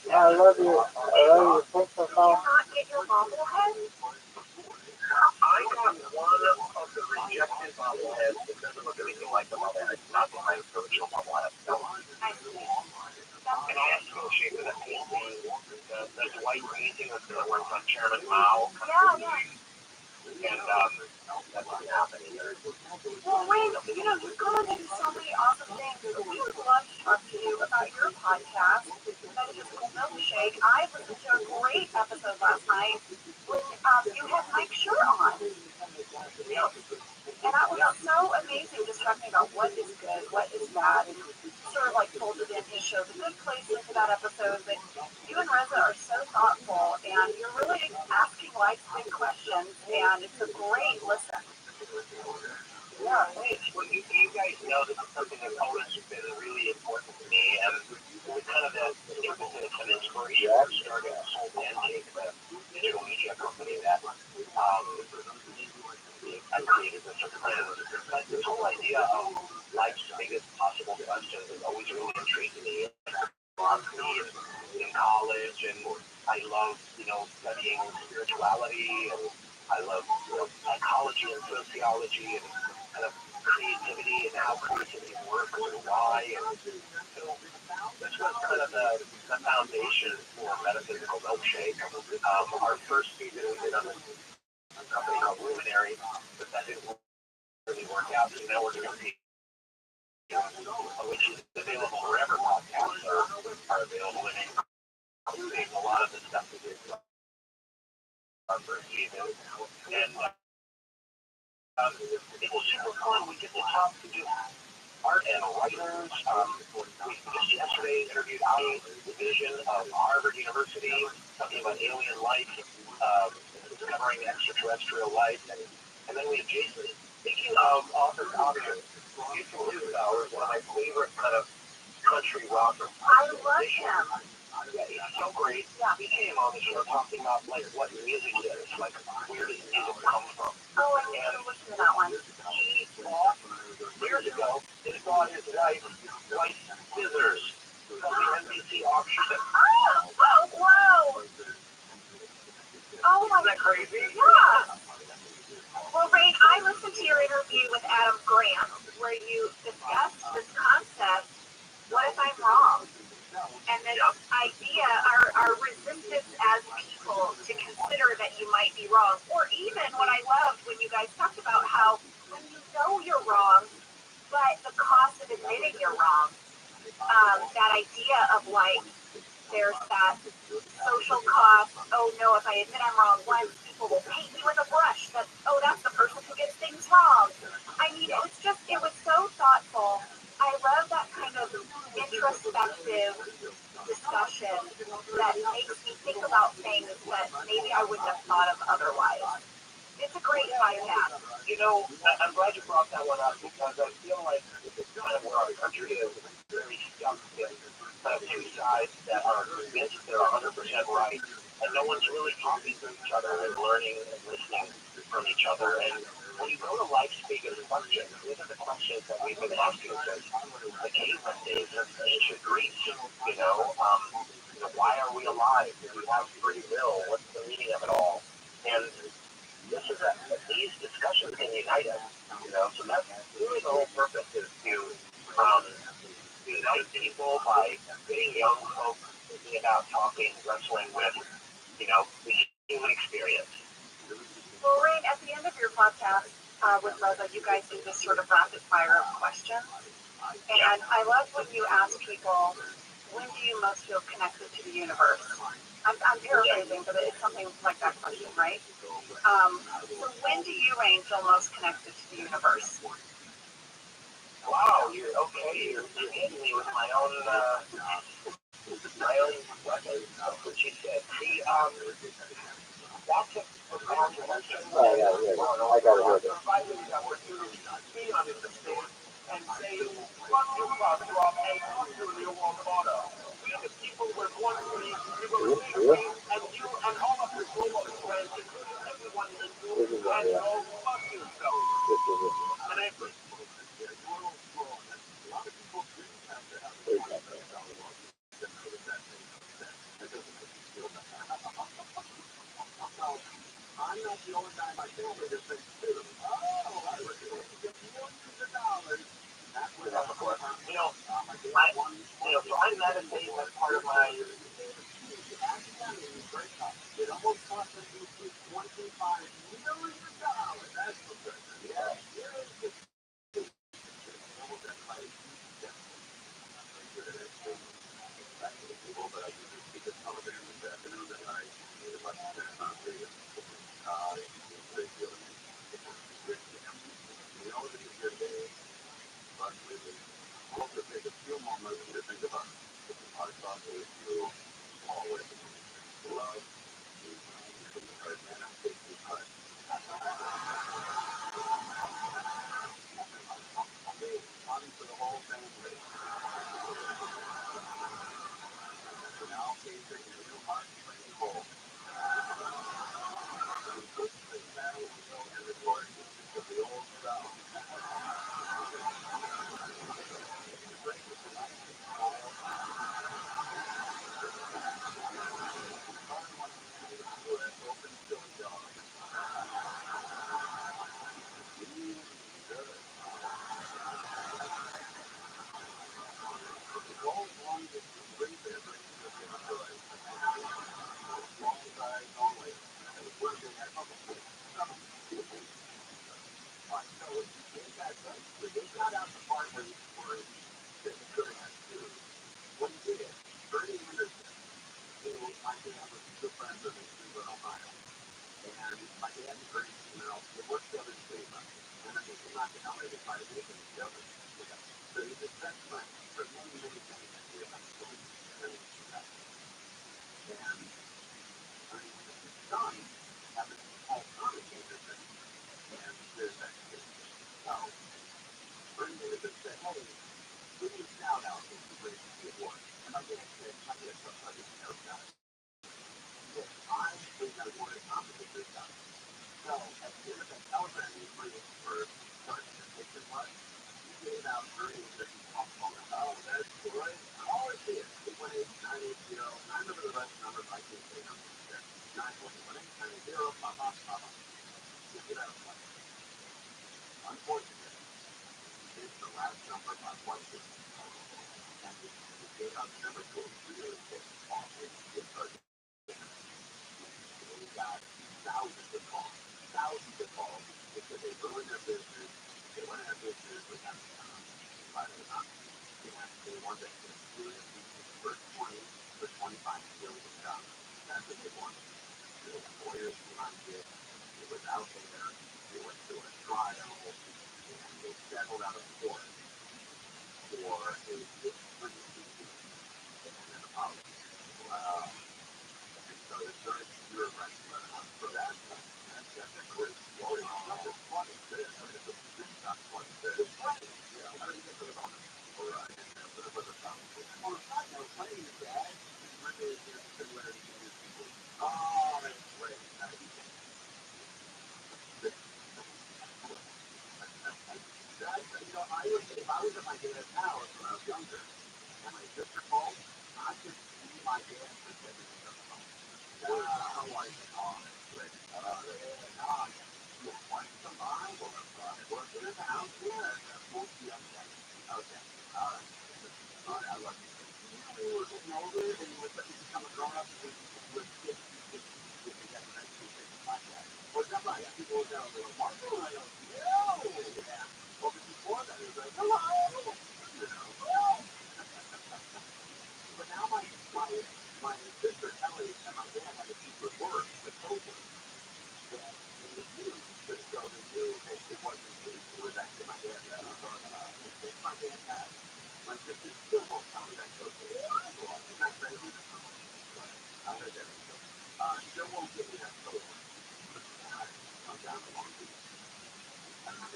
I love you. I love you. Thanks for calling. Get your bobblehead? I got one of the rejected bobbleheads that doesn't look anything like the bobblehead. It's not the original bobblehead. I see. And I asked to go shape of the painting, the white painting with the words on Chairman Mao. Yeah. And that wasn't happening either. Well, Wayne, you've gone into so many awesome things. We would love to talk to you about your podcast, Metaphysical Milkshake. I listened to a great episode last night when you had Mike Schur on. Yeah. And that was so amazing, just talking about what is good, what is bad, and sort of like folded in his show, The Good Place, into that episode. But you and Reza are so thoughtful, and you're really asking life's big questions, and it's a great listen. Yeah, well, you guys know this is something that's always been really important to me, and it's kind of the impetus and inspiration for starting this whole Pancake, the digital media company that I created this plan. But this whole idea of life's biggest possible questions has always really intrigued me. In college, and I love, studying spirituality, and I love, psychology and sociology, and kind of creativity and how creativity works and why. And so this was kind of the foundation for Metaphysical Milkshake. Our first season we did on a company called Luminary, but that didn't really work out. So now we're doing which is available wherever podcasts are available, and including a lot of the stuff we did our first season. And it was super fun. We get to talk to art and writers. We just yesterday interviewed a division of Harvard University talking about alien life, discovering extraterrestrial life, and then we have Jason. Speaking of author options, Jason Lewis, one of my favorite kind of country rockers. I love him. Yeah, he's so great. Yeah. He came on the show talking about what music is, where does music come from. Oh, I need to listen to that one. He years ago, he bought his wife scissors from the NBC auction. Oh, wow. Oh, my. Isn't that crazy? Yeah. Well, Rain, I listened to your interview with Adam Grant, where you discussed this concept, what if I'm wrong? And this idea, our resistance as people to consider that you might be wrong. Or even what I loved when you guys talked about how when you know you're wrong, but the cost of admitting you're wrong, that idea of there's that social cost. Oh no, if I admit I'm wrong once, people will paint me with a brush. That's the person who gets things wrong. I mean, it was so thoughtful. I love that kind of introspective discussion that makes me think about things that maybe I wouldn't have thought of otherwise. It's a great podcast. I'm glad you brought that one up because I feel like kind of where our country is very stuck in kind of two sides that are convinced they're 100% right, and no one's really talking to each other and learning and listening from each other. And when you go to life's biggest questions, these are the questions that we've been asking since the caveman days of ancient Greece. Why are we alive? Do we have free will? What's the meaning of it all? And these discussions can unite us. So that's really the whole purpose, is to unite people by getting young folks thinking about talking, wrestling with, the human experience. Well, Rain, at the end of your podcast with Reza, you guys do this sort of rapid fire of questions. And I love when you ask people, when do you most feel connected to the universe? I'm paraphrasing, but it's something like that question, right? So when do you, Rain, feel most connected to the universe? Wow, you're okay. You're hitting me with my own weapon, which you said. See, that's a profound question. I got it. If I was opportunity to be on the stage and say, fuck you, Crosswalk, and fuck you, New World Auto. We are the people who are born free. We will stay free, and you and all of your global friends, including everyone in this room, and go fuck yourself. And I I'm not the only guy in my family that thinks too. Oh, I was able to get millions of dollars. That's what so I meditate as part of my academic breakup. It almost cost me $25 million. That's the good. Yeah. Also take a few moments to think about our thoughts with you always love and I'm taking heart. Money for the whole family. So now facing a new heart playing hole. We put the battle we know and the glory of the old self. Open silly dog. Long to bring their brains to the joy. Long size only. And where they have a fine. So they got they got out the part where they could have to. What he did, Bernie Anderson, who my dad was good friends with in Cleveland, Ohio. And my dad and Bernie, they worked together in Cleveland. And I think they're not going to how they try to make them together. So he's his best friend for many, many things. And his son happened to call Tommy Anderson. And there's that kid. So Bernie Anderson said, hey, give me a shout out if you bring the award. And my dad said, I didn't know that. I think I wanted Tommy to do that. So at the end of that telegram you bring for starting to take your life, you gave out earnings that you talked about. Oh, that's great. Oh, it is. 818-980. I remember the rest numbers. I can't say numbers. 918-980. Blah, blah, blah, blah. You get out of life. Unfortunately, it's the last number by 150. And you gave out the number to a really big call. It's hard. We got thousands of calls because they ruined their business. They went out of business without they wanted to do it for 20 for 25 million dollars. That's what they wanted. The lawyers behind it. It was out there. They went through a trial and they settled out of court for a pretty easy and an apology. Wow. And so the judge, you're right. So that's a great story. That's funny. It's not funny. It's funny. Yeah. How do you get to the bottom? All right. Well, it's not no funny, Dad. It's really similar to these people. Oh, that's great. If I was at my dad's house when I was younger, and my sister called, I could see my dad pretending to the phone. How I talk. You want some Bible? Work in his house? Yeah. Okay. All right. I love you. You were getting older, and you were become a grown up, and you would get that nice thing like that. Well, it's not like people would go, Marco, and I go, no. Yeah. Well, before that, it was like, hello. You know. But now my sister Ellie and my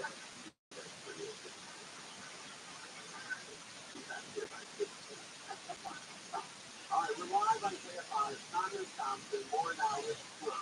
All right, we're live on KFI. Simon Thompson, more now with Flo.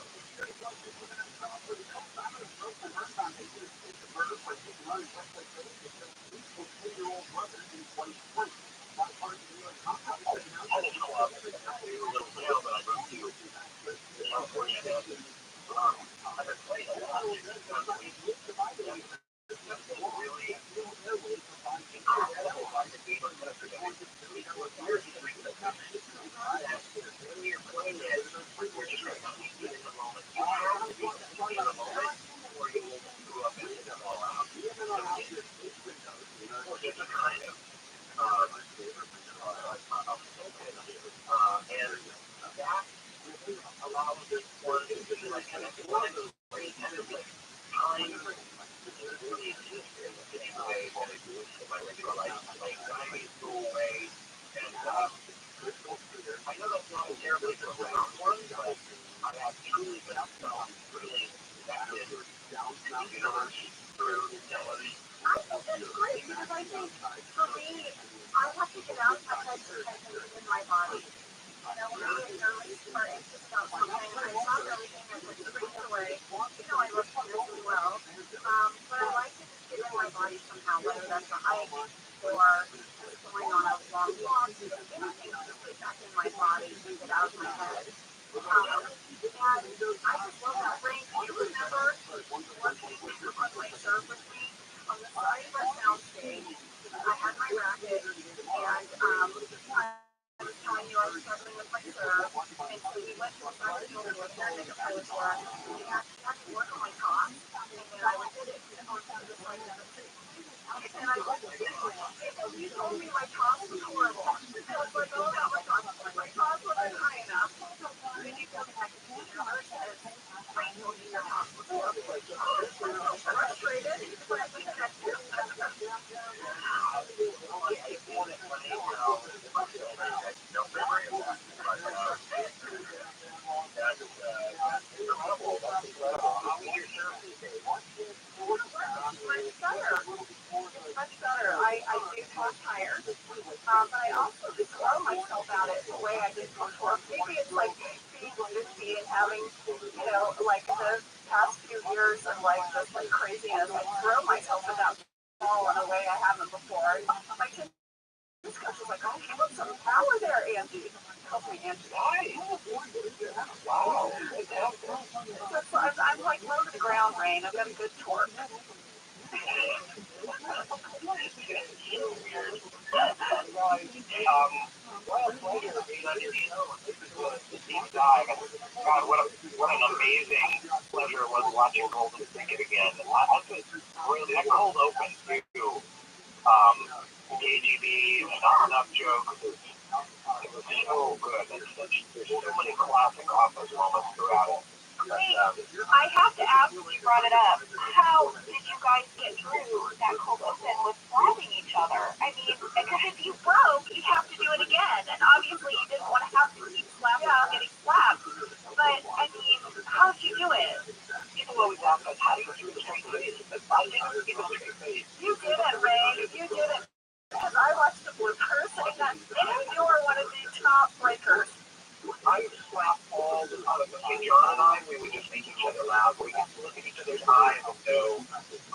God, what an amazing pleasure it was watching Golden sing it again. I cold open to KGB, Not Enough Joke. It was so good. There's so many classic office moments throughout it. I have to ask, you brought it up. How did you guys get through that cold open with slapping each other? I mean, because if you broke, you'd have to do it again. And obviously, you didn't want to have to keep slapping and getting slapped. But, I mean, how'd you do it? People always ask us, how do you do the straight face? I didn't give a straight face. You did it, Ray. You did it. Because I watched the blue person, and you were one of the top breakers. I slap all the time. Between John and I, we would just make each other laugh. We could look at each other's eyes and know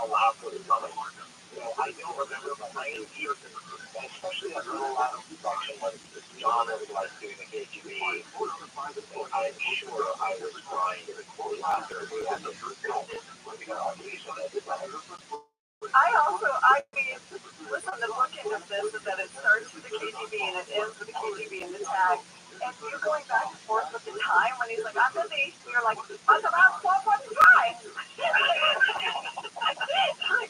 a laugh was coming. I don't remember, but I am here, especially that little laugh section when John was like doing the KGB. I'm sure I was crying with laughter. We had to I mean, listen, the bookend of this is that it starts with the KGB and it ends with the KGB and the tag. And you're going back and forth with the time when he's like, I'm busy. You're like, I'm about 12:45. I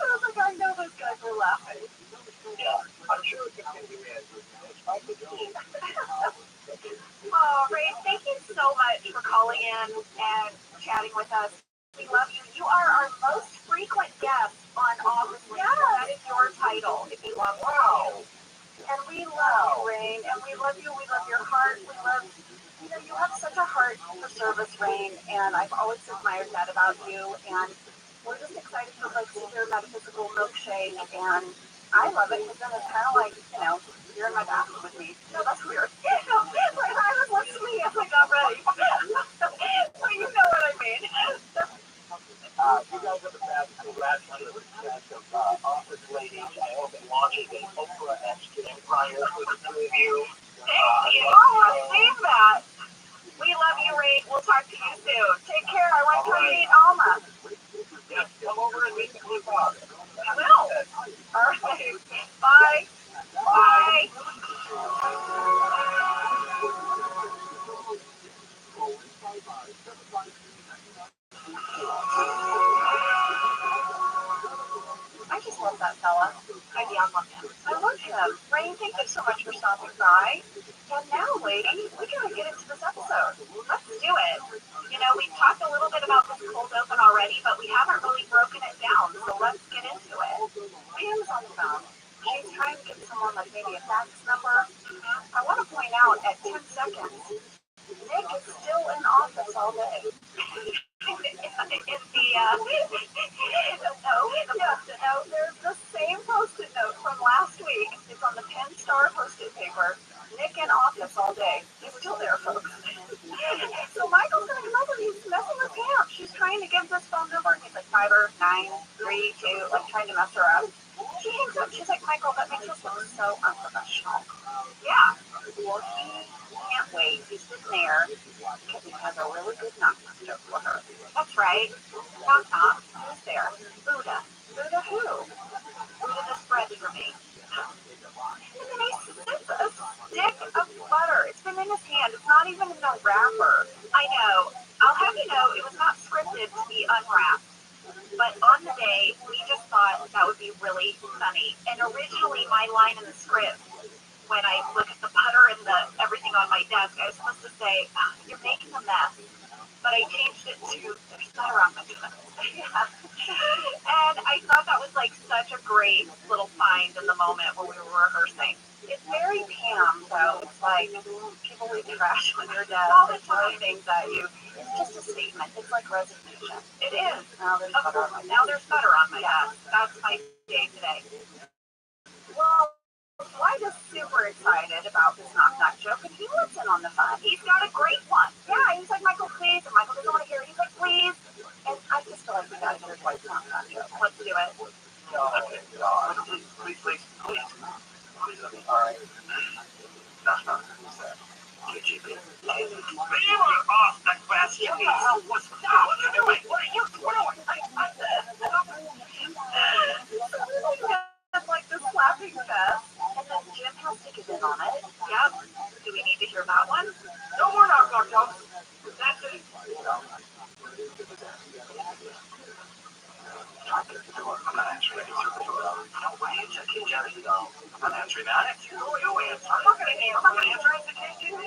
was like, I know those guys were laughing. Yeah, I'm sure it's going to be bad. Oh, Ray, thank you so much for calling in and chatting with us. We love you. You are our most frequent guest on Office. Yeah, that is your title. If you love wow. And we love you, Rain, and we love you. We love your heart. We love, you have such a heart for service, Rain, and I've always admired that about you. And we're just excited to like see your metaphysical milkshake, and I love it because then it's kind of like, you're in my bathroom with me. No, that's weird. Like I was like me as I got ready. So you know what I mean. You guys are the best. Congratulations, office ladies. I hope it launches an Oprah-esque empire for the two of you. Thank you. Oh, receive that. We love you, Ray. We'll talk to you soon. Take care. I want to meet Alma. Yes, come over and meet the Blue Box. I will. All right. Bye. Bye. I just love that fella. I love him. I love him. Rain, thank you so much for stopping by. And now, lady, we gotta get into this episode. Let's do it. We've talked a little bit about this cold open already, but we haven't really broken it down. So let's get into it. Pam's on the phone. She's trying to get someone like maybe a fax number. I want to point out at 10 seconds, Nick is still in office all day. There's the same post-it note from last week. It's on the 10-star post-it paper. Nick in office all day. He's still there, folks. So Michael's gonna come over. He's messing with Pam. She's trying to give this phone number. He's like 5-9-3-2, like trying to mess her up. She hangs up. She's like, Michael, that makes us look so unprofessional. Yeah. Well, he can't wait. He's sitting there because he has a really good knock joke for her. That's right. Knock knock. Who's there? Buddha. Buddha who? Buddha just bread for me. And then he sips a stick of butter. It's been in his hand. It's not even in the wrapper. I know. I'll have you know, it was not scripted to be unwrapped. But on the day, we just thought that would be really funny. And originally, my line in the script, when I look at the butter and everything on my desk, I was supposed to say, "You're making a mess." But I changed it to, "There's butter on my desk." Yeah. And I thought that was like such a great little find in the moment when we were rehearsing. It's very Pam, though. It's like people leave trash on your desk. All the time. Things that you. It's just a statement. It's like resignation. It is. Now there's butter on my desk. That's my day today. Well, Dwight is super excited about this knock knock joke, and he lets in on the fun. He's got a great one. Yeah, he's like, Michael, please. And Michael doesn't want to hear it. He's like, please. And I just feel like we got to hear Dwight's knock knock joke. Let's do it. Please. All right. Knock knock. KGB. You are off the question. What the hell was that? What are you doing? What are you doing? It's like this laughing fest, and then Jim has to get in on it. Yep. Do we need to hear that one? No more knock knock jokes. That's it. I'm not answering it. No way. It's a kid, Jerry. I'm not answering that. You answer. I'm not going to answer. I'm going to answer it to KGB.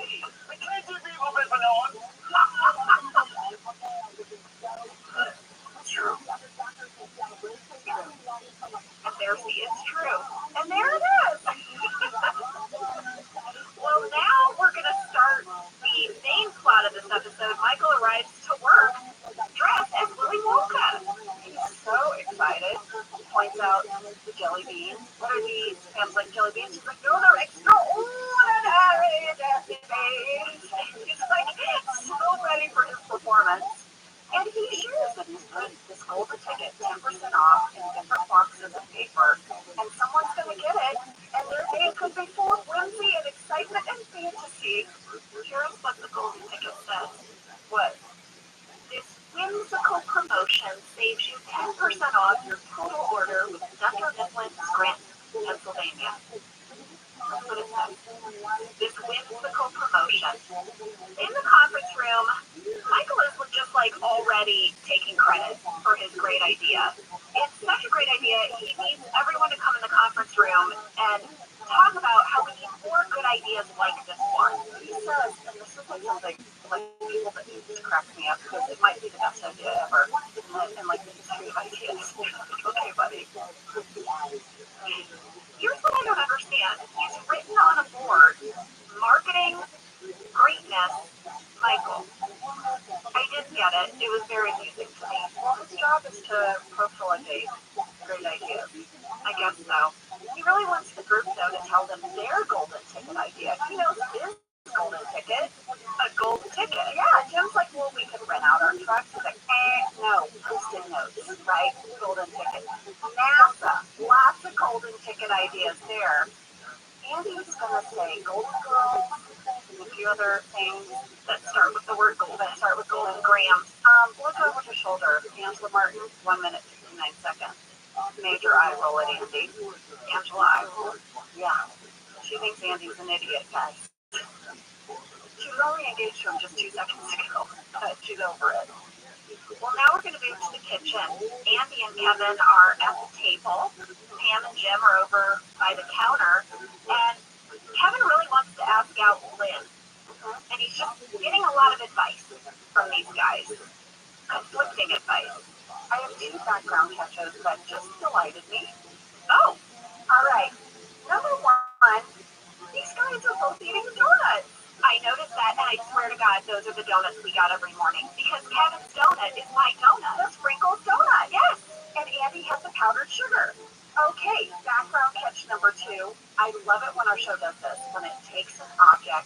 The KGB will be for no one. It's true. And there's the "it's true." And there it is. Well, now we're going to start the main plot of this episode. Michael arrives to work dressed as Willy Wonka. He's so excited. He points out the jelly beans. What are these? Pam's like, jelly beans. She's like, no, they're extraordinary jelly beans. He's like so ready for his performance. And he shares that he's put this golden ticket 10% off in different boxes of paper. And someone's going to get it. And their day could be full of whimsy and excitement and fantasy. Here's what the golden ticket says. What? This whimsical promotion saves you 10% off your total order with Dr. Nicholas, Scranton, Pennsylvania. That's what it says. This whimsical promotion. In the conference room, Michael is just like already taking credit for his great idea. It's such a great idea. He needs everyone to come in the conference room and talk about how we need more good ideas like this one. He says, and this is like something like people that need to crack me up because it might be the best idea ever. And like the history of ideas. Okay, buddy. Here's what I don't understand. He's written on a board, marketing, greatness, Michael. I didn't get it. It was very amusing to me. Well, his job office to profile-a-date. Great idea. I guess so. He really wants the group, though, to tell them their golden ticket idea. He knows his golden ticket. A golden ticket? Yeah, Jim's like, well, we could rent out our trucks. He's like, no, Post-it notes, right? Golden ticket. NASA, lots of golden ticket ideas there. Andy's gonna say Golden Girls and a few other things that start with the word gold, that start with golden grams. Look over your shoulder. Angela Martin, 1 minute, 59 seconds. Major eye roll at Andy. Angela eye roll. Yeah. She thinks Andy's an idiot, guys. She was only engaged to him just 2 seconds ago, but she's over it. Well, now we're going to move to the kitchen. Andy and Kevin are at the table. Pam and Jim are over by the counter. And Kevin really wants to ask out Lynn. And he's just getting a lot of advice from these guys. Conflicting advice. I have 2 background catches that just delighted me. Oh, all right. Number 1, these guys are both eating donuts. I noticed that, and I swear to God, those are the donuts we got every morning. Because Kevin's donut is my donut. The sprinkles donut, yes. And Andy has the powdered sugar. Okay, background catch number 2. I love it when our show does this, when it takes an object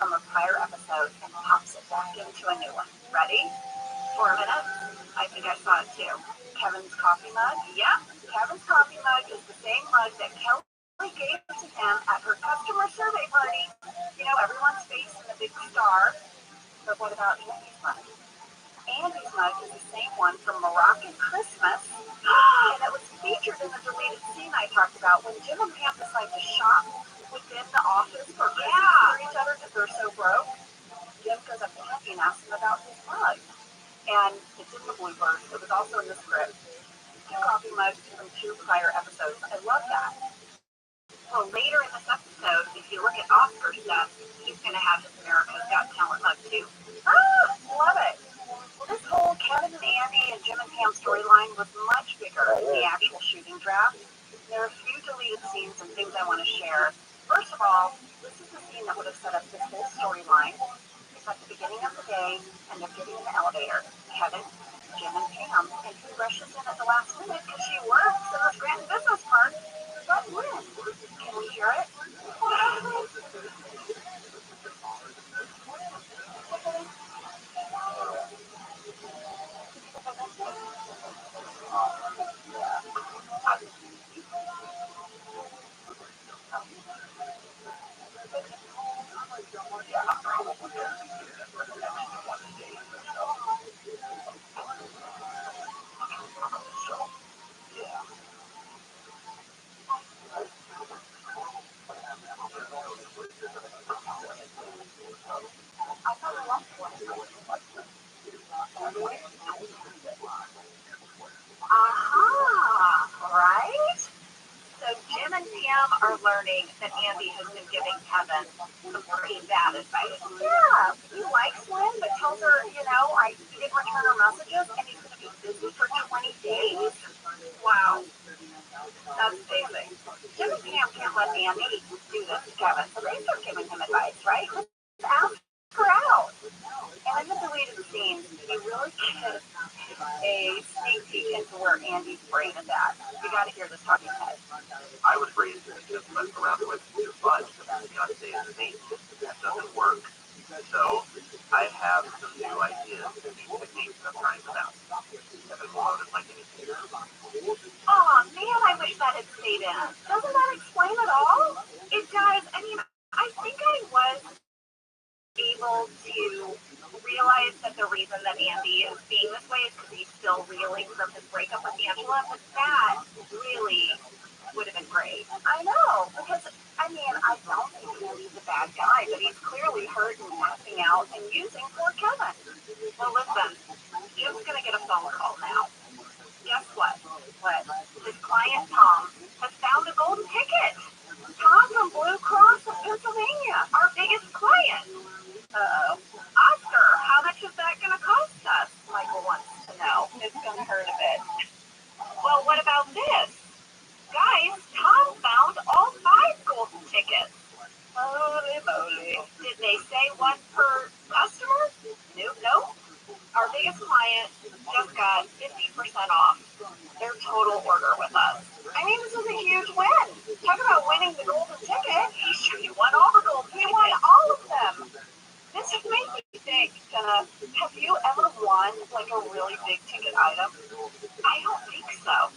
from a prior episode and pops it back into a new one. Ready? For a minute? I think I saw it too. Kevin's coffee mug? Yep, Kevin's coffee mug is the same mug that Kelly gave to him at her customer survey party. You know, everyone's facing the big star. But what about Andy's mug? Andy's mug is the same one from Moroccan Christmas. And it was featured in the deleted scene I talked about when Jim and Pam decide to shop within the office for each other because they're so broke. Jim goes up to Andy and asks him about his mug. And it's in the bloopers. It was also in the script. 2 coffee mugs from 2 prior episodes. I love that. Well, later in this episode, if you look at Oscar's stuff, he's going to have his America's Got Talent mug too. Love it. Well, this whole Kevin and Andy and Jim and Pam storyline was much bigger in the actual shooting draft. There are a few deleted scenes and things I want to share. First of all, this is the scene that would have set up this whole storyline. It's at the beginning of the day, and they're getting in the elevator. Kevin, Jim, and Pam, and who rushes in at the last minute because she works in the Scranton Business Park. But Lynn, can we hear it? Right? So Jim and Pam are learning that Andy has been giving Kevin some pretty bad advice. Yeah, he likes Lynn, but tells her, he didn't return her messages, and he's going to be busy for 20 days. Wow. That's amazing. Jim and Pam can't let Andy do this to Kevin, so they start giving him advice, right? Let's ask her out. And in the deleted scenes, you really get a sneak peek into where Andy's brain is at. You got to hear this talking head. I was raised in a just mess around with your butt. Beyonce is me. That doesn't work. So I have some new ideas and new techniques I'm trying them out. Kevin Malone is like anything. Oh man, I wish that had stayed in. Doesn't that explain it all? It does. I mean, I think I was able to realize that the reason that Andy is being this way is because he's still reeling from his breakup with Angela, but that really would have been great. I know, because, I don't think Andy's a bad guy, but he's clearly hurt and acting out and using poor Kevin. Well, listen, Jim's going to get a phone call now. Guess what? His client, Tom, has found a golden ticket. Tom from Blue Cross of Pennsylvania, our biggest client. Oscar, how much is that going to cost us? Michael wants to know. It's going to hurt a bit. Well, what about this? Guys, Tom found all 5 golden tickets. Holy moly. Did they say one per customer? Nope. Our biggest client just got $50 50% off their total order with us. I mean, this is a huge win. Talk about winning the golden ticket. You won all the golden tickets. You won all of them. This made me think, Jenna, have you ever won like a really big ticket item? I don't think so.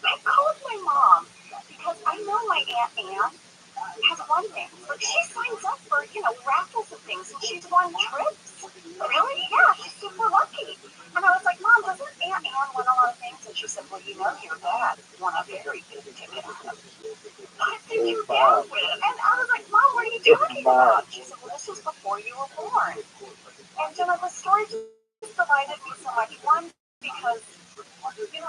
I called my mom because I know my Aunt Anne has won things. Like she signs up for, raffles and things, and she's won trips. Really? Yeah, she's super lucky. And I was like, Mom, doesn't Aunt Anne win a lot of things? And she said, well, your dad won a very big ticket. What did your dad win? And I was like, Mom, what are you talking about? She said, well, this was before you were born. And, the story just reminded me so much. One, because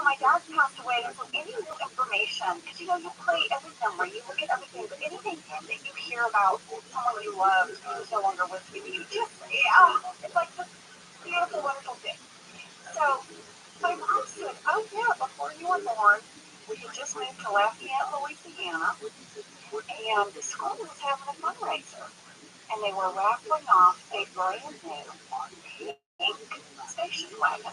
my dad passed away, and so any new information, because you play every number, you look at everything, but anything that you hear about someone you loved who's no longer with you, it's like this beautiful, wonderful thing. So my mom said, oh yeah, before you were born, we had just moved to Lafayette, Louisiana, and the school was having a fundraiser, and they were raffling off a brand new pink station wagon.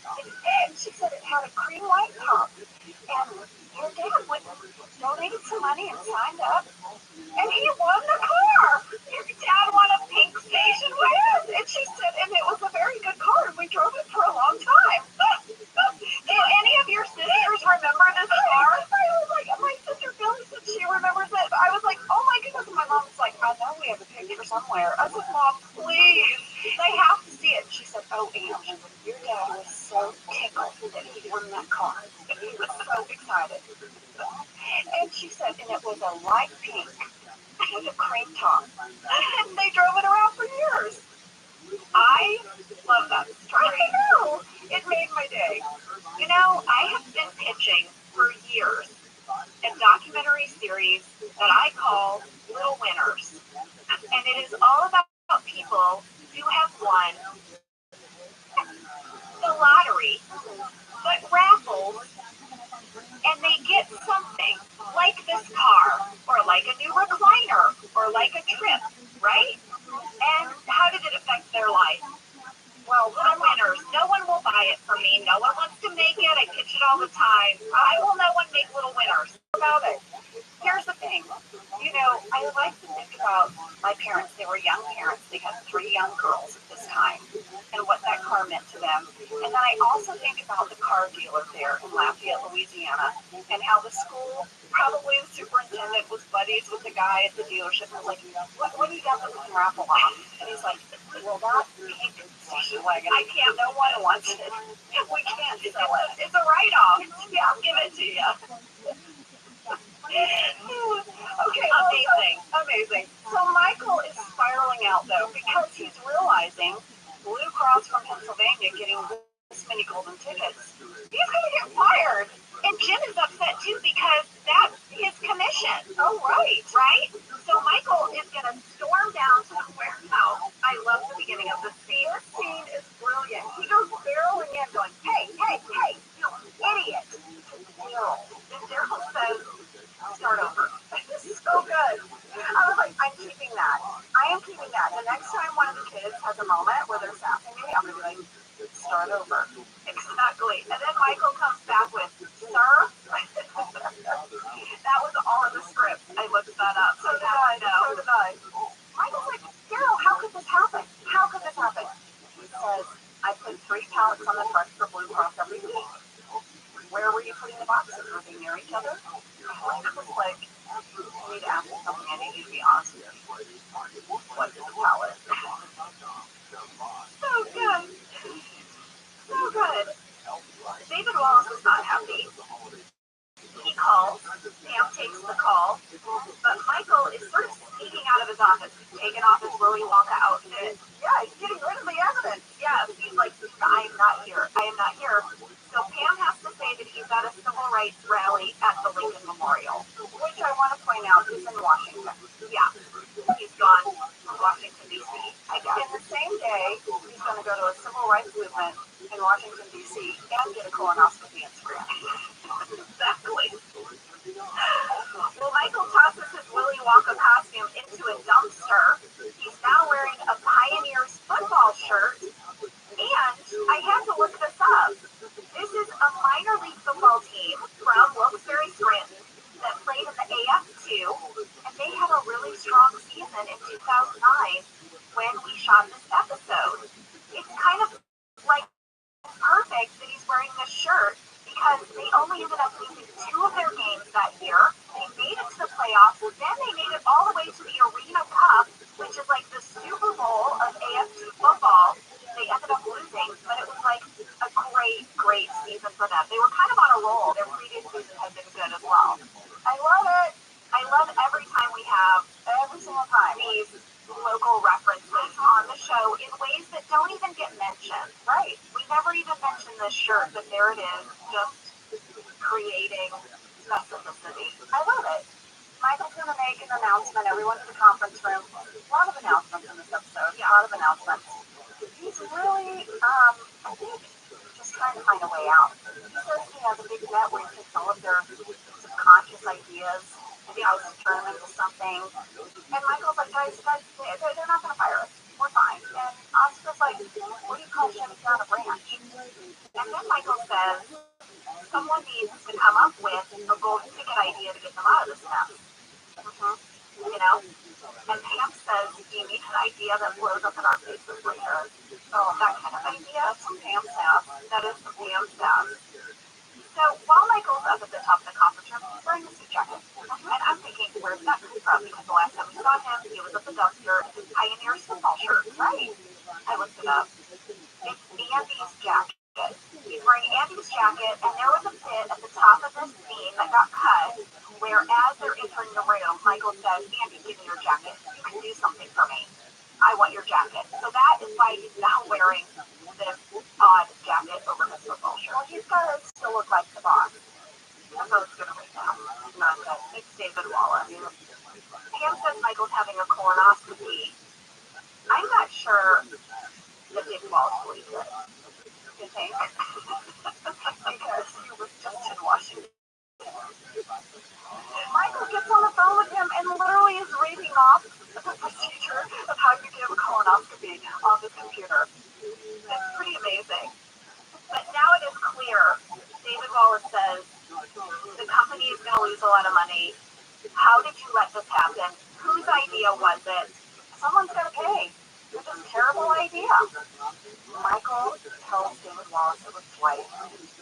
And she said it had a cream white top, and your dad donated some money and signed up, and he won the car. Your dad won a pink station wagon, and she said, and it was a very good car, and we drove it for a long time. Do any of your sisters remember this car? I was like, my sister Billy said she remembers it. I was like, oh my goodness. And my mom was like, I know we have a picture somewhere. I said, Mom, please. They have to see it. She said, oh, Anne, your dad was so tickled that he won that car. And he was so excited. And she said, and it was a light pink with a cream top. And they drove it around for years. I love that story. I know. It made my day. I have been pitching for years a documentary series that I call Little Winners. And it is all about people who have won the lottery, but raffles, and they get something like this car, or like a new recliner, or like a trip, right? And how did it affect their life? Well, Little Winners, no one will buy it for me. No one wants to make it. I pitch it all the time. Why will no one make Little Winners? About it. Here's the thing. I like to think about my parents. They were young parents. They had 3 young girls at this time, and what that car meant to them. And then I also think about the car dealer there in Lafayette, Louisiana, and how the school, probably the superintendent, was buddies with the guy at the dealership. And was like, what do you got that we can raffle off? And he's like, well, that pink station wagon, I can't, no one wants it. We can't sell it. It's a write-off. Yeah, I'll give it to you. Okay, amazing. So Michael is spiraling out, though, because he's realizing Blue Cross from Pennsylvania getting this many golden tickets. He's going to get fired. And Jim is upset, too, because that's his commission. Oh, right. Right? So Michael is going to storm down to the warehouse. I love the beginning of this scene. This scene is brilliant. He goes barreling in going, hey, you idiot. Daryl. And Daryl says, start over. This is so good. I was like, I'm keeping that. I am keeping that. The next time one of the kids has a moment where they're sassing me, I'm going to be like, start over. Exactly. And then Michael comes back with, sir? That was all in the script. I looked that up. So did I. Michael's like, Daryl, how could this happen? He says, I put 3 pallets on the truck for Blue Cross every week. Where were you putting the boxes? Were they near each other? Mike was like, you need to ask me something. I need you to be honest with me. What is a pallet? So good. David Wallace was not happy. He calls. Pam takes the call. But Michael is sort of sneaking out of his office. He's taking off his Willy Wonka outfit. Yeah, he's getting rid of the evidence. Yeah, he's like, I am not here. So Pam has to say that he's at a civil rights rally at the Lincoln Memorial, which I want to point out is in Washington. Yeah, he's gone to Washington, D.C. I guess. In the same day, he's going to go to a civil rights movement in Washington, D.C. and get a colonoscopy in Scranton. Exactly. Well, Michael tosses his Willy Wonka costume into a dumpster. He's now wearing a Pioneers football shirt. And I had to look this up. for them. They were kind of on a roll. Their previous season had been good as well. I love it. I love every time we have, every single time, these local references on the show in ways that don't even get mentioned. Right. We never even mention this shirt, but there it is, just creating specificity. I love it. Michael's going to make an announcement. Everyone's in the conference room. A lot of announcements in this episode. Yeah, a lot of announcements. He's really, I think, just trying to find a way out. He says he has a big bet where he takes all of their subconscious ideas and tries to turn them into something. And Michael's like, guys, they're not going to fire us. We're fine. And Oscar's like, what do you call shutting down a branch? And then Michael says, someone needs to come up with a golden ticket idea to get them out of this mess. You know? And Pam says, you need an idea that blows up in our faces later. So that kind of idea is from Pam's staff. That is from Pam's staff. So while Michael's up at the top of the conference room, he's wearing a suit jacket. And I'm thinking, where's that come from? Because the last time we saw him, he was at the dumpster in his Pioneer football shirt. Right. I looked it up. It's Andy's jacket. He's wearing Andy's jacket, and there was a bit at the top of this scene that got cut, where as they're entering the room, Michael says, Andy, give me your jacket. You can do something for me. I want your jacket. So that is why he's now wearing this odd jacket over his football shirt. Well, he's got to still look like the boss. That's how it's going to be now. Not that. It's David Wallace. Pam says Michael's having a colonoscopy. I'm not sure that David Wallace believes it. You think? Because he was just in Washington. Michael gets on the phone with him and literally is reading off the procedure of how you give a colonoscopy on the computer. It's pretty amazing. But now it is clear. David Wallace says the company is going to lose a lot of money. How did you let this happen? Whose idea was it? Someone's got to pay. It's a terrible idea. Michael tells David Wallace it was Dwight.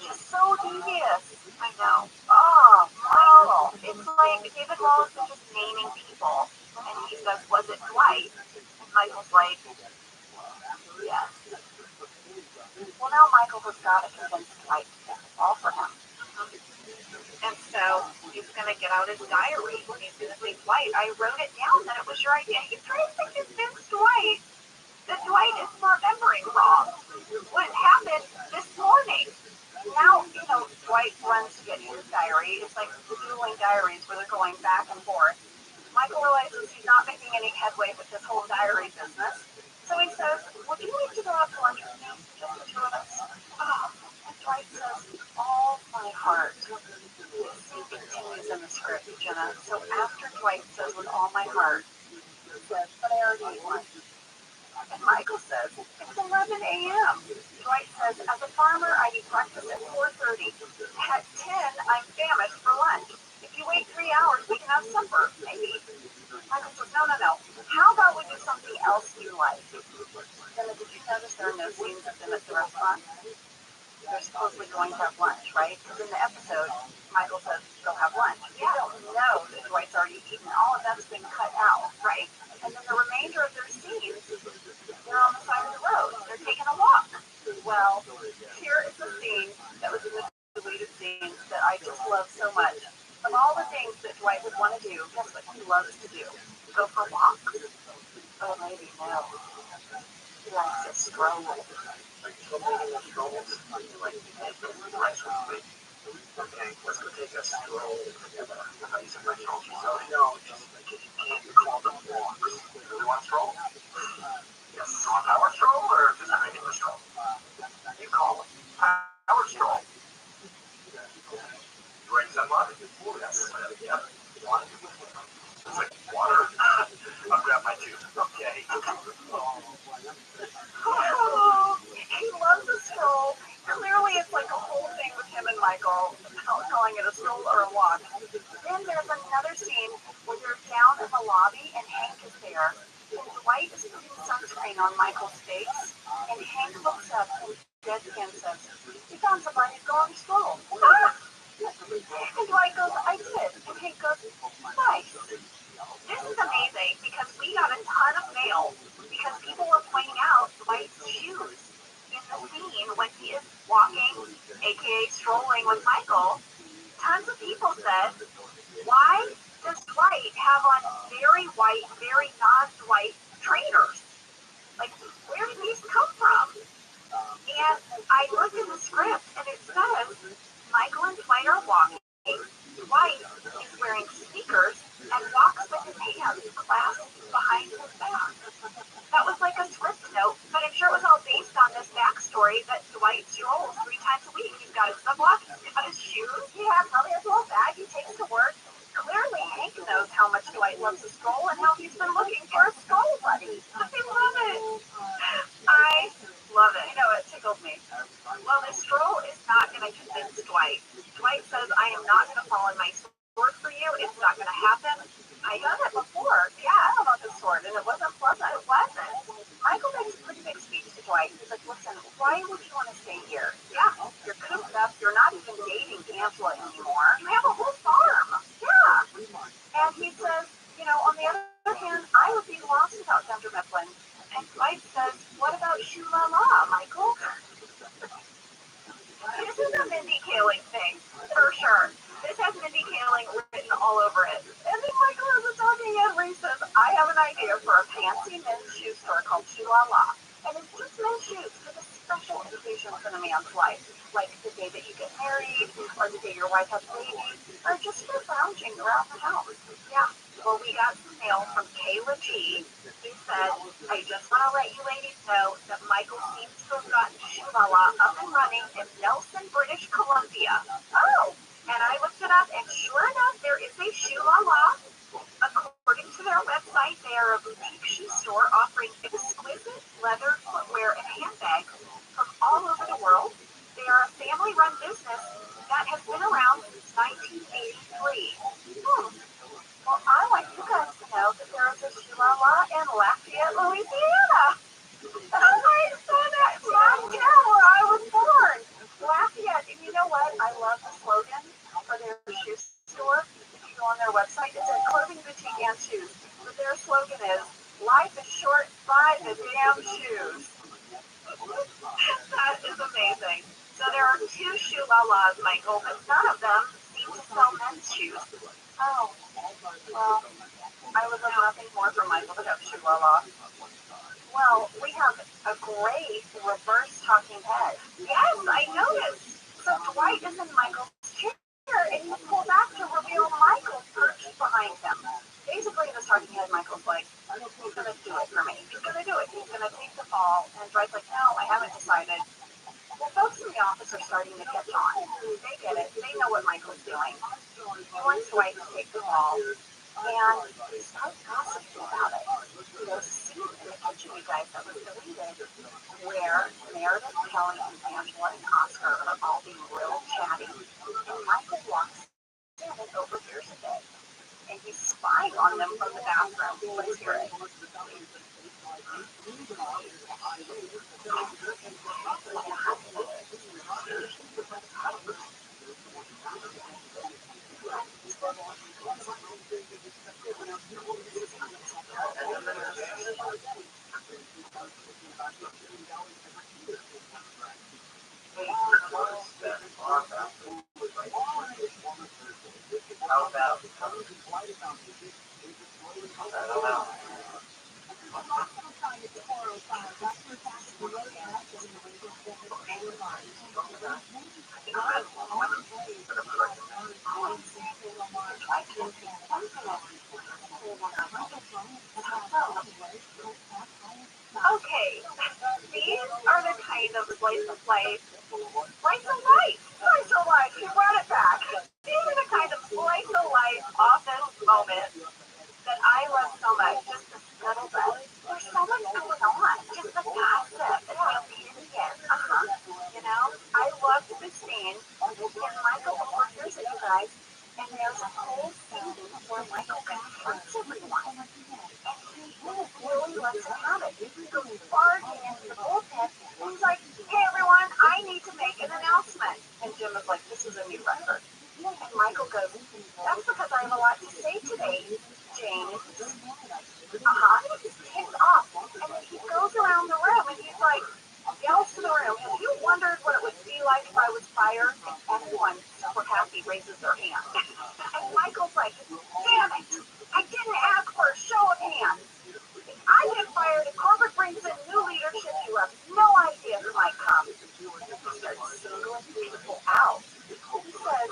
Just so devious. I know. Oh, Michael. It's like David Wallace is just naming people. And he says, was it Dwight? And Michael's like, yes. Well, now Michael has got to convince Dwight to fall for him. And so he's going to get out his diary. He's going to say, Dwight, I wrote it down that it was your idea. He's trying to convince Dwight that Dwight is remembering wrong. What happened this morning? Now, Dwight runs to get his diary. It's like the dueling diaries where they're going back and forth. Michael realizes he's not making any headway with this whole diary business. So he says, would you like to go out to lunch with me? Just the two of us. Oh, and Dwight says, all my heart. This scene continues in the script, Jenna. So after Dwight says, with all my heart, he says, but I already ate lunch. And Michael says, it's 11 a.m. Dwight says, as a farmer, I eat breakfast at 4:30. At 10, I'm famished for lunch. If you wait 3 hours, we can have supper, maybe. Michael says, no. How about we do something else you like? Jenna, did you notice there are no scenes of them at the restaurant? They're supposedly going to have lunch, right? Because in the episode, Michael says, go have lunch. You don't know that Dwight's already eaten. All of that's been cut out, right? And then the remainder of their scenes, they're on the side of the road. They're taking a walk. Well, here is the scene that was in the deleted scenes that I just love so much. Of all the things that Dwight would want to do, guess what he loves to do? Go for walks. Oh, maybe no. He likes to stroll. Okay, let's go take a stroll together. I'm using my phone. So, because you can't call them walks. Do you want a stroll? Yes. You want power stroll or just a regular stroll? You call it. Power stroll. You bring some water? Yes. Yep. You want it? It's like water. I'll grab my tube. Okay. Oh, he loves a stroll. Clearly, it's like a whole thing with him and Michael, calling it a stroll or a walk. Then there's another scene where they're down in the lobby and Hank is there. And Dwight is putting sunscreen on Michael's face. And Hank looks up and deadpan says, "You found somebody to go on a stroll." Ah! And Dwight goes, "I did." And Hank goes, "Nice." This is amazing because we got a ton of mail because people were pointing out Dwight's shoes in the scene when he is walking, aka strolling with Michael, tons of people said, why does Dwight have on very white, very non-white trainers? Like, where did these come from? And I looked in the script, and it says Michael and Dwight are walking. Dwight is wearing sneakers and walks with his hands clasped behind his back. That was like a script note, but I'm sure it was all based on this backstory that Dwight strolls 3 times a week. He's got his sunblock, he's got his shoes, he probably has a little bag he takes to work. Clearly, Hank knows how much Dwight loves to stroll and how he's been looking for a stroll buddy. I love it. I love it. You know, it tickled me. Well, this stroll is not going to convince Dwight. Dwight says, I am not going to fall on my sword for you. It's not going to happen. I've done it before. Yeah, I don't know the sword, and it wasn't pleasant. It wasn't. Michael makes a pretty big speech to Dwight. He's like, listen, why would you want to stay here? Yeah, you're cooped up. You're not even dating Angela anymore. You have a whole farm. Yeah. And he says, you know, on the other hand, I would be lost without Dr. Mifflin. And Dwight says, what about Shula La, Michael? This is a Mindy Kaling thing, for sure. This has Mindy Kaling written all over it. And then Michael has a talking head where he says, I have an idea for a fancy men's shoe store called Shula La. And it's just men's shoes for the special occasions in a man's life, like the day that you get married, or the day your wife has a baby, or just for lounging around the house. Yeah, well, we got some mail from Kayla G. He said, I just want to let you ladies know that Michael seems to have gotten Shula La up and running in Nelson, British Columbia. Oh, and I looked it up, and sure enough, there is a Shula La. According to their website, they are a boutique shoe store offering exquisite leather footwear and handbags from all over the world. They are a family-run business that has been around since 1983. Well, I want you guys to know that there is a Shula La in Lafayette, Louisiana. I saw that right there where I was born. Lafayette. And you know what? I love the slogan for their shoe store. If you go on their website, it's a clothing boutique and shoes. But their slogan is, life is short, buy the damn shoes. That is amazing. So there are 2 Shula Las, Michael, but none of them seem to sell men's shoes. Oh, well, I would love nothing more for Michael to have Shula La. Well, we have a great reverse talking head. Yes, I noticed. So Dwight is in Michael's chair, and you pull back to reveal Michael perched behind him. Basically, in this talking head, Michael's like, he's going to do it for me. He's going to do it. He's going to take the fall. And Dwight's like, no, I haven't decided. Well, folks in the office are starting to catch on. They get it. They know what Michael's doing. He wants Dwight to take the fall. And he starts gossiping about it. There's a scene in the kitchen, you guys, that was deleted, where Meredith, Kelly, and Angela and Oscar are all being real chatty. And Michael walks in and overhears it. And he's spying on them from the bathroom. Let's hear it. Okay, these are the kind of slice of life, you brought it back. These are the kind of slice of life office moments that I love so much. Just the scuttlebutt. There's so much going on. Just the gossip and the opinion. You know, I loved the scene. And Michael overhears it, you guys. And there's a whole scene where Michael confronts everyone. And he really lets it have it. He goes barging into the bullpen. And he's like, hey, everyone, I need to make an announcement. And Jim is like, this is a new record. And Michael goes, that's because I have a lot to say today, James. And he takes off. And then he goes around the room and he's like, yells to the room, have you wondered what it would be like if I was fire, and everyone super happy raises their hand. And Michael's like, damn it, I didn't ask for a show of hands. If I get fired, if corporate brings in new leadership, you have no idea who might come. And he starts singling people out. He says,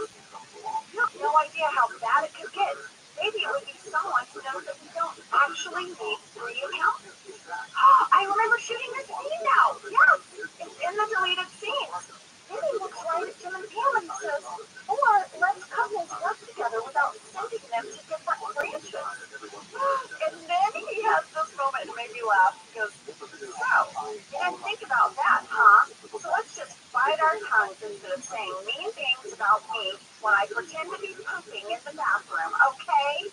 you have no idea how bad it could get. Maybe it would be someone who knows that we don't actually need 3 accountants. I remember shooting this scene now. Yes, it's in the deleted scenes. Then he looks right at Jim and Pam and he says, or let's couples work together without sending them to different branches. And then he has this moment to make me laugh. He goes, so, you didn't think about that, huh? So let's just bite our tongues instead of saying mean things about me when I pretend to be pooping in the bathroom, okay?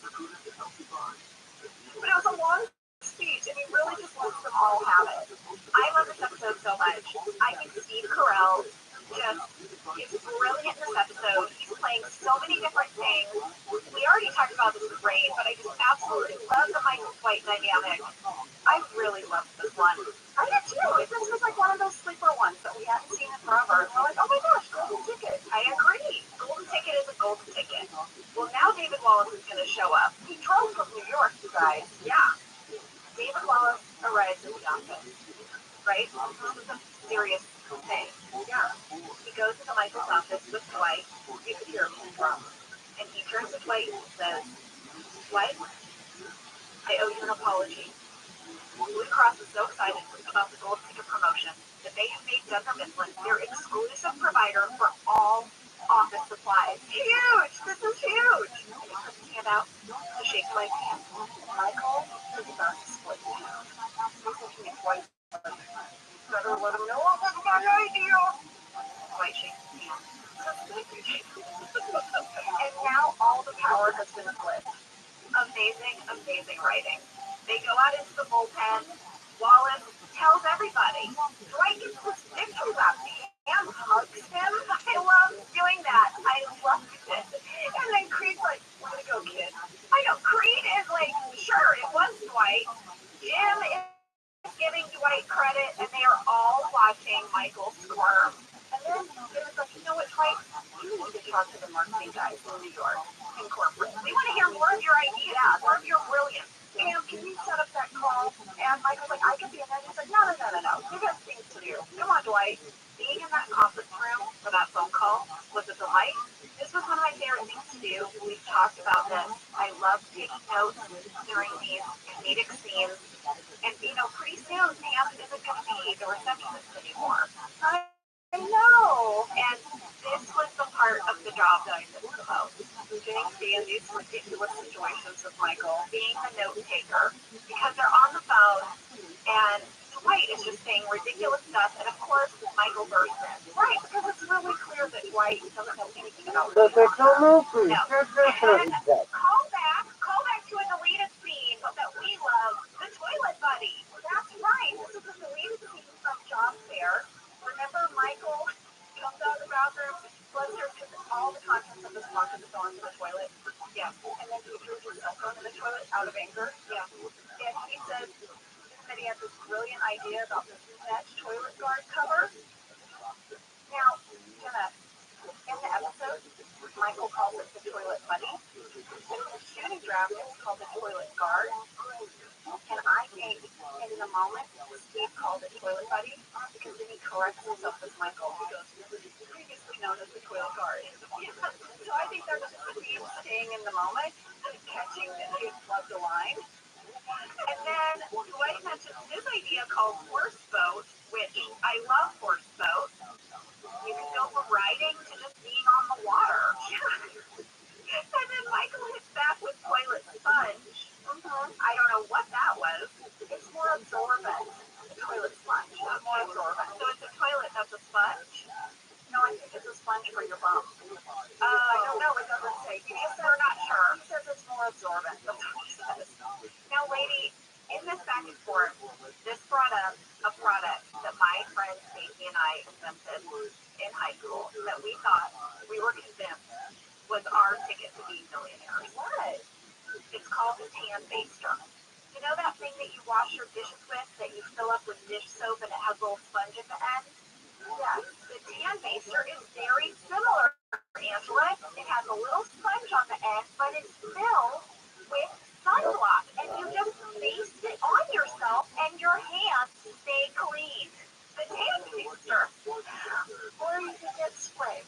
But it was a long speech, and he really just lets them all have it. I love this episode so much. I think Steve Carell just is brilliant in this episode. He's playing so many different things. We already talked about this with Rain, but I just absolutely love the Michael Dwight dynamic. I really love this one. I did too. This was like one of those sleeper ones that we hadn't seen in forever. And we're like, oh my gosh, golden ticket. I agree. Golden ticket is a golden ticket. Well, now David Wallace is going to show up. He drove from New York, you guys. Yeah. David Wallace arrives in the office, right? This is a serious thing. Yeah. He goes into Michael's office with Dwight. You can hear him drum. And he turns to Dwight and says, Dwight, I owe you an apology. Blue Cross is so excited about the gold ticket promotion that they have made Denver Midland their exclusive provider for all office supplies. Huge! This is huge! And he puts his hand out to shake Dwight's hand. Michael is about to split down. He's looking at Dwight. Better let him know what was my idea. Dwight shakes his hand. And now all the power has been split. Amazing, amazing writing. They go out into the bullpen. Wallace tells everybody. Dwight gets this victory lap. Pam hugs him. I love doing that. I love it. And then Creed's like, way to go, kid. I know, Creed is like, sure, it was Dwight. Jim is giving Dwight credit, and they are all watching Michael squirm. And then Jim is like, you know what, Dwight? You need to talk to the marketing guys in New York and corporate. We want to hear more of your ideas, more of your brilliance. Pam, can you set up that call? And Michael's like, I can be in there. He's like, no. You got things to do. Come on, Dwight. Being in that conference room for that phone call was a delight. This was one of my favorite things to do. We've talked about this. I love taking notes during these comedic scenes. And, pretty soon Pam isn't going to be the receptionist anymore. I know. And this was the part of the job that I missed the most. Getting to be in these ridiculous situations with Michael, being the note taker, because they're on the phone and Dwight is just saying ridiculous stuff, and of course Michael bursts in. Right, because it's really clear that Dwight doesn't know anything about But they don't know for no. definitely that. Call back to a deleted scene that we love, the toilet buddy. That's right. This is a deleted scene from Job Fair. Remember, Michael comes out of the bathroom, flusters because all the contents of his pocket is going to the toilet. Yeah. And then he threw his cell phone in the toilet out of anger. Yeah. And he says that he has this brilliant idea about this mesh toilet guard cover. Now, Jenna, in the episode, Michael calls it the toilet buddy. In the shooting draft, it's called the toilet guard. And I think in the moment, Steve called it toilet buddy because then he corrects himself as Michael. He goes, previously known as the toilet guard. So I think there's Steve staying in the moment and catching that he loved the line. And then Dwight mentions his idea called horse boat, which I love horse boat. You can go from riding to just being on the water. And then Michael hits back with toilet sponge. I don't know what that was. It's more absorbent. The toilet sponge. It's more absorbent. So it's a toilet that's a sponge? No, I think it's a sponge for your bum. I don't know. It doesn't say. We're not sure. He says it's more absorbent. That's what he says. Now, lady, in this back and forth, this brought up a product that my friend Stacey and I invented in high school that we thought, we were convinced, was our ticket to being millionaires. What? It's called the tan baster. You know that thing that you wash your dishes with that you fill up with dish soap and it has a little sponge at the end? Yes, the tan baster is very similar, Angela. It has a little sponge on the end, but it's filled with sunblock, and you just baste it on yourself, and your hands stay clean. The tan baster, or you can get spray.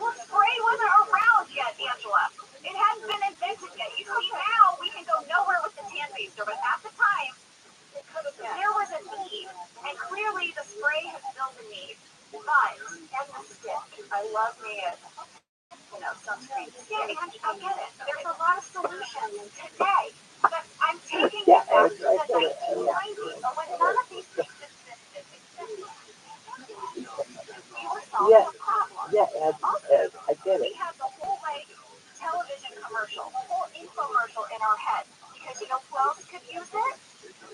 Well, spray wasn't around yet, Angela. It hadn't been invented yet. You see, now we can go nowhere with the tan baster, but at the time, there was a need, and clearly the spray has filled the need. But, and the stick, I love me a, sunscreen. Yeah, and I get it. There's a lot of solutions today, but I'm taking it back to the 1990s, when none of these things existed. We were solving a problem. Yeah, I get We it. had the whole television commercial, the whole infomercial in our head, because who else could use it?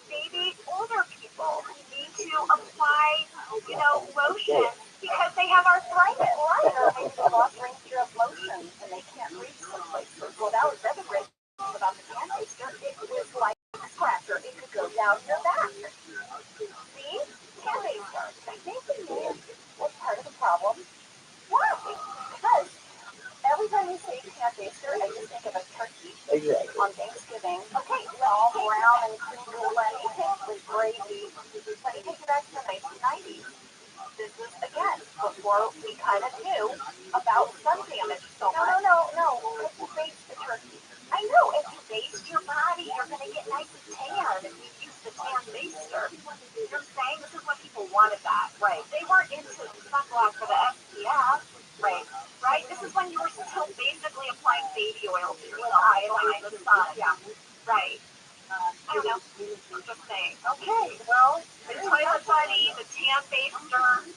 Maybe older people need to apply, lotion because they have arthritis. Right, or maybe they lost range of lotion and they can't reach some places. Well, that was the other great thing about the tan baster. It was like a scratcher. It could go down your back. See? Tan baster. I think the name was part of the problem. Why? Because every time you say tan baster, I just think of a turkey. Exactly. On Thanksgiving. Okay, all brown and crinkle and with gravy. Let me take you back to the 1990s. This was, again, before we kind of knew about sun damage so much. No. If you baste the turkey. I know, if you baste your body, you're going to get nice and tan if you use the tan baster. You're saying this is what people wanted that. Right. They weren't into sunblock for the SPF. Right? This is when you were still basically applying baby oil to yourself. Idling the sun. Yeah. Right. I don't know. I'm just saying. Okay, well, the toilet buddy, the tan baster,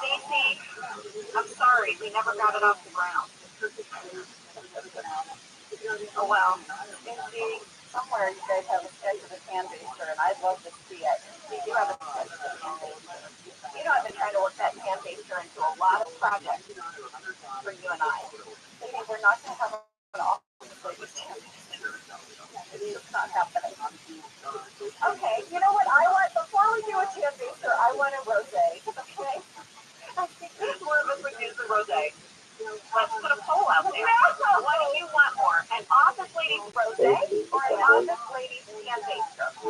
Stacey, I'm sorry, we never got it off the ground. Oh well. Stacey, somewhere you guys have a sketch of the tan baster, and I'd love to see it. We do have a sketch of the tan baster. I've been trying to work that tan baster into a lot of projects for you and I. Maybe we're not going to have an office with tan baster. It's just not happening. Okay, you know what I want? Before we do a tan baster, I want a rosé. Okay? I think more of us would use the rosé. Let's put a poll out there. What do you want more? An office lady's rosé or an office lady's tan baster? I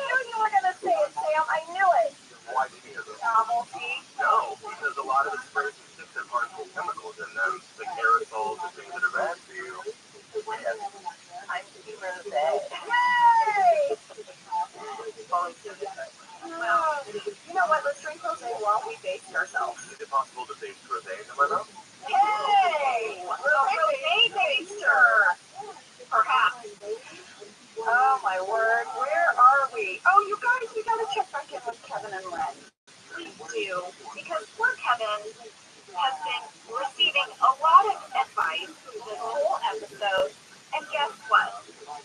knew you were going to say it, Sam. I knew it. Novelty? No, because a lot of the sprays and sticks have harmful chemicals in them, like aerosols and things that are bad for you. I'm Team Rosé. Yay! Well, you know what? Let's drink rosé while we baste ourselves. Is it possible to baste rosé in the weather? Hey! Rosé baster! Perhaps. Oh my word, where are we? Oh, you guys, we gotta check back in with Kevin and Len. Please do, because poor Kevin has been receiving a lot of advice this whole episode, and guess what?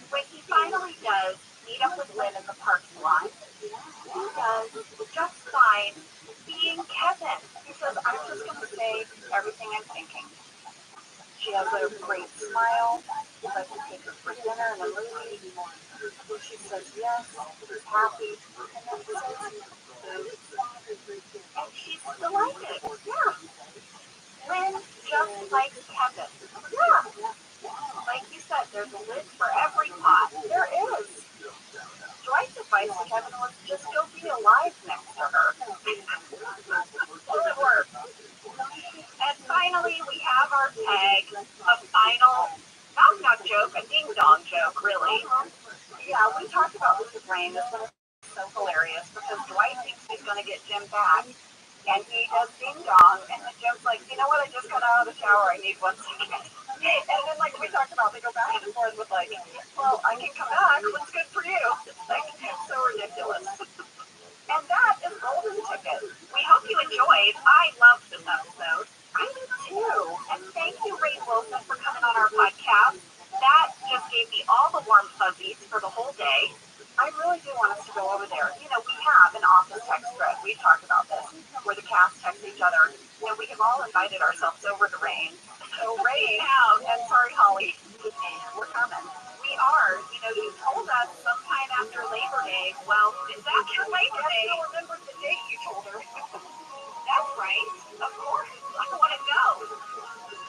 When he finally does meet up with Lynn in the parking lot, he does just fine being Kevin. He says, I'm just gonna say everything I'm thinking. She has a great smile. If I can take her for dinner and a movie. She says yes. She's happy. And then he says food. And she's delighted. Yeah. Lynn just likes Kevin. Yeah. Like you said, there's a lid for every pot. There is. Dwight's advice to Kevin was just go be alive next to her. Will it work? And finally, we have our tag, a final knock-knock joke, a ding-dong joke, really. Yeah, we talked about this with Rain. This one is so hilarious because Dwight thinks he's going to get Jim back, and he does ding-dong, and then Jim's like, you know what, I just got out of the shower, I need 1 second. And then, we talked about, they go back and forth with, well, I can come back, what's good for you? It's so ridiculous. And that is Golden Ticket. We hope you enjoyed. I loved this episode. I did too. And thank you, Ray Wilson, for coming on our podcast. That just gave me all the warm fuzzies for the whole day. I really do want us to go over there. We have an office text thread. We talked about this, where the cast text each other. And we have all invited ourselves over to Rain. So Rain, and sorry, Holly, we're coming. We are. You told us sometime after Labor Day. Well, it's after Labor Day. I don't remember the date you told her. Of course, I want to know.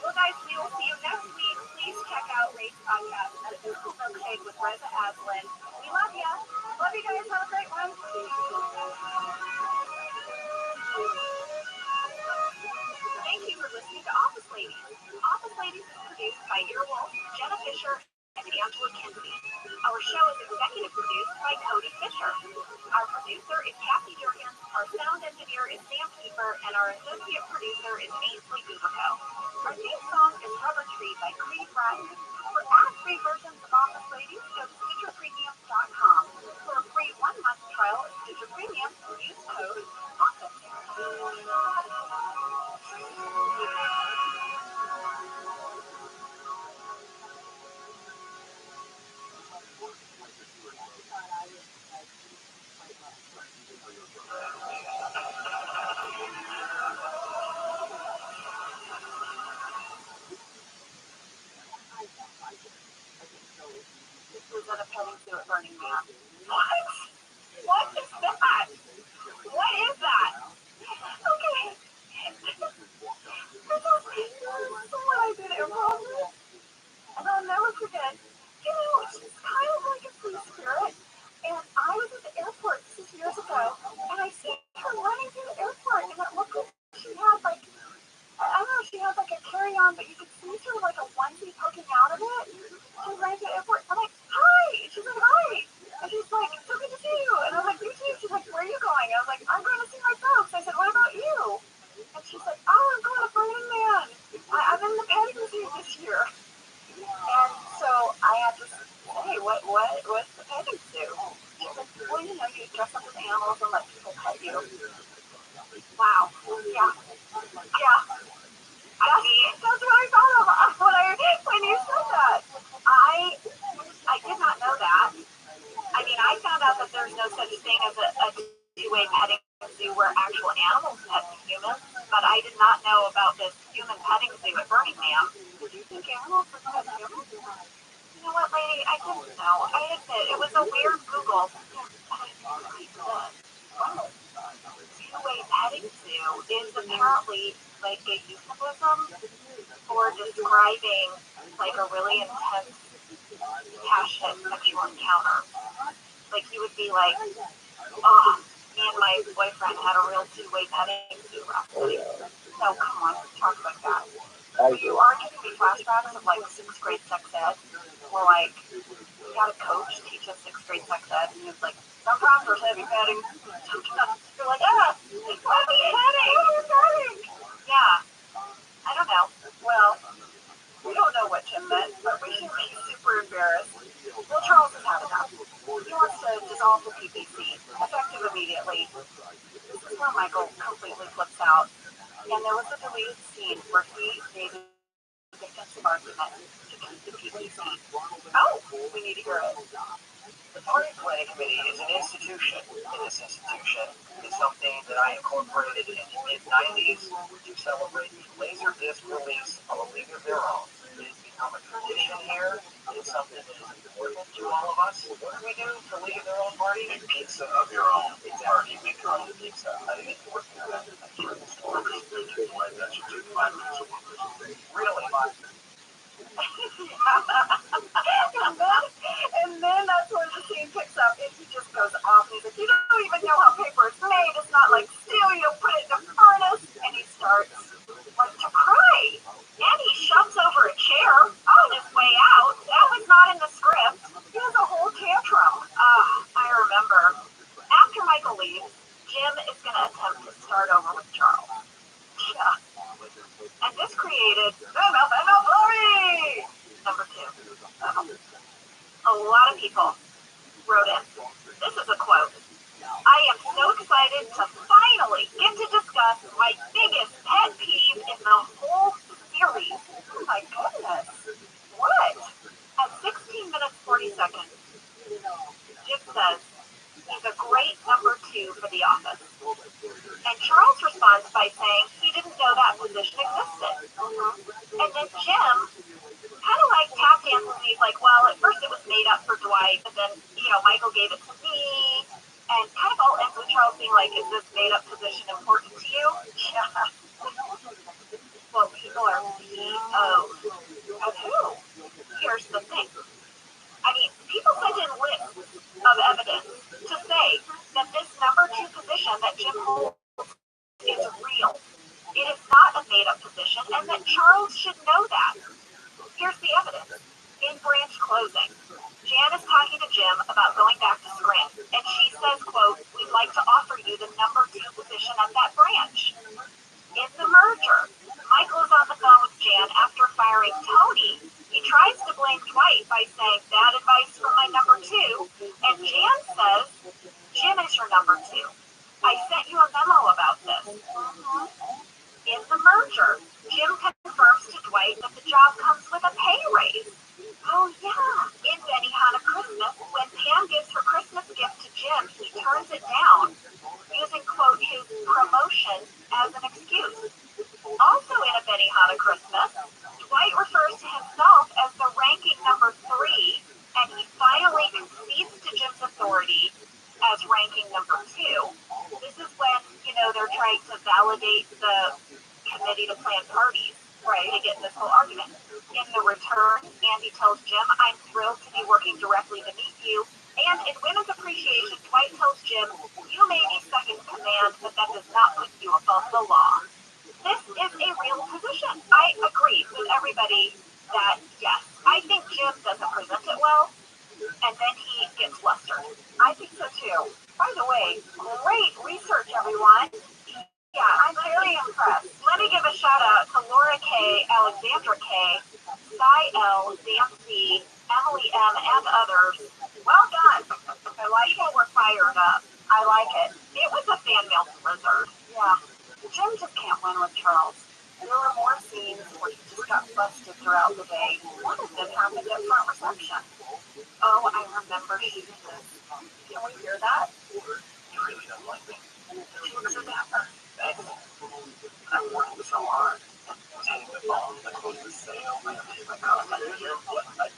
Well, guys, we will see you next week. Please check out Ray's podcast, Medical Milkshake with Reza Aslan. We love you. Love you guys. Have a great one. Thank you for listening to Office Ladies. Office Ladies is produced by Earwolf, Jenna Fisher, and Angela Kennedy. Our show is executive produced by Cody Fisher. Our producer is Kathy Jurgens, our sound engineer is Sam Keeper, and our associate producer is Ainsley Duberco. Our theme song is Rubber Tree by Creed Bratton. For ad-free versions of Office Ladies, go to StitcherPremium.com. For a free 1-month trial of Stitcher Premium, use code OFFICE. Was at a petting zoo at Burning Man. What? What is that? What is that? Okay. Someone I did improv with, and I'll never forget. You know, she's kind of like a free spirit. And I was at the airport, this is years ago, and I see her running through the airport, and it looked like she had like, I don't know, she had like a carry-on, but you could see through like a onesie poking out of it. She was running through the airport. I'm like, hi! And she's like, hi! And she's like, so good to see you. And I was like, you too. She's like, where are you going? I was like, I'm going to see my folks. I said, what about you? And she's like, oh, I'm going to Burning Man. I'm in the petting zoo this year. And so I had to say, what's the petting zoo? She's like, well, you know, you dress up as animals and let people pet you. Wow. Yeah. Yeah. That's what I thought of when you said that. I did not know that. I mean, I found out that there's no such thing as a two-way petting zoo where actual animals pet humans, but I did not know about this human petting zoo at Burning Man. Did you think animals would pet humans? You know what, lady? I didn't know. I admit, it was a weird Google. Two-way petting zoo is apparently like a euphemism for describing like a really intense, passionate sexual encounter. Like you would be like, oh, me and my boyfriend had a real two-way petting zoo last night. So come on, talk about that. You are giving me flashbacks of like 6th grade sex ed, where like we had a coach teach us 6th grade sex ed, and he was like, sometimes there's heavy petting, sometimes you're like, heavy petting. Yeah, I don't know. Well, we don't know what Jim meant, but we should be super embarrassed. Well, Charles has had enough. He wants to dissolve the PPC, effective immediately. This is where Michael completely flips out. And there was a deleted scene where he made a defensive argument to keep the PPC. Oh, we need to hear it. The Party Planning Committee is an institution, and this institution is something that I incorporated in the mid-90s to celebrate the Laserdisc release of A League of Their Own. It has become a tradition here. It is something that is important to all of us. What do we do for League of Their Own party? Make pizza of your own. Exactly. Make your own pizza. I think it's worth that. I'm sure the store is thinking why that should take 5 minutes of work. Really? and then that's when the scene picks up and he just goes off. He's like, you don't even know how paper is made. It's not like steel. You don't put it in a furnace. And he starts like to cry. And he shoves over a chair on his way out. That was not in the script. He has a whole tantrum. I remember. After Michael leaves, Jim is going to attempt to start over with Charles. Yeah. And this created glory! Number 2. A lot of people wrote in. This is a quote. I am so excited to finally get to discuss my biggest pet peeve in the whole series. Oh my goodness. What? At 16 minutes 40 seconds, Jim says he's a great number 2 for The Office. And Charles responds by saying he didn't know that position existed. And then Jim kind of like tap dances and he's like, well, at first it was made up for Dwight, but then, Michael gave it to me. And kind of all ends with Charles being like, is this made up position important to you? Yeah. made-up position and that Charles should know that. Here's the evidence. In branch closing, Jan is talking to Jim about going back to Scranton, and she says, quote, "We'd like to offer you the number 2 position at that branch." In the merger, Michael is on the phone with Jan after firing Tony. He tries to blame Dwight by saying, "Bad advice from my number 2," and Jan says, "Jim is your number 2. I sent you a memo about this." In the merger, Jim confirms to Dwight that the job comes with a pay raise. Oh yeah. In Benihana Christmas, when Pam gives her Christmas gift to Jim, he turns it down, using, quote, his promotion as an excuse. Also in a Benihana Christmas, Dwight refers to himself as the ranking number 3, and he finally concedes to Jim's authority as ranking number 2. This is when, they're trying to validate the committee to plan parties, right, to get this whole argument. In the return, Andy tells Jim, "I'm thrilled to be working directly beneath you." And in Women's Appreciation, Dwight tells Jim, "You may be second command, but that does not put you above the law." This is a real position. I agree with everybody that, yes, I think Jim doesn't present it well, and then he gets flustered. I think so too. By the way, great research, everyone. Yeah, I'm very impressed. Let me give a shout out to Laura K, Alexandra K, Cy L, Dancy, Emily M, and others. Well done. I like it. We're fired up. I like it. It was a fan mail blizzard. Yeah. Jim just can't win with Charles. There were more scenes where he just got busted throughout the day. One of them happened at front reception. Oh, I remember shooting this. Can we hear that? You really don't like me. She was a dapper. I'm working so hard. Taking the phone that closed the sale. I have to take my contact list.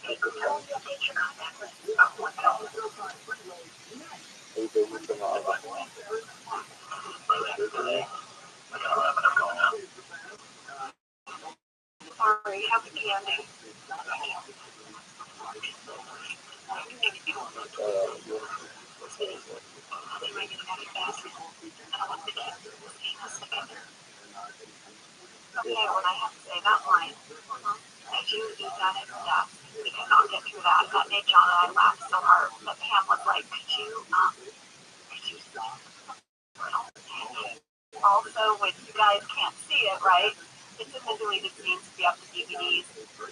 Hey, could you update your contact list? What the hell? Today, I gotta wrap it up going out. Sorry, happy candy. Okay, when I have to say that line, did you eat that in death? We could not get through that. That made John and I laugh so hard that Pam was like, could you stop? Also, when you guys can't see it, right? It's in the deleted scenes to be up to DVDs.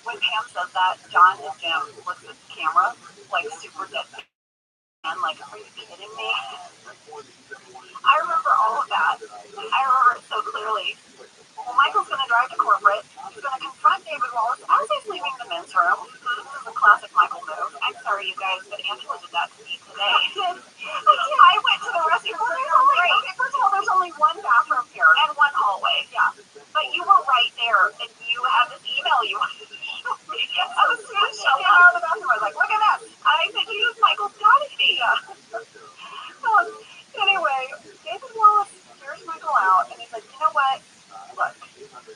When Pam says that, John and Jim look at the camera like super dead. And like, are you kidding me? I remember all of that. I remember it so clearly. Well, Michael's going to drive to corporate. He's going to confront David Wallace as he's leaving the men's room. This is a classic Michael move. I'm sorry, you guys, but Angela did that to me today. I went to the restroom. First of all, there's only one bathroom here and one hallway. Yeah. But you were right there, and you had this email you wanted to show me. As soon as she came out of the bathroom, I was like, look at that. I said, use Michael's strategy. Anyway, David Wallace hears Michael out, and he's like, you know what? Look,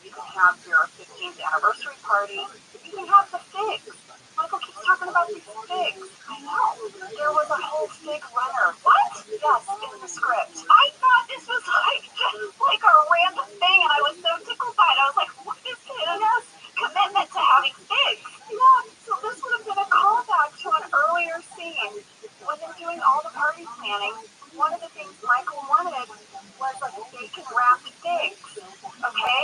you can have your 15th anniversary party. You can have the figs. Michael keeps talking about these figs. I know. There was a whole fig runner. What? Yes, in the script. I thought this was like a random thing, and I was so tickled by it. I was like, what is this? Commitment to having figs. Yeah, so this would have been a callback to an earlier scene when they're doing all the party planning. One of the things Michael wanted was like bacon wrapped figs. Okay?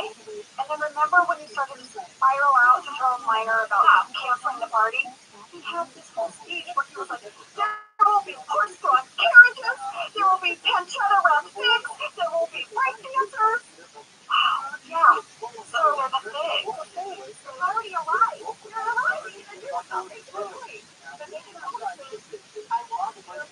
And then remember when he started to spiral out to Charles Minor about canceling the party? He had this whole speech where he was like, there will be horse-drawn carriages, there will be pancetta wrapped figs, there will be break dancers. Wow, yeah. So they're the figs. They're already alive. They're alive. They're something quickly. But they can always say, I want to go to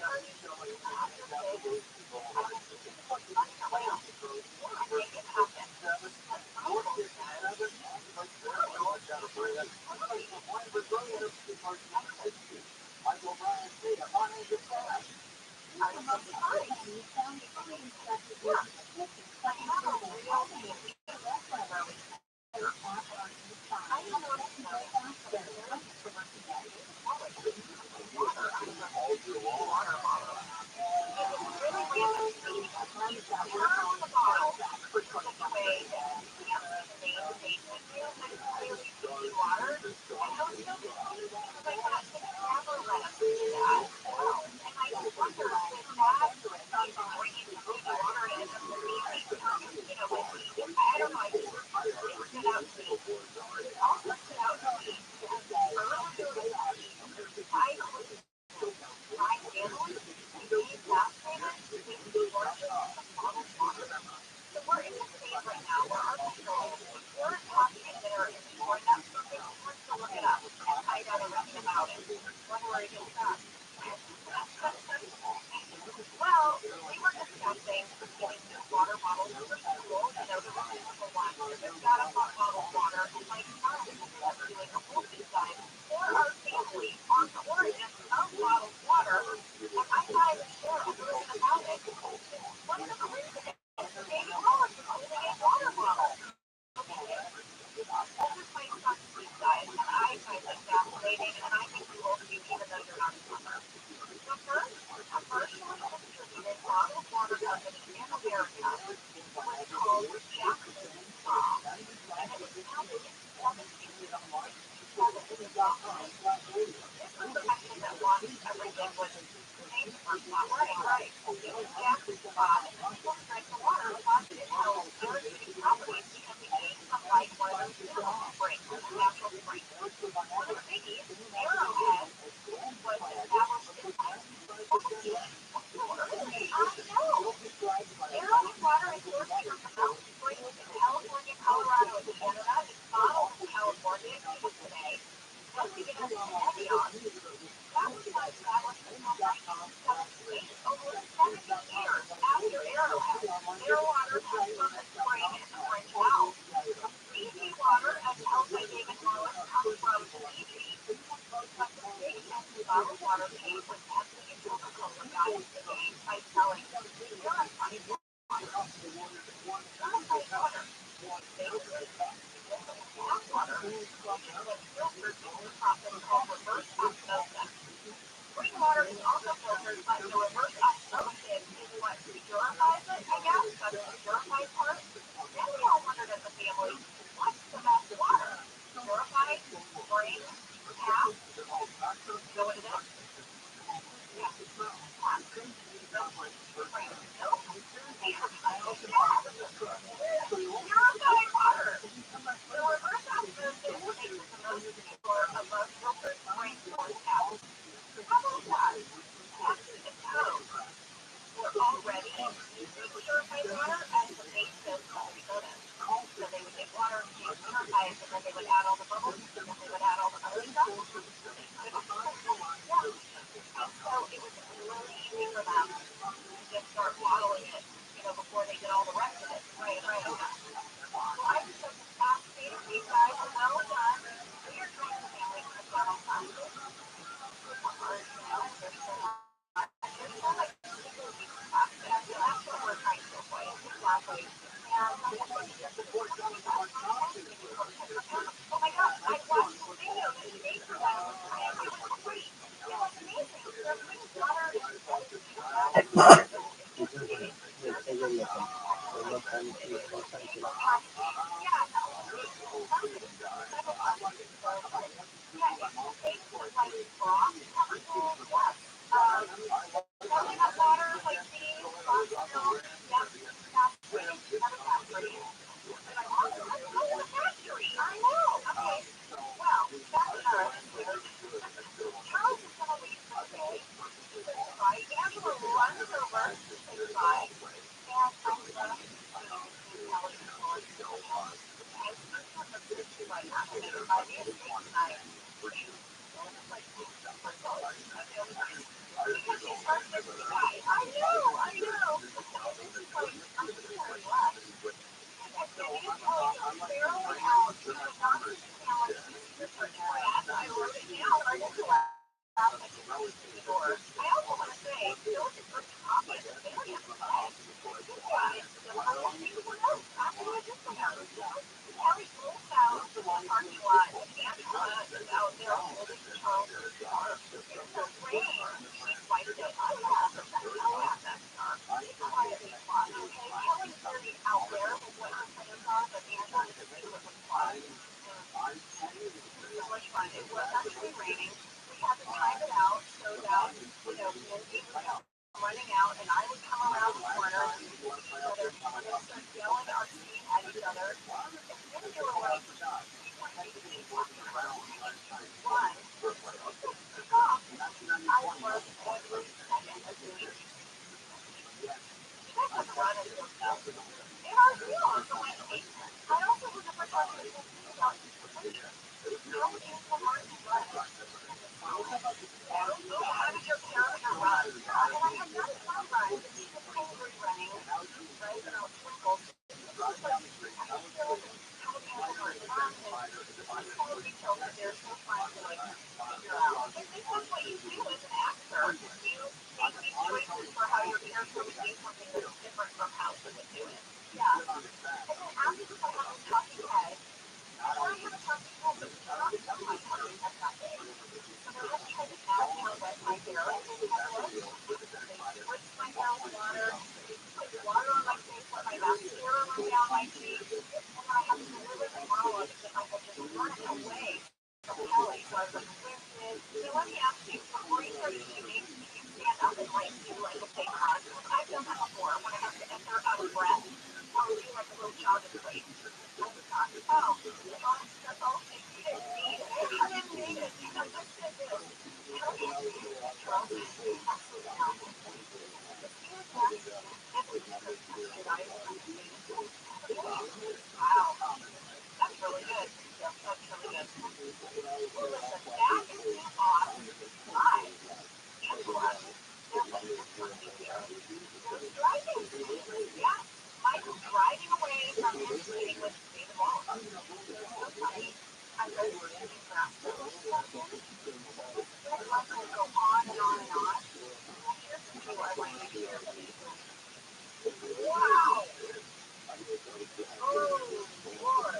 my mascara run down my cheek, and I have to deliver the monologue that I had just run away from Kelly. So I was like, where is? So let me ask you, before you started shooting, did you stand up and like do like a fake hug? I've done that before when I have to enter out of breath. I'll do like a little jog in place. I was not. Oh, that's all. I didn't need it. I didn't need it. I just did this. Kelly has to do that drop. Absolutely not. Wow, that's really good. That's really good. Well, listen, that is the off live. And plus, there's driving. Yeah, Michael driving away from his meeting with Steve Wall. So funny. I'm very shooting fast. Michael will go on and on and on. Here's the two I want you to hear. Wow. Oh, Lord.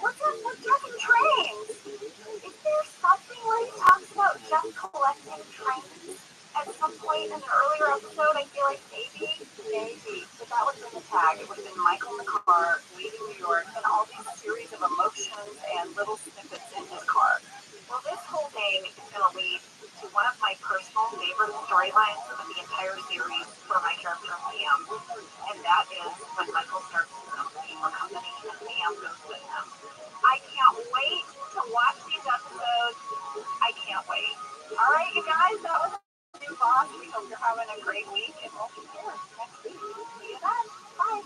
What's up with Jeff and trains? Is there something where he talks about Jeff collecting trains at some point in an earlier episode? I feel like maybe, but that was in the tag. It would have been Michael in the car leaving New York and all these series of emotions and little snippets in his car. Well, this whole thing is going to lead to one of my personal favorite storylines of the entire series for my character Pam, and that is when Michael starts his own paper company and Pam goes with him. I can't wait to watch these episodes. I can't wait. All right, you guys, that was a new boss. We hope you're having a great week, and we'll see you next week. See you then. Bye.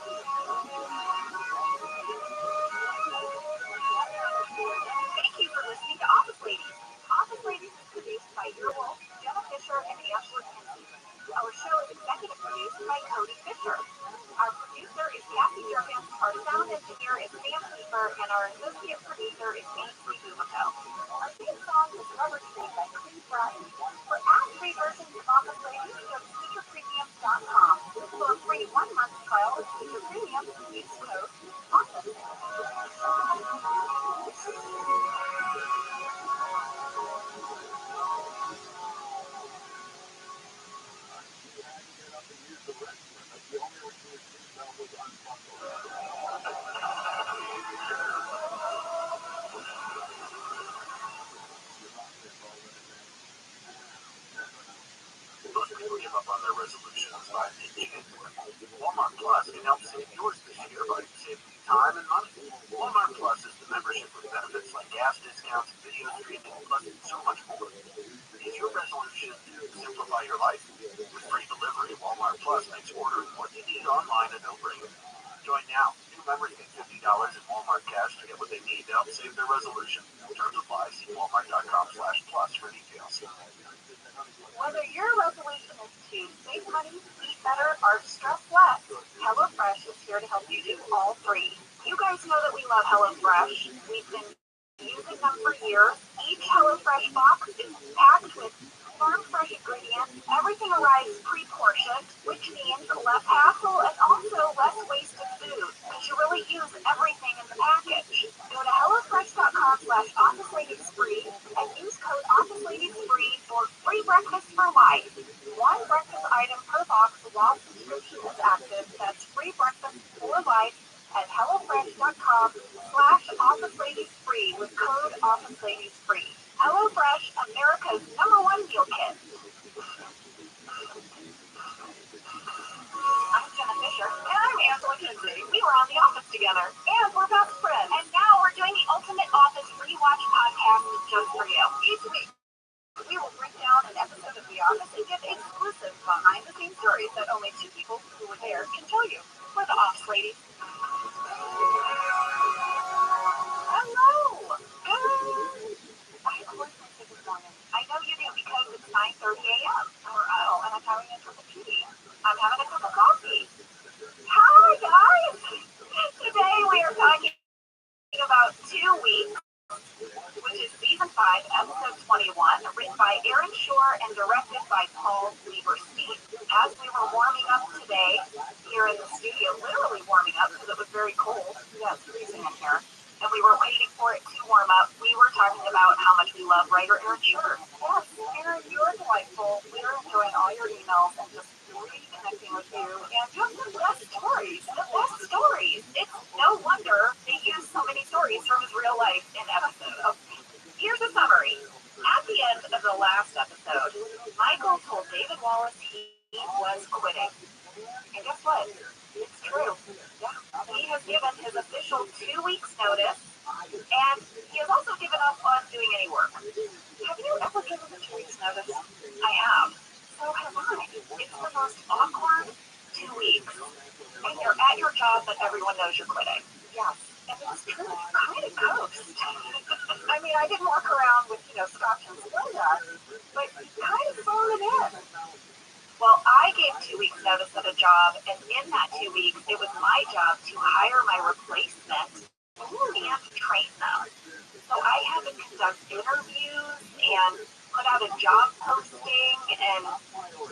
Thank you for listening to Office Ladies. Office Ladies is produced by Earwolf, Jenna Fisher, and Angela Kinsey. Our show is executive produced by Cody Fisher. Our producer is Kathy Jurgens, our sound engineer is Sam Keeper, and our associate producer is Nancy Bubico. Our theme song is Rubber Tree by Cleve Bryant. For ad-free versions of Office Ladies, go to StitcherPremium.com. For a free 1-month trial of Stitcher Premium, use code OFFICE. Most people give up on their resolutions by making it work. Walmart Plus can help save yours this year by saving you time and money. Walmart Plus is the membership with benefits like gas discounts, video streaming, plus so much more. Is your resolution to simplify your life? With free delivery, Walmart Plus makes ordering what you need online a no-brainer. Join now. New members get $50 in Walmart cash to get what they need to help save their resolution. Terms apply. See walmart.com/plus for details. Whether your resolution is to save money, eat better, or stress less, HelloFresh is here to help you do all three. You guys know that we love HelloFresh. We've been using them for years. Each HelloFresh box is packed with farm-fresh ingredients. Everything arrives pre-portioned, which means less hassle and also less waste of food, because you really use everything in the package. Go to HelloFresh.com/OfficeLadiesFree and use code OfficeLadiesFree for free breakfast for life. One breakfast item per box while subscription is active. That's free breakfast for life at HelloFresh.com/OfficeLadiesFree with code OfficeLadiesFree. HelloFresh, America's #1 meal kit. I'm Jenna Fisher. And I'm Angela Kinsey. We were on The Office together. And we're best friends. And now we're doing the Ultimate Office Rewatch podcast just for you. Each week, we will break down an episode of The Office and give exclusive behind-the-scenes stories that only 2 people who were there can tell you. We're the Office Ladies. about 2 weeks, which is season 5, episode 21, written by Aaron Shore and directed by Paul Lieberstein. As we were warming up today here in the studio, literally warming up because it was very cold. Yeah, it's freezing in here. And we were waiting for it to warm up. We were talking about how much we love writer Aaron Shore. Yes, Aaron, you're delightful. We're enjoying all your emails and just reconnecting with you. And you have the best stories. The best stories. It's no wonder they use so many stories from his real life in episodes. Here's a summary. At the end of the last episode, Michael told David Wallace he was quitting. And guess what? It's true. Yeah. He has given his official 2 weeks notice, and he has also given up on doing any work. Have you ever given a 2 weeks notice? I have. So have I. It's the most awkward 2 weeks. And you're at your job, but everyone knows you're quitting. Yes. And it's true. You kind of ghost. I mean, I didn't walk around with, scotch and Splenda, but you kind of thrown it in. Well, I gave 2 weeks notice at a job, and in that 2 weeks, it was my job to hire my replacement and train them. So I had to conduct interviews and put out a job posting and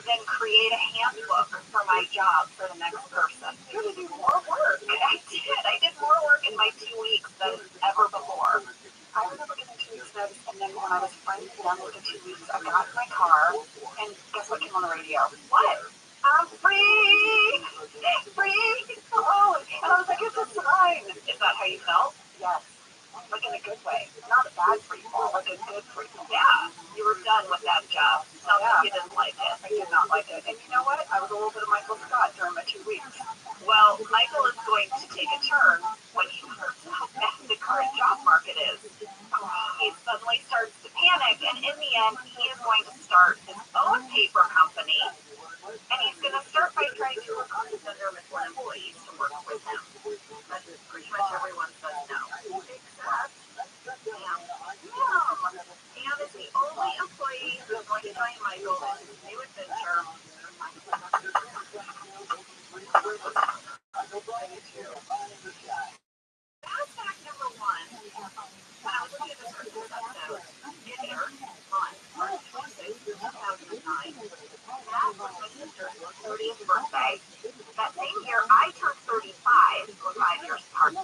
then create a handbook for my job for the next person. You had to do more work. I did. I did more work in my 2 weeks than ever before. I remember getting 2 weeks notice, and then when I was finally done with the 2 weeks, I got in my car, and guess what came on the radio? What? I'm free! Free! Oh, and I was like, it's a sign. Is that how you felt? Yes. Like in a good way. Not a bad free fall, like a good free fall. Yeah. You were done with that job. Sounds like you didn't like it. I did not like it. And you know what? I was a little bit of Michael Scott during my 2 weeks. Well, Michael is going to take a turn when he hears how bad the current job market is. He suddenly starts to panic, and in the end, he is going to start his own paper company, and he's going to start by trying to recruit under employees to work with him. But pretty much everyone says no. Except Sam. Sam is the only employee who is going to join Michael in his new adventure. That's fact number 1. When I was looking at this episode, it aired on March 26, 2009. That was my sister's 30th birthday. That same year, I turned 35, or 5 years apart.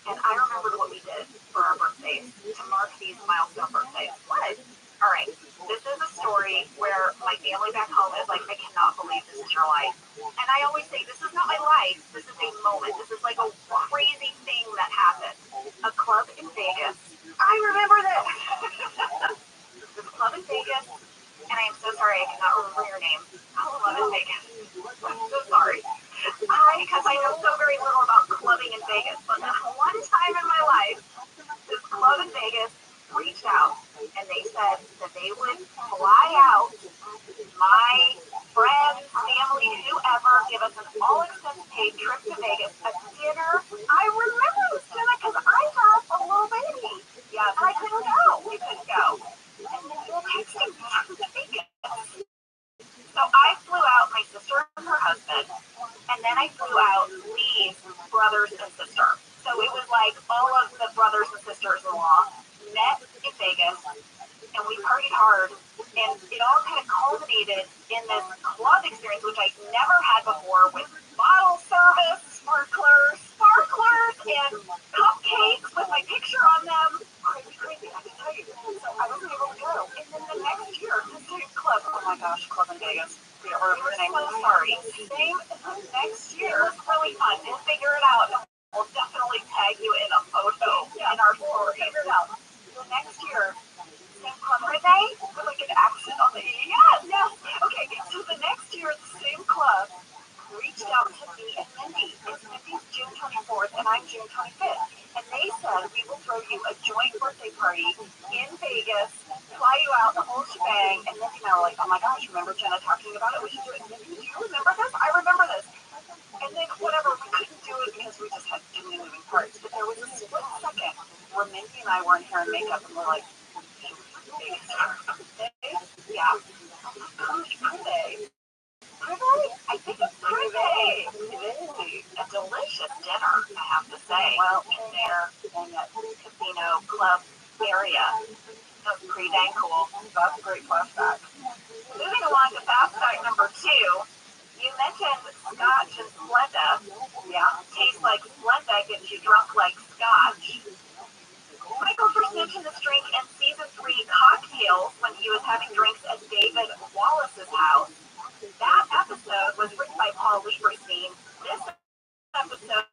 And I remembered what we did for our birthdays to mark these milestone birthdays. What? All right. This is a story where my family back home is like, I cannot believe this is your life. And I always say, this is not my life. This is a moment. This is like a crazy thing that happened. A club in Vegas. I remember this. This club in Vegas. And I am so sorry, I cannot remember your name. Club in Vegas. I'm so sorry. Because I know so very little about clubbing in Vegas, but this one time in my life, this club in Vegas reached out, and they said that they would fly out my friends, family, whoever, give us an all-expense paid trip to Vegas, a dinner. I remember this dinner because I have a little baby. Yeah, and I couldn't go. We couldn't go. And then they texted me from Vegas. So I flew out my sister and her husband, and then I flew out Lee's brothers and sister. So it was like all of the brothers and sisters-in-law met in Vegas, and we partied hard, and it all kind of culminated in this club experience, which I'd never had before, with bottle service, sparklers, and cupcakes with my picture on them. Crazy, I can tell you. So I wasn't able to go. And then the next year, the same club, oh my gosh, club in Vegas. Or her name, I'm sorry. Same next year, really fun. We'll figure it out. We'll definitely tag you in a photo in our story. Figure it out. The next year, same club. Renee? With like an accent on the E. Yes. Okay, so the next year, the same club reached out to me and Mindy. It's Mindy's June 24th, and I'm June 25th. And they said, we will throw you a joint birthday party in Vegas, fly you out, the whole shebang. And Mindy and I were like, oh my gosh, remember Jenna talking about it? We should do it. Mindy, do you remember this? I remember this. And then whatever, we couldn't do it because we just had too many moving parts. But there was a split second where Mindy and I were in hair and makeup, and we're like, Vegas for birthday? Yeah. Birthday. I think it's Friday. A delicious dinner, I have to say. Well, there in that casino club area. That's pretty dang cool. That's a great flashback. Moving along to fast fact number 2. You mentioned scotch and Splenda. Yeah. Tastes like Splenda, gets you drunk like scotch. Michael first mentioned this drink in season 3 Cocktails when he was having drinks at David Wallace's house. That episode was written by Paul Lieberstein. This episode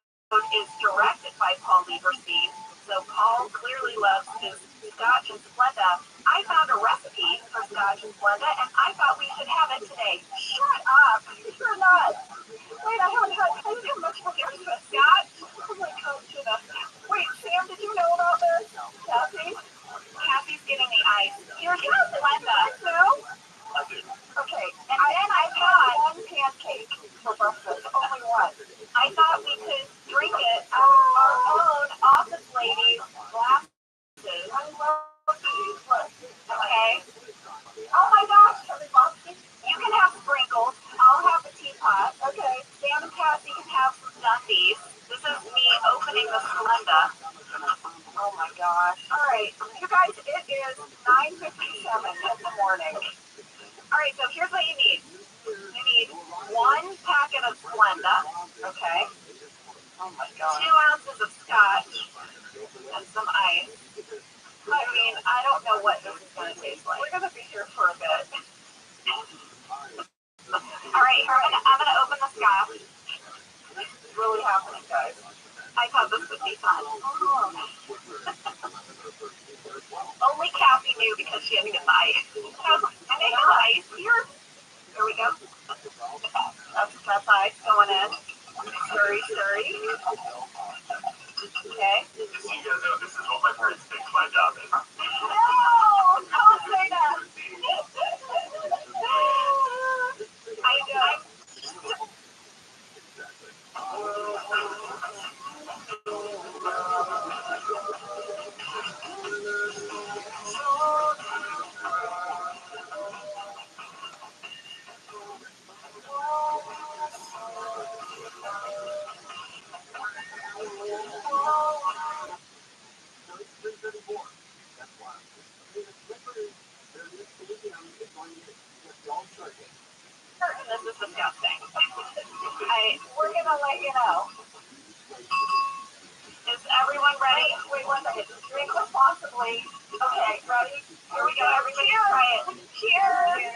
is directed by Paul Lieberstein, so Paul clearly loves his scotch and Splenda. I found a recipe for scotch and Splenda, and I thought we should have it today. Shut up! You're not. Wait, I haven't had much for scotch. Oh my God, wait, Sam, did you know about this? Kathy? Kathy's getting the ice. Here's Splenda. No? Okay, and then I had 1 pancake for breakfast, only one. I thought we could drink it out of our own office lady's glasses. I love these. Okay. Oh my gosh, you can have sprinkles. I'll have the teapot. Okay. Sam and Kathy can have some Dundies. This is me opening the Splenda. Oh my gosh. All right, you guys, it is 9:57 in the morning. All right, so here's what you need. You need 1 packet of Splenda, okay? Oh my God. 2 ounces of scotch and some ice. I mean, I don't know what this is going to taste like. We're going to be here for a bit. All right, I'm going to open the scotch. It's really happening, guys. I thought this would be fun. Only Kathy knew because she had to get the ice. I made the ice here. Here we go. That's ice going in. Stirry. Okay. You guys know this is what my parents think my job is. No! Don't say that! This is disgusting. We're gonna let you know. Is everyone ready? Wait 1 second. Drink responsibly. Okay, ready? Here we go. Everybody try it. Cheers!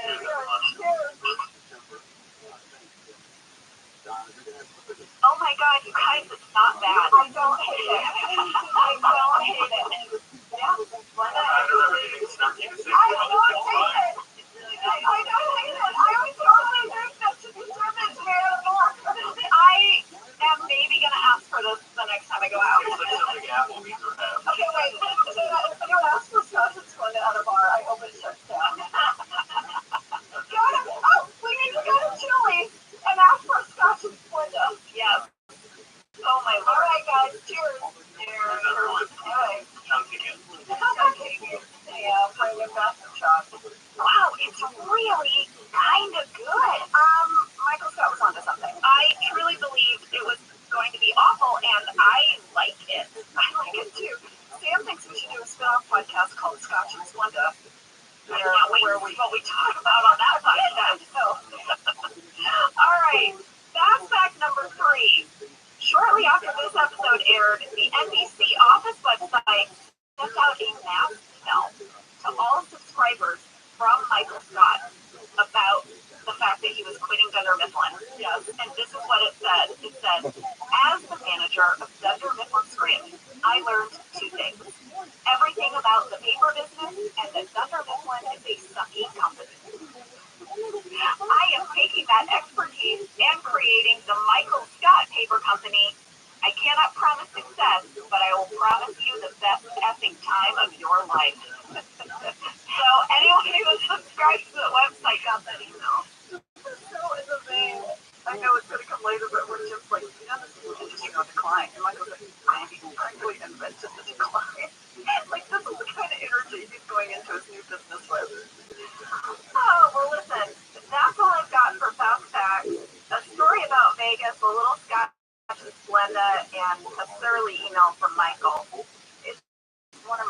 Oh my God, you guys, it's not bad. I don't hate it. I don't hate it. Yeah. I don't hate it. I don't hate it. I would totally drink this to be driven to more. I am maybe going to ask for this the next time I go out. Okay, wait. If anyone asks for scotch and Splenda at a bar, I hope it shuts down. We need to go to Chili's and ask for scotch and Splenda. Yes. Oh my Lord. All right, guys. Cheers. Cheers. All right. Yeah, bring it back to chocolate. Wow, it's really kind of good. Michael Scott was onto something. I truly believed it was going to be awful, and I like it. I like it too. Sam thinks we should do a spin-off podcast called Scotch and Splenda. Where we talk about on that podcast. So. All right, fast fact number 3. Shortly after this episode aired, the NBC Office website sent out a mass email to all subscribers from Michael Scott about the fact that he was quitting Dunder Mifflin. Yes. And this is what it said. It said, as the manager of Dunder Mifflin Script, I learned 2 things. Everything about the paper business and that Dunder Mifflin is a sucky company. I am taking that expertise and creating the Michael Scott Paper Company. I cannot promise success, but I will promise you the best effing time of your life. So anyone who subscribes to the website got that email. So is a vein. I know it's going to come later, but we're just like, this is interesting on decline. And Michael's like, I frankly invented the decline. Like, this is the kind of energy he's going into his new business with. Oh, well, listen, that's all I've got for Fast Facts. A story about Vegas, a little Scotch and Splenda, and a surly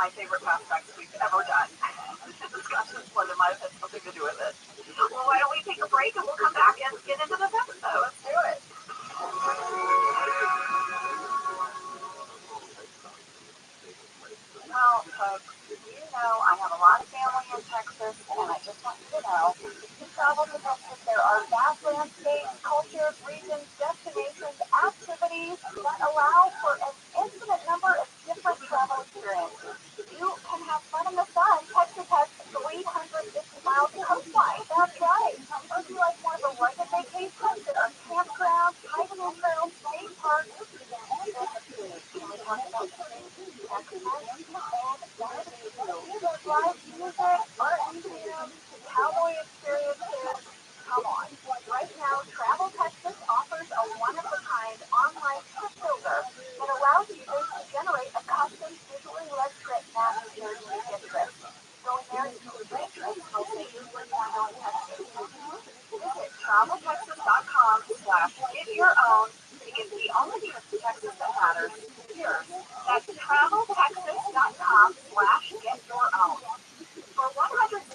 my favorite fastbacks we've ever done. The discussion Splendid might have had something to do with it. Well, why don't we take a break and we'll come back and get into this episode. Let's do it. Well, folks, you know I have a lot of family in Texas, and I just want you to know, if you travel to Texas, there are vast landscapes, cultures, regions, destinations, activities that allow for an infinite number of different travel experiences. You can have fun in the sun. Texas has 350 miles of coastline. That's right. Or if you like more of a rugged vacation, there are campgrounds, hiking trails, state parks, can we talk about Texas? Live music, art museums, cowboy experiences. Come on. Right now, Travel Texas offers a one-of-a-kind online trip builder that allows users to generate a custom visually led trip map of their unique interests. Going there, you can create trips and say you're going to Texas. Visit traveltexas.com/get-your-own to get the only trip to Texas that matters, yours. That's traveltexas.com/get-your-own. For 175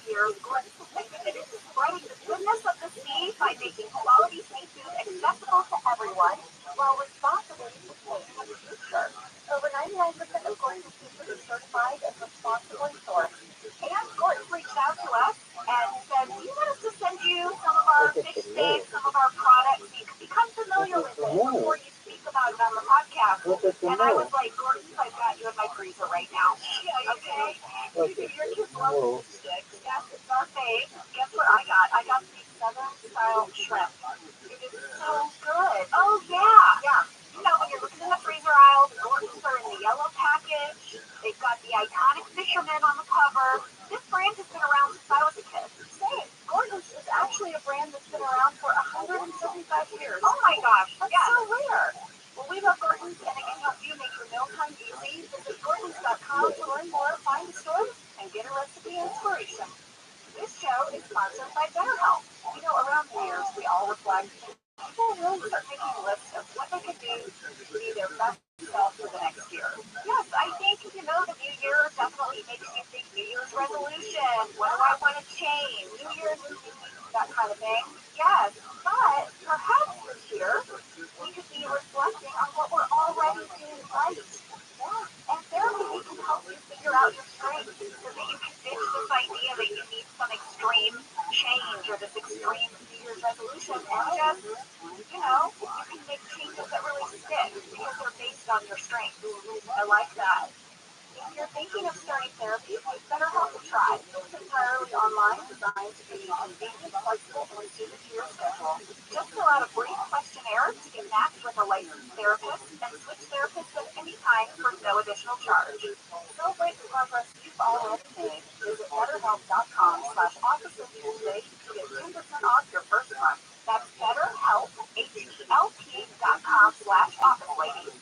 years, Gordon has committed to spreading the goodness of the sea by making quality seafood accessible to everyone while responsibly sustaining the future. Over 99% of Gordon's seafood is certified as responsibly sourced. And Gordon reached out to us and said, do you want us to send you some of our fish steaks, some of our products, so you can become familiar with it before you speak about it on the podcast? And I was like, Gordon, I've got you in my freezer right now. Okay? Your kids love fish sticks. Yes, it's our fave. Guess what I got? I got the Southern style shrimp. It is so good. Oh, yeah. Yeah. You know, when you're looking in the freezer aisle, the Gordons are in the yellow package. They've got the iconic fisherman on the cover. This brand has been around since I was a kid. Same. Gordon's is actually a brand that's been around for 175 years. Oh my gosh. That's so rare. Well, we love Gordon's, and it can help you make your mealtime easy. Visit Gordons.com to learn more, find a store, and get a recipe inspiration. This show is sponsored by BetterHelp. You know, around New Year's, we all reflect. People really start making lists of what they could do to be their best self for the next year. Yes, I think, you know, the new year definitely makes you think New Year's resolution. What do I want to change? New Year, new me, that kind of thing. Yes, but perhaps this year we could be reflecting on what we're already doing right. Yeah, and therapy can help you figure out your strengths so that you can ditch this idea that you need some extreme change or this extreme New Year's resolution and just, you know, you can make changes that really stick because they're based on your strengths. I like that. If you're thinking of starting therapy, it's BetterHelp to try. It's entirely online, designed to be convenient, flexible, and suited to your schedule. Just fill out a brief questionnaire to get matched with a licensed therapist and switch therapists at any time for no additional charge. Celebrate the progress you've already made. Visit BetterHelp.com/OfficeOfTuesday to get 10% off your first month. That's BetterHelp, HELP.com/OfficeLady.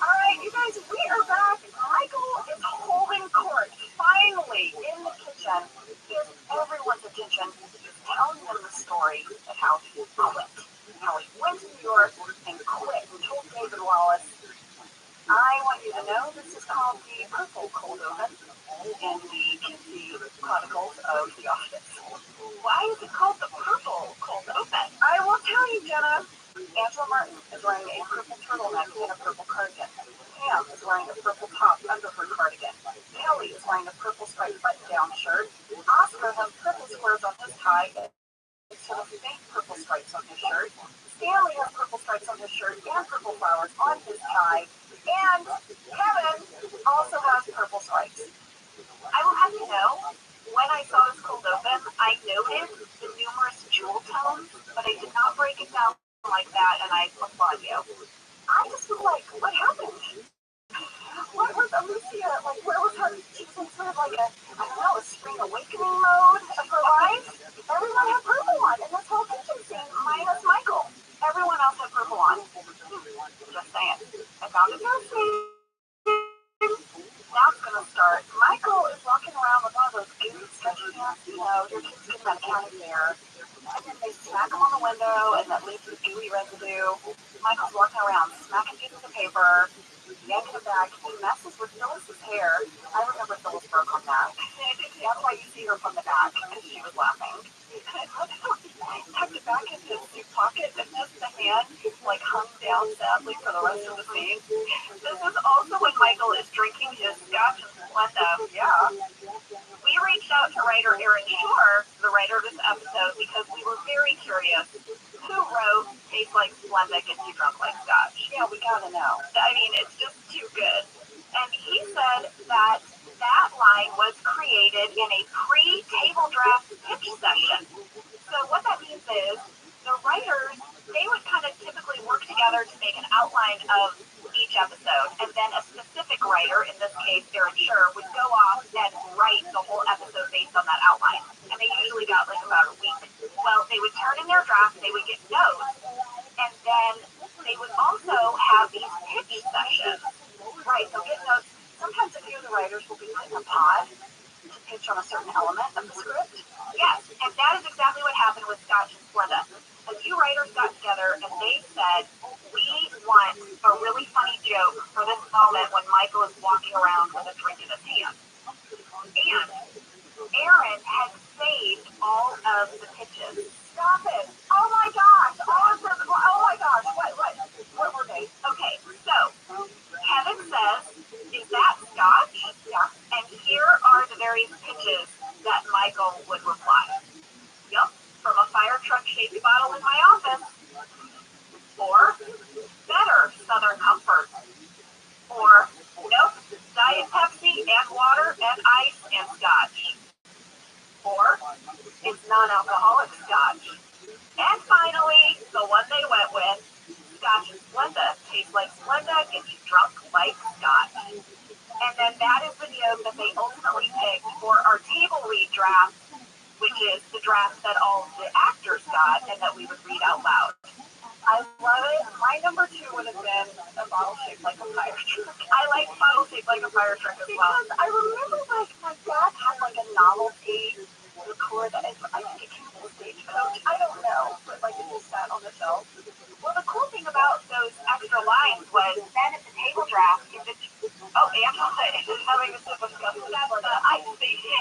Alright, you guys, we are back. Michael is holding court, finally, in the kitchen. He has everyone's attention. He's telling them the story of how he quit. How he went to New York and quit and told David Wallace, I want you to know this is called the Purple Cold Oven in the Chronicles of the Office. Why is it called the Purple Cold Oven? I will tell you, Jenna. Angela Martin is wearing a purple turtleneck and a purple cardigan. Pam is wearing a purple top under her cardigan. Kelly is wearing a purple striped button-down shirt. Oscar has purple squares on his tie instead of fake purple stripes on his shirt. Stanley has purple stripes on his shirt and purple flowers on his tie. And Kevin also has purple stripes. I will have you know, when I saw this cold open, I noted the numerous jewel tones, but I did not break it down like that, and I applaud you. I just feel like, what happened? What was Alicia, like, where was her, she was in sort of like a, I don't know, a spring awakening mode of her life? Everyone had purple on in this whole kitchen scene, minus Michael. Everyone else had purple on. Just saying. I found it interesting. Now it's going to start. Michael is walking around with one of those goofy stretchy pants, your kids get that county fair, and then they smack them on the window, and that leaves the gooey residue. Michael's walking around, smacking pieces of paper, yanking it back. He messes with Phyllis's hair. I remember Phyllis broke on that. That's why you see her from the back, because she was laughing. Tucked it back into his suit pocket, and just the hand, hung down sadly for the rest of the scene. This is also when Michael is drinking his scotch and Splenda. Yeah. We reached out to writer Aaron Shore, the writer of this episode, because we were very curious who wrote Tastes Like Splenda, Gets You Drunk Like Scotch. Yeah, we gotta know. I mean, it's just too good. And he said that line was created in a pre-table draft pitch session. So what that means is the writers, they would kind of typically work together to make an outline of each episode, and then a specific writer, in this case Aaron Shore, would go off and write the whole episode based on that outline. And they usually got about a week. Well, they would turn in their draft, they would get notes, and then they would also have these pitch sessions. Right, they'll get notes. Sometimes a few of the writers will be put in a pod to pitch on a certain element of the script. Yes, and that is exactly what happened with Scotch and Splenda. A few writers got together and they said, we want a really funny joke for this moment when Michael is walking around with a drink in his hand. And Aaron had saved all of the pitches. Stop it! Oh my gosh! Oh my gosh! What were they? Okay, so Kevin says, "Is that Scotch?" Yeah. And here are the various pitches that Michael would reply. Yup, from a fire truck-shaped bottle in my office. Or, better, Southern Comfort. Or, nope, Diet Pepsi and water and ice and Scotch. Or, it's non-alcoholic Scotch. And finally, the one they went with, Scotch and Splenda. Tastes like Splenda, gets you drunk like Scotch. And then that is the joke that they ultimately picked for our table read draft, which is the draft that all the actors got and that we would read out loud. I love it. My number 2 would have been a bottle shaped like a fire truck. I like bottle shaped like a fire truck as well. Because I remember my dad had a novelty liqueur that I think it came from a Stagecoach. I don't know, but it just sat on the shelf. Well, the cool thing about those extra lines was then at the table draft, if it's Angela is having a sip of Scotch. That's the ice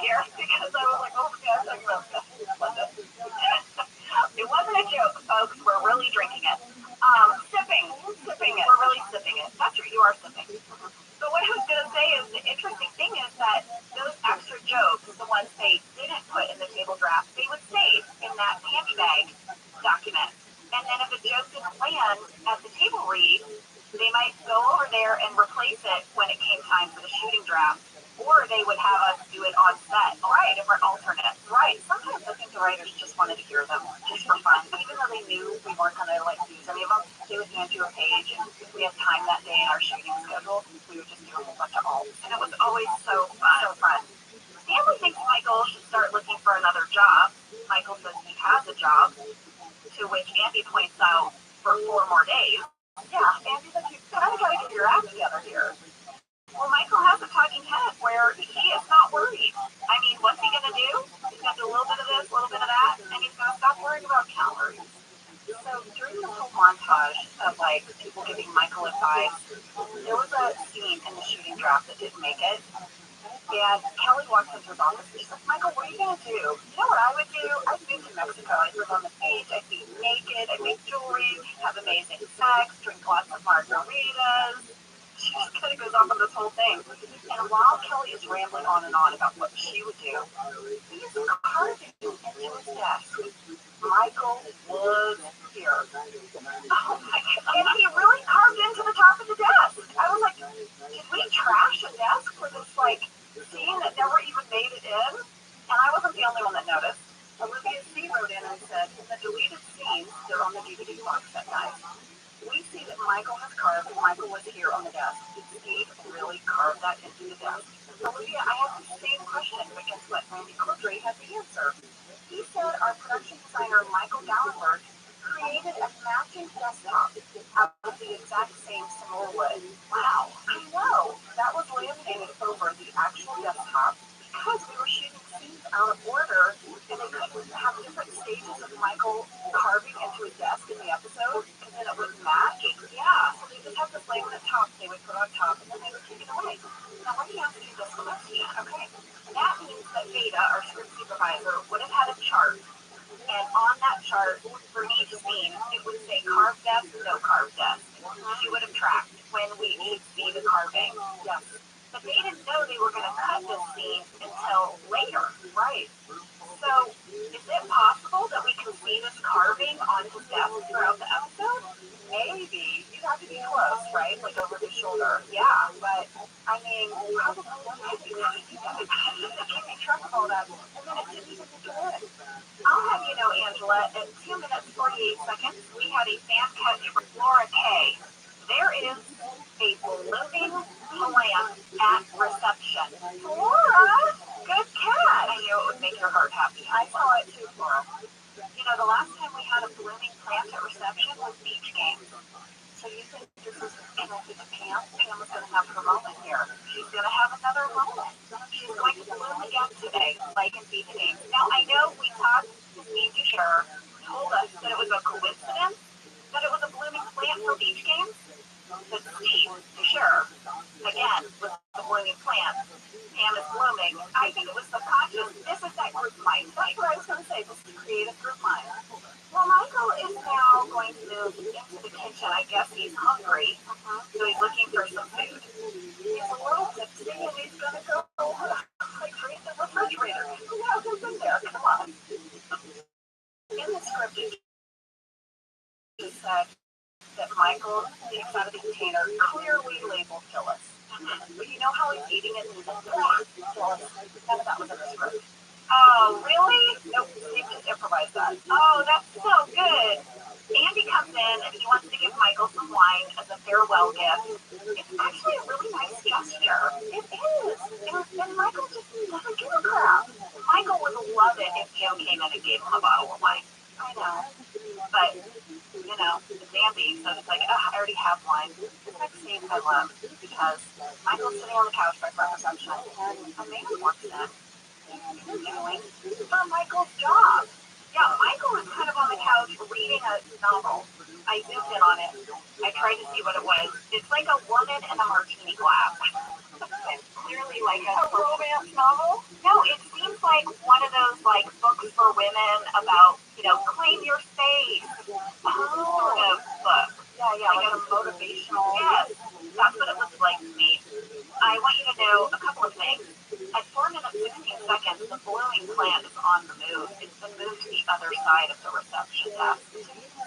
here because I was like, oh my gosh, I'm about Scotch. It wasn't a joke, folks. We're really drinking it. Sipping it. We're really sipping it. That's true. You are sipping. So what I was going to say is the interesting thing is that those extra jokes, the ones they didn't put in the table draft, they would save in that candy bag document. And then if a joke didn't land at the table read, they might go over there and replace it when it came time for the shooting draft. Or they would have us do it on set. Right, if we're alternate. Right. Sometimes I think the writers just wanted to hear them, just for fun. Even though they knew we weren't going to use any of them, they would hand you a page, and if we had time that day in our shooting schedule, we would just do a whole bunch of alts. And it was always so fun. Stanley thinks Michael should start looking for another job. Michael says he has a job, to which Andy points out for 4 more days. Yeah, Andy says you kind of got to get your act together here. Well, Michael has a talking head where he is not worried. I mean, what's he going to do? He's going to do a little bit of this, a little bit of that, and he's going to stop worrying about calories. So during this whole montage of people giving Michael advice, there was a scene in the shooting draft that didn't make it. And Kelly walks into his office and she's like, Michael, what are you going to do? You know what I would do? I'd move to Mexico. I'd live on the beach. I'd be naked. I'd make jewelry, have amazing sex, drink lots of margaritas. She just kind of goes off on this whole thing. And while Kelly is rambling on and on about what she would do, he is carving into his desk. Michael was here. Oh my God. And he really carved into the top of the desk. I was like, did we trash a desk for this, scene that never even made it in? And I wasn't the only one that noticed. Olivia C. wrote in and said, in the deleted scenes, they're on the DVD box set, guys. We see that Michael has carved, Michael was here on the desk. Did Steve really carve that into the desk? Olivia, I have the same question, but guess what? Randy Cordray has the answer. He said our production designer, Michael Gallenberg, created a matching desktop out of the exact same similar wood. Wow, I know. That was laminated over the actual desktop because we were shooting out of order, and they couldn't have different stages of Michael carving into a desk in the episode, because then it wouldn't match. Yeah, so they just have this label at the top they would put on top, and then they would take it away. Now let me ask you this question, okay? That means that Beta, our script supervisor, would have had a chart, and on that chart, for each scene, it would say carved desk, no carved desk. She would have tracked when we should see the carving. Yes. But they didn't know they were going to cut this scene until later. Right. So, is it possible that we can see this carving on his desk throughout the episode? Maybe. You'd have to be close, right? Like over his shoulder. Yeah, but, I mean, probably not. They can't be track of all that. And then it didn't even get in. I'll have you know, Angela, at 2 minutes 48 seconds, we had a fan catch from Laura K. There is a blooming plant at reception. Laura, good cat. I knew it would make your heart happy. I saw it too, Laura. You know, the last time we had a blooming plant at reception was beach games. So you think this is connected to Pam? Pam is going to have her moment here. She's going to have another moment. She's going to bloom again today, like in beach games. Now, I know we talked to Steve Ducher, told us that it was a coincidence that it was a blooming plant for beach games. But Steve Ducher, again, with the blooming plant, Pam is blooming. I think it was subconscious. This is that group mind. That's what I was going to say. This is creative group mind. Well, Michael is now going to move into the kitchen. I guess he's hungry, so he's looking for some food. He's a little tipsy, and he's going to go hydrate the refrigerator. Who else is in there? Come on. In the script, he said that Michael takes out of the container clearly labeled Phyllis. But you know how he's eating it and he's like, Phyllis. None of that was in the script. Oh, really? Nope, Steve just improvised that. Oh, that's so good. Andy comes in and he wants to give Michael some wine as a farewell gift. It's actually a really nice gesture. It is. And Michael just doesn't give a crap. Michael would love it if Joe came in and gave him a bottle of wine. I know. But, you know, it's Andy, so it's like, I already have wine. It's like scenes I love because Michael's sitting on the couch right by reception and a man walks in. Interviewing for Michael's job. Yeah, Michael is kind of on the couch reading a novel. I zoomed in on it. I tried to see what it was. It's like a woman in a martini glass. It's clearly like a romance novel. No, it seems like one of those like books for women about, you know, claim your space. Sort of book. Yeah, like a motivational. Yes, that's what it looks like to me. I want you to know a couple of things. At 4 minutes 16 seconds, the blooming plant is on the move. It's been moved to the other side of the reception desk.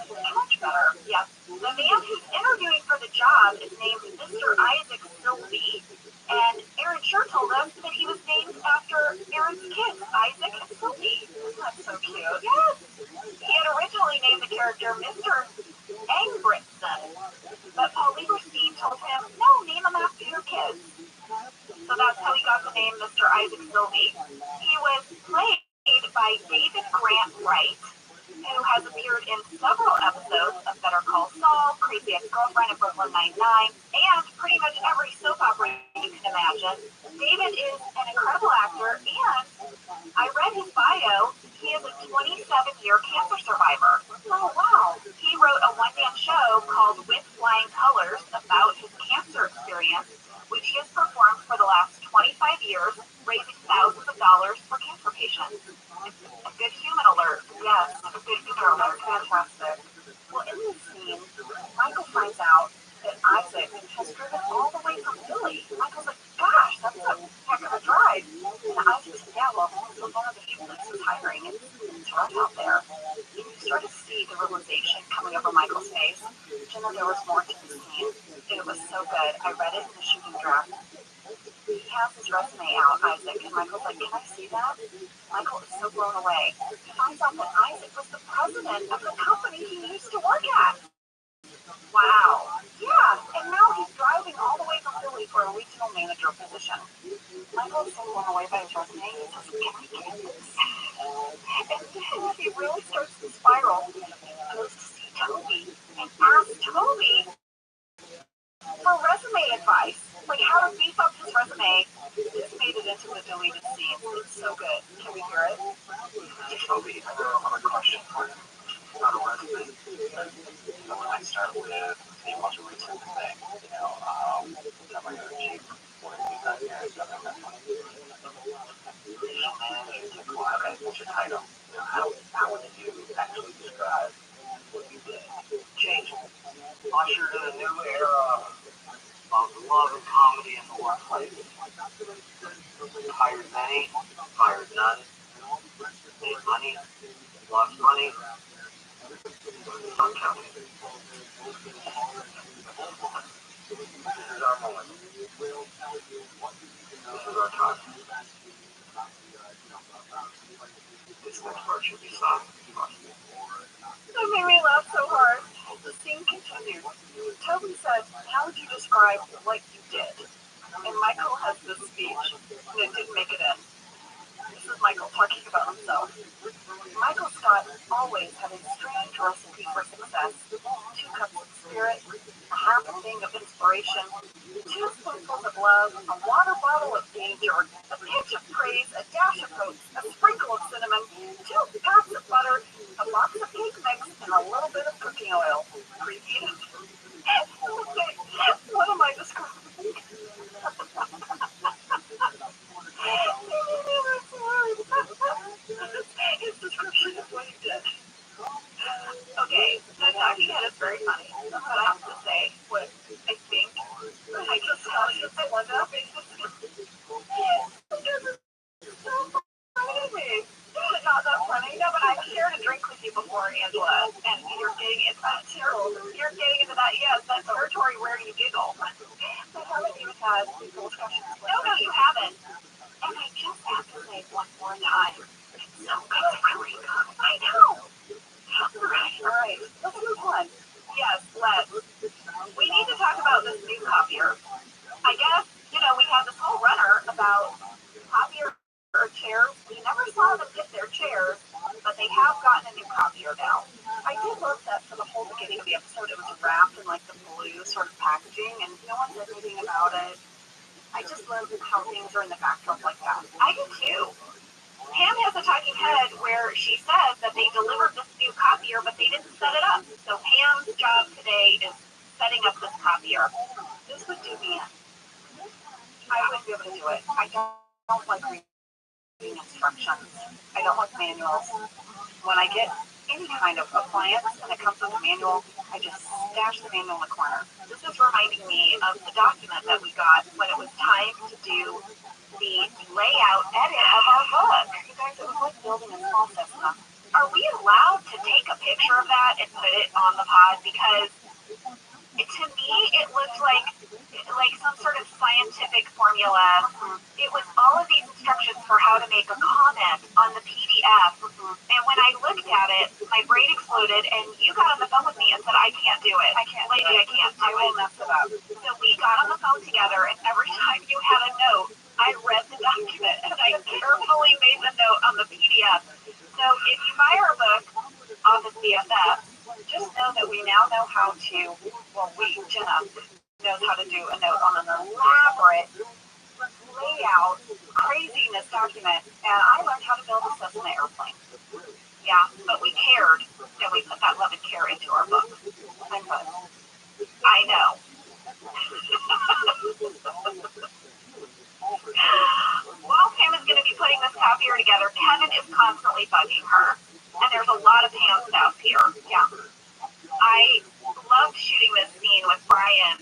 Much better. Yes. The man who's interviewing for the job is named Mr. Isaac Sylvie, and Aaron sure told us that he was named after Aaron's kids, Isaac and Sylvie. That's so cute. Yes. He had originally named the character Mr. Engbritson, but Paul Lieberstein told him, no, name him after your kids. So that's how he got the name Mr. Isaac Sylvie. He was played by David Grant Wright, who has appeared in several episodes of Better Call Saul, Crazy Ex-Girlfriend, and Brooklyn Nine-Nine, and pretty much every soap opera you can imagine. David is an incredible actor, and I read his bio. He is a 27-year cancer survivor. Oh, wow. He wrote a one-man show called With Flying Colors about his cancer experience, which he has performed for the last 25 years, raising thousands of dollars for cancer patients. A good human alert. Yes, a good human alert. Fantastic. Well, in this scene, Michael finds out that Isaac has driven all the way from Philly. Michael's like, gosh, that's a heck of a drive. And Isaac said, yeah, well, so one of the people that's hiring is rough out there. And you start to see the realization coming over Michael's face. And then there was more to the scene. It was so good. I read it in the shooting draft. He has his resume out, Isaac, and Michael's like, can I see that? Michael is so blown away. He finds out that Isaac was the president of the company he used to work at. Wow. Yeah, and now he's driving all the way from Philly for a regional manager position. Michael is so blown away by his resume, he says, can I get this? And then he really starts to spiral. He goes to see Toby and asks Toby for resume advice, like how to beef up his resume. This made it into the deleted scenes. It's so good. Can we hear it? Toby, I have a question for you about a resume. So when I start with the most recent thing, that we're going to achieve, what have you done here? So I'm not going to do it. Okay, what's your title? How would you actually describe what you did? Change. Ushered in a new era of love and comedy in the workplace. Hired many, fired none. Made money, lost money. Not counting. This is our moment. This is our time. This next part should be fun. That made me laugh so hard. The scene continued. Toby said, how would you describe what you did? And Michael has this speech, and it didn't make it in. This is Michael talking about himself. Michael Scott always had a strange recipe for success. 2 cups of spirit, a half a thing of inspiration, 2 spoonfuls of love, a water bottle of danger, a pinch of praise, a dash of hope, a sprinkle of cinnamon, 2 packs of butter, a box of cake mix, and a little bit of cooking oil. Preheated. What am I describing? His description of what he did. Okay, the talking head is very funny. But I have to say what I think. I just saw it. I love that. It's so funny to me. Not that funny. No, but I've shared a drink with you before, Angela, and you're getting into that You're getting into that, yes, that territory where you giggle. I haven't even had full discussions. No, you haven't. And I just have to say one more time. It's so good. It's really good. I know. Alright. Let's move on. Yes, let's. We need to talk about this new copier. I guess, we have this whole runner about copier or chairs. We never saw them get their chairs, but they have gotten a new copier now. I did love that for the whole beginning of the episode. It was wrapped in like the blue sort of packaging, and no one said anything about it. I just love how things are in the backdrop like that. I do too. Pam has a talking head where she says that they delivered this new copier, but they didn't set it up. So Pam's job today is setting up this copier. This would do me in. I wouldn't be able to do it. I don't like reading instructions. I don't like manuals. When I get any kind of appliance and it comes with a manual, I just stash the manual in the corner. This is reminding me of the document that we got when it was time to do the layout edit of our book. You guys, it was like building a small system. Are we allowed to take a picture of that and put it on the pod? Because to me, it looked like some sort of scientific formula. It was all of these instructions for how to make a comment on the PDF. And when I looked at it, my brain exploded, and you got on the phone with me and said, I can't do it. I can't do it. Mess it up. So we got on the phone together, and every time you had a note, I read the document, and I carefully made the note on the PDF. So if you buy our book, Office BFF, just know that we now know how to, Jenna knows how to do a note on an elaborate layout, craziness document, and I learned how to build a Cessna airplane. Yeah, but we cared, and we put that love and care into our book. I know. While Pam is going to be putting this copier together, Kevin is constantly bugging her, and there's a lot of Pam stuff here. Yeah. I loved shooting this scene with Brian.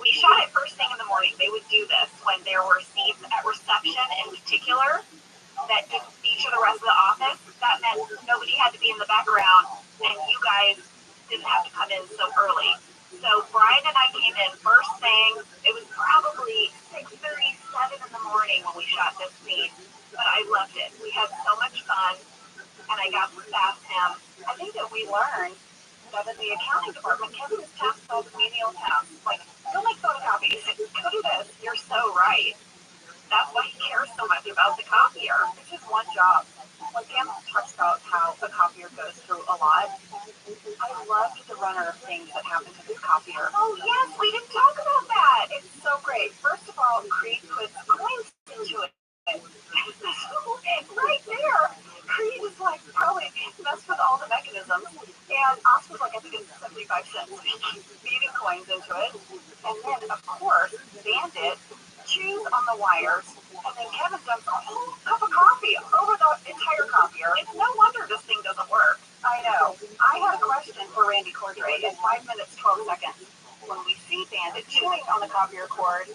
We shot it first thing in the morning. They would do this when there were scenes at reception in particular that didn't feature the rest of the office. That meant nobody had to be in the background, and you guys didn't have to come in so early. So Brian and I came in first thing. It was probably 6:37 in the morning when we shot this scene, but I loved it. We had so much fun, and I got to staff him. I think that we learned that in the accounting department, Kevin is tasked with all the menial tasks. Like, go make photocopies, go do this. You're so right. That's why he cares so much about the copier. It's just one job. When Pam talks about how the copier goes through a lot, I loved the runner of things that happened to this copier. Oh, yes, we didn't talk about that. And then, of course, Bandit chews on the wires, and then Kevin dumps a whole cup of coffee over the entire copier. It's no wonder this thing doesn't work. I know. I had a question for Randy Cordray in 5 minutes, 12 seconds. When we see Bandit chewing on the copier cord,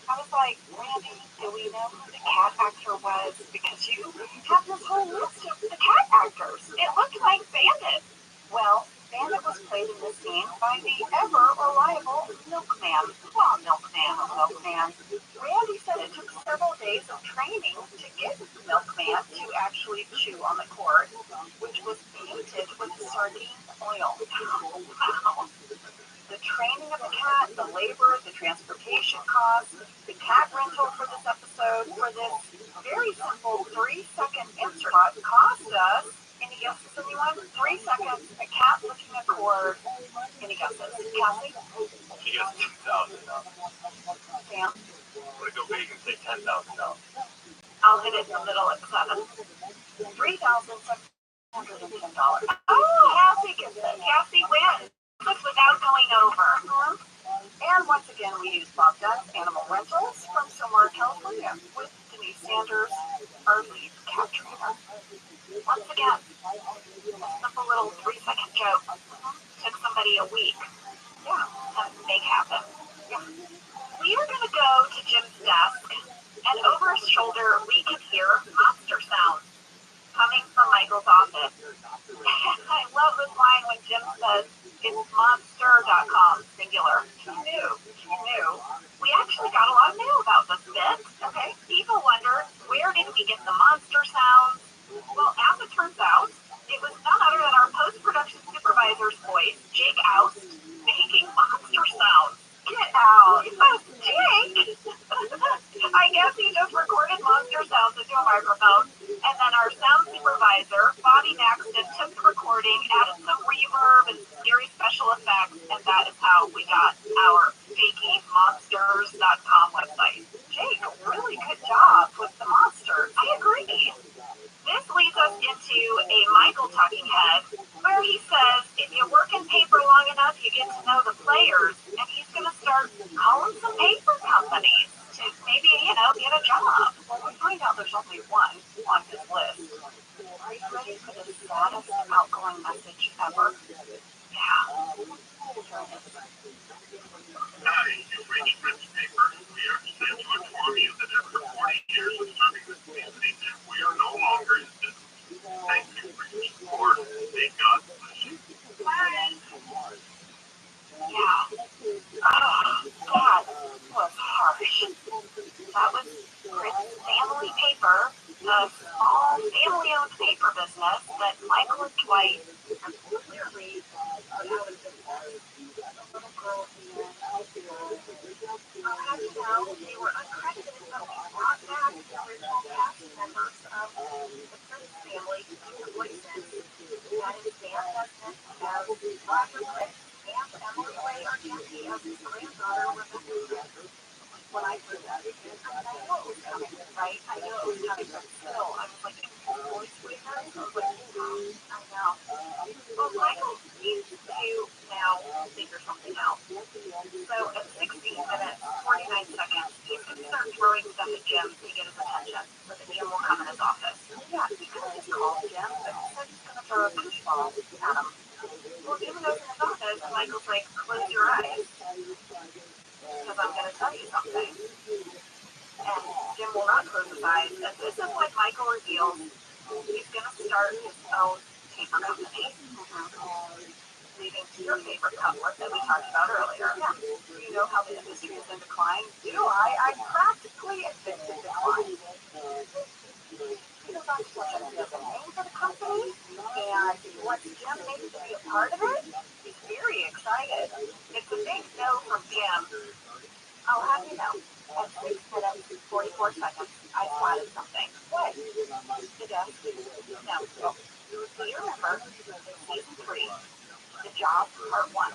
I was like, Randy, do we know who the cat actor was? Because you have this whole list of the cat actors. It looked like Bandit. Well, Bandit was played in this scene by the ever-reliable Milkman. Well, Milkman. Randy said it took several days of training to get Milkman to actually chew on the cord, which was painted with sardine oil. Wow. The training of the cat, the labor, the transportation costs, the cat rental for this episode, for this very simple 3-second insert cost us, any guesses, anyone? 3 seconds, a cat lifting a cord. Any guesses? Cassie? She gets $2,000. Sam? I'm going to go big and say $10,000. I'll hit it in the middle at 7. $3,710. Oh, Cassie gets it. Cassie wins. Without going over. And once again, we use Bob Dunn's Animal Rentals from Somewhere, California, with Denise Sanders, our lead cat trainer. Once again, a simple little 3-second joke took somebody a week, to make happen. We are going to go to Jim's desk, and over his shoulder, we can hear monster sounds coming from Michael's office. I love this line when Jim says, it's monster.com, singular. He knew. We actually got a lot of mail about this bit, okay? People wonder, where did we get the monster sounds? Well, as it turns out, it was none other than our post-production supervisor's voice, Jake Oust, making monster sounds. Get out. Jake! I guess he just recorded monster sounds into a microphone, and then our sound supervisor, Bobby Maxton, took the recording, added some reverb and scary special effects, and that is how we got our fakey monsters.com website. Jake, really good job with the monsters. I agree. This leads us into a Michael talking head, where he says, if you work in paper long enough, you get to know the players, and he's going to start calling some paper companies to maybe, get a job. Well, we find out there's only one on his list. Are you ready for the saddest outgoing message ever? Yeah. Hi, you've reached Prince Paper. We are sad to inform you that after 40 years of serving this community, we are no longer in business. Thank you for your support. May God bless you. Bye. Yeah. Oh, that was harsh. That was Chris' family paper, a small family-owned paper business that Michael and Dwight clearly little girl how do you know they were uncredited, but we brought back the original cast members of the Prince family to voices. That is Dan Desmond as Roger Britt and Emily Ray Argenti as his granddaughter, Rebecca. When I heard that, I knew it was coming, right? I knew it was coming, but still, I was like, voice readers? I was like, I know. Well, Michael needs to now figure something out. So at 16 minutes, 49 seconds, he's going to start throwing stuff at Jim to get his attention, so that Jim will come in his office. Yeah, he could have just called Jim, but he said he's going to throw a fish ball at him. Well, Jim goes in his office, and Michael's like, close your eyes, because I'm going to tell you something. And Jim will not close his eyes. And this is when Michael reveals he's going to start his own paper company. Leading to your favorite couplet that we talked about earlier. Yeah. Do you know how the industry is in decline? Do I? I'm practically addicted to decline. He was on such a name for the company, and he wants Jim maybe to be a part of it. He's very excited. It's a big no from Jim. I'll have you know, at 6 minutes, 44 seconds, I spotted something. What? The desk. No. Oh. Do you remember in season 3, The Job, Part 1?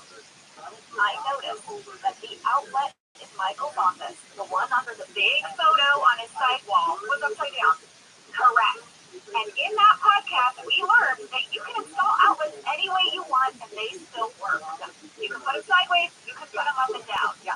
I noticed that the outlet in Michael's office, the one under the big photo on his side wall, was upside down. Correct. And in that podcast, we learned that you can install outlets any way you want, and they still work. You can put them sideways, you can put them up and down. Yeah.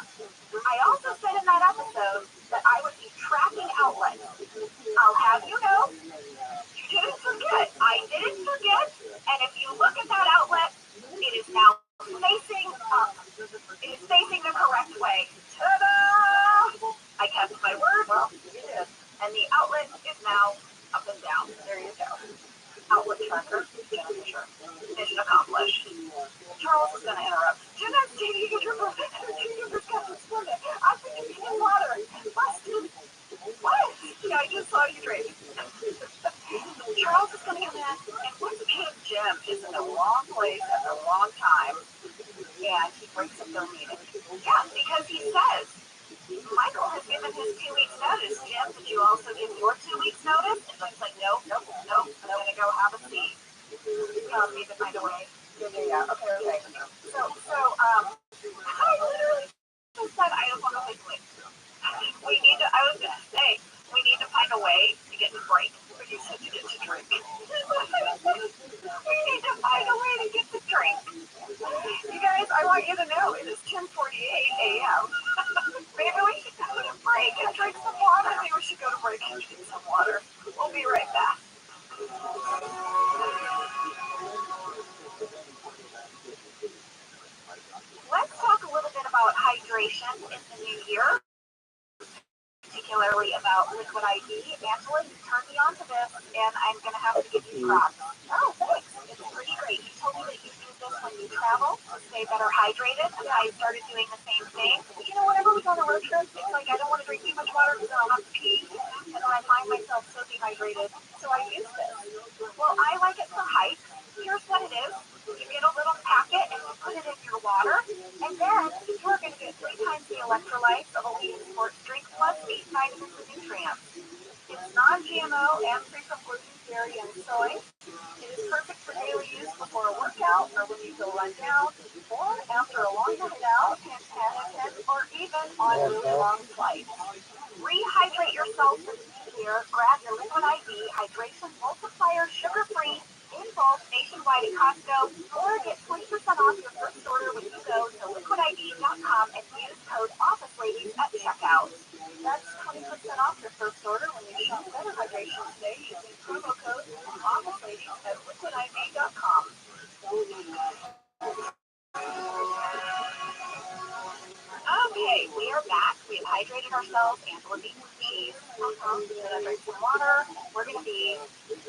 because he says, Michael has given his 2 weeks notice. Jim, did you also give your 2 weeks notice? And Mike's like, nope, I'm gonna go have a seat. Need to find a way. Yeah. Okay. I literally just said, I don't want to wait. I was gonna say, we need to find a way to get to break. But you said to get to drink. We need to find a way to get to drink. You guys, I want you to know it is 10:48 a.m. Maybe we should go to break and drink some water. Maybe we should go to break and drink some water. We'll be right back. Let's talk a little bit about hydration in the new year, particularly about Liquid ID. Angela, you turned me on to this, and I'm going to have to give you props. Oh, thanks. It's pretty great. You told me that you use this when you travel to stay better hydrated, and I started doing the same thing. You know, whenever we go on a road trip, it's like I don't want to drink too much water because I'll have to pee, and then I find myself so dehydrated, so I use this. Well, I like it for hikes. Here's what it is. You get a little packet and you put it in your water, and then you're going to get 3 times the electrolytes of a leading sports drink plus 8 vitamins and nutrients. It's non-GMO and free from gluten, dairy, and soy. It is perfect for daily use before a workout or when you feel run down, or after a long night out, or even on really long flights. Rehydrate yourself for the new year. Grab your Liquid ID Hydration Multiplier sugar-free in bulk nationwide at Costco, or get 20% off your first order when you go to liquidid.com and use code OfficeLadies at checkout. That's 20% off your first order when you shop Better Hydration today using promo code OfficeLadies at liquidid.com. Okay, we are back. We have hydrated ourselves. Angela's eating some cheese. We're going to drink some water. We're going to be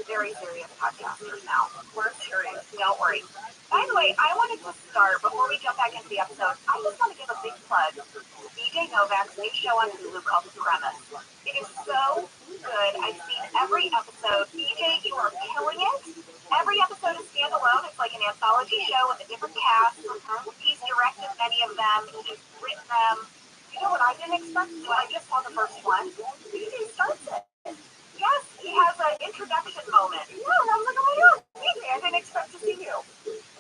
very serious podcasters now. We're serious. Don't worry. By the way, I wanted to start, before we jump back into the episode, I just want to give a big plug to DJ Novak's new show on Hulu called The Premise. It is so good. I've seen every episode. DJ, you are killing it. Every episode is standalone. It's like an anthology show with a different cast. He's directed many of them. He's written them. You know what I didn't expect? So I just saw the first one. DJ starts it. Yes, he has an introduction moment. Yeah, and I was like, oh my God, DJ, I didn't expect to see you.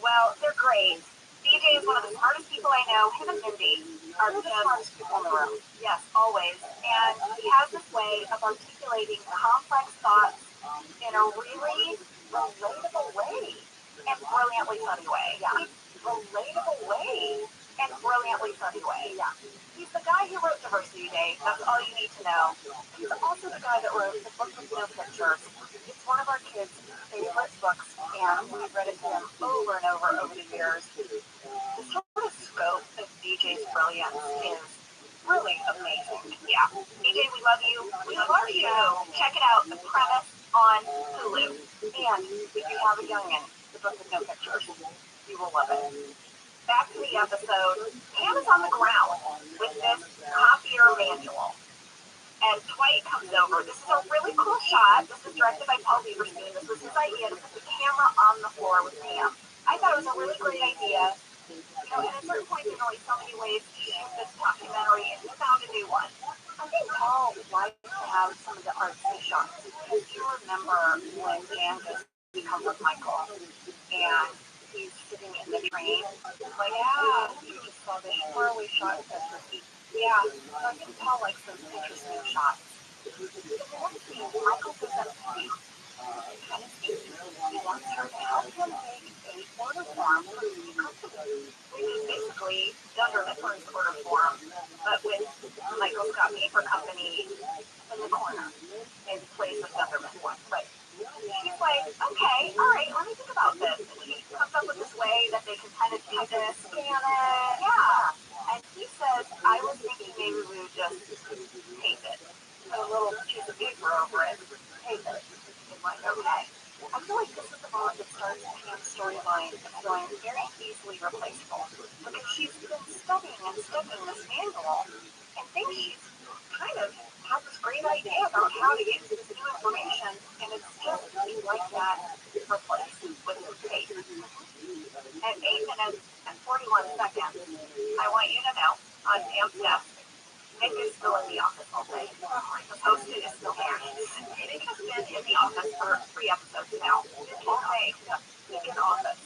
Well, they're great. DJ is one of the smartest people I know. Him and Mindy are the smartest people in the room. Yes, always. And he has this way of articulating complex thoughts in a really relatable way and brilliantly funny way. Yeah. Relatable way and brilliantly funny way. Yeah. He's the guy who wrote Diversity Day. That's all you need to know. He's also the guy that wrote the book with no pictures. It's one of our kids' favorite books, and we've read it to him over and over the years. The sort of scope of DJ's brilliance is really amazing. Yeah. DJ, we love you. We love you. Check it out. The Premise on Hulu. And if you have a youngin', the book with no pictures, you will love it. Back to the episode. Pam is on the ground with this copier manual. And Dwight comes over. This is a really cool shot. This is directed by Paul Lieberstein. This was his idea to put the camera on the floor with Pam. I thought it was a really great idea. You know, and at certain point, there's only so many ways to shoot this documentary, and he found a new one. I think Paul would like to have some of the artsy shots. If you remember when Jan just becomes with Michael, and he's sitting in the train, like, yeah, you just saw this faraway shot of this repeat. Yeah, so I think Paul likes those interesting shots. So the next scene, Michael presents me. He wants her to help him make a order form for the new company, which is basically Dunder Mifflin's order form, but with Michael's Got Paper Company in the corner, in place of Dunder Mifflin. Right. She's like, okay, all right, let me think about this. And he comes up with this way that they can kind of do this, scan it. Yeah. And he says, I was thinking maybe we would just tape it. Put a little piece of paper over it. Tape it. I'm like, okay. I feel like this is the moment that starts Pam's storyline of feeling very easily replaceable. Because she's been studying this manual and thinks she's kind of has this great idea about how to get this new information, and it's just like that replaced with tape. At 8 minutes and 41 seconds, I want you to know on Pam's desk. Nick is still in the office all day. The post-it is still there. Nick has been in the office for 3 episodes now. All day. Nick in the office.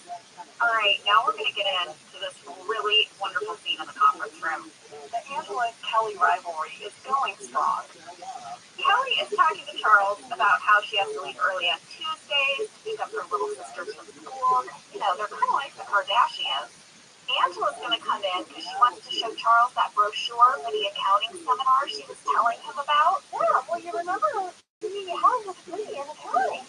All right, now we're going to get into this really wonderful scene in the conference room. The Angela and Kelly rivalry is going strong. Kelly is talking to Charles about how she has to leave early on Tuesdays to pick up her little sisters from school. You know, they're kind of like the Kardashians. Angela's going to come in because she wants to show Charles that brochure for the accounting seminar she was telling him about. Yeah, well, you remember we had this degree in accounting.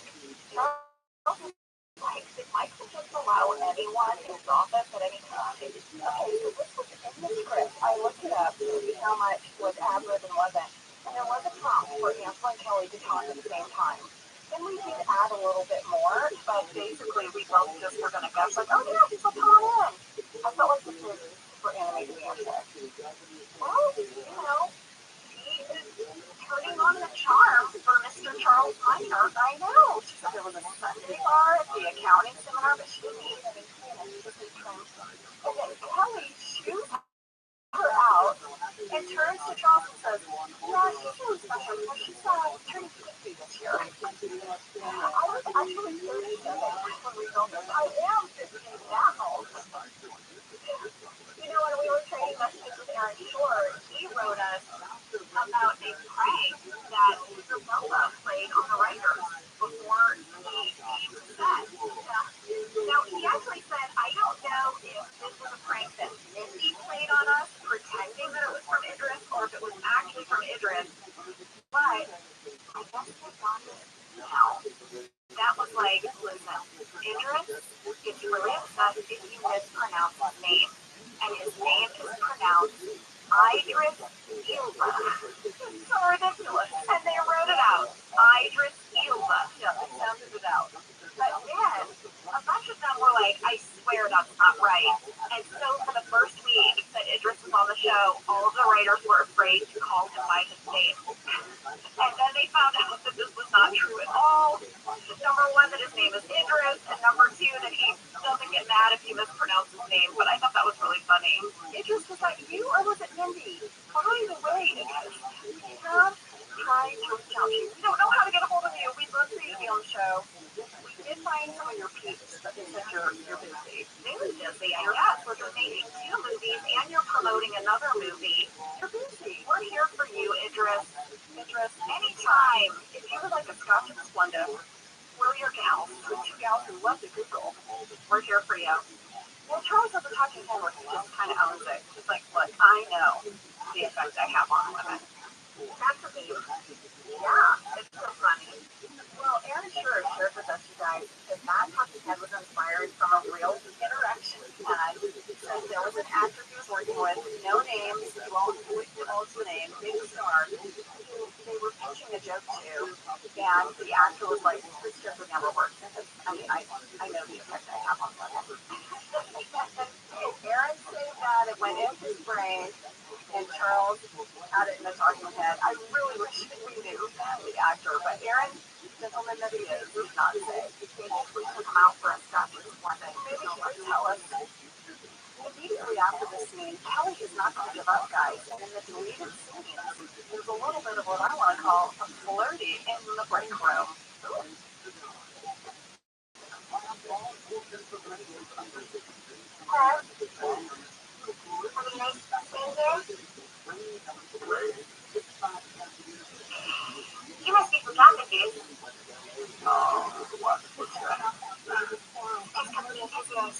Charles is like, did Michael just allow anyone in his office at any time? Okay, so this was in the script. I looked it up to see how much was ad-lib and wasn't. And there was a prompt for Angela and Kelly to talk at the same time. Then we did add a little bit more, but basically we both just were going to guess, like, oh yeah, he's like, come on in. I felt like this was super animated answer. Well, you know, he is turning on the charm for Mr. Charles Minor. I know. She said there was a Sunday bar at the accounting seminar, but she didn't eat any peanuts. And then Kelly shoots her out and turns to Charles and says, yeah, she's really special because she's turning 50 this year. I was actually 37 when we filmed this. I am 50 now. You know, when we were trading messages with Aaron Shore, he wrote us about a prank that Isabella played on the writers before he came to set. Now, he actually said, I don't know if this was a prank that Mindy played on us, pretending that it was from Idris, or if it was actually from Idris, but I guess we got it now. That was like, listen, Idris gets really upset if you mispronounce his name, and his name is pronounced Idris Elba. It's so ridiculous. And they wrote it out. Idris Elba. Yeah, they sounded it out. But then, a bunch of them were like, I swear that's not right. And so for the first week that Idris was on the show, all of the writers were afraid to call him by his name. And then they found out that this was not true at all. Number one, that his name is Idris, and number two, that he doesn't get mad if you mispronounce his name. But I thought that was really funny. Idris, was that you, or was it Mindy? By the way, Idris, we have tried to reach out to you. We don't know how to get a hold of you. We'd love for you to be on the show. We did find some of your peeps, but they said you're busy. Very busy, I guess. We're donating 2 movies, and you're promoting another movie. You're busy. We're here for you, Idris. Idris, anytime. If you would like a Scotch and Splenda, we're your gals. We're 2 gals who love to Google. We're here for you. Well, Charles has a talking camera. He just kind of owns it. He's like, look, I know the effect I have on women. That's a big yeah, it's so funny. Well, Aaron sure shared with us, you guys, that that talking head was inspired from a real interaction he had. So there was an actor he was working with, no names, he won't divulge the name, big star, who they were pitching a joke to, and the actor was like, this joke would never work. Because, I mean, I know the effect I have on women. Aaron saved that, it went in his brain, and Charles had it in the talking head. I really wish we knew the actor, but Aaron, gentleman that he is not say. Maybe if we took him out for a Scotch one day, maybe he would tell us. Immediately after the scene, Kelly is not going to give up, guys. And in the deleted scenes, there's a little bit of what I want to call a flirty in the break room. You must be from Johnson, dude. Oh, what? What's that? It's coming in his ears.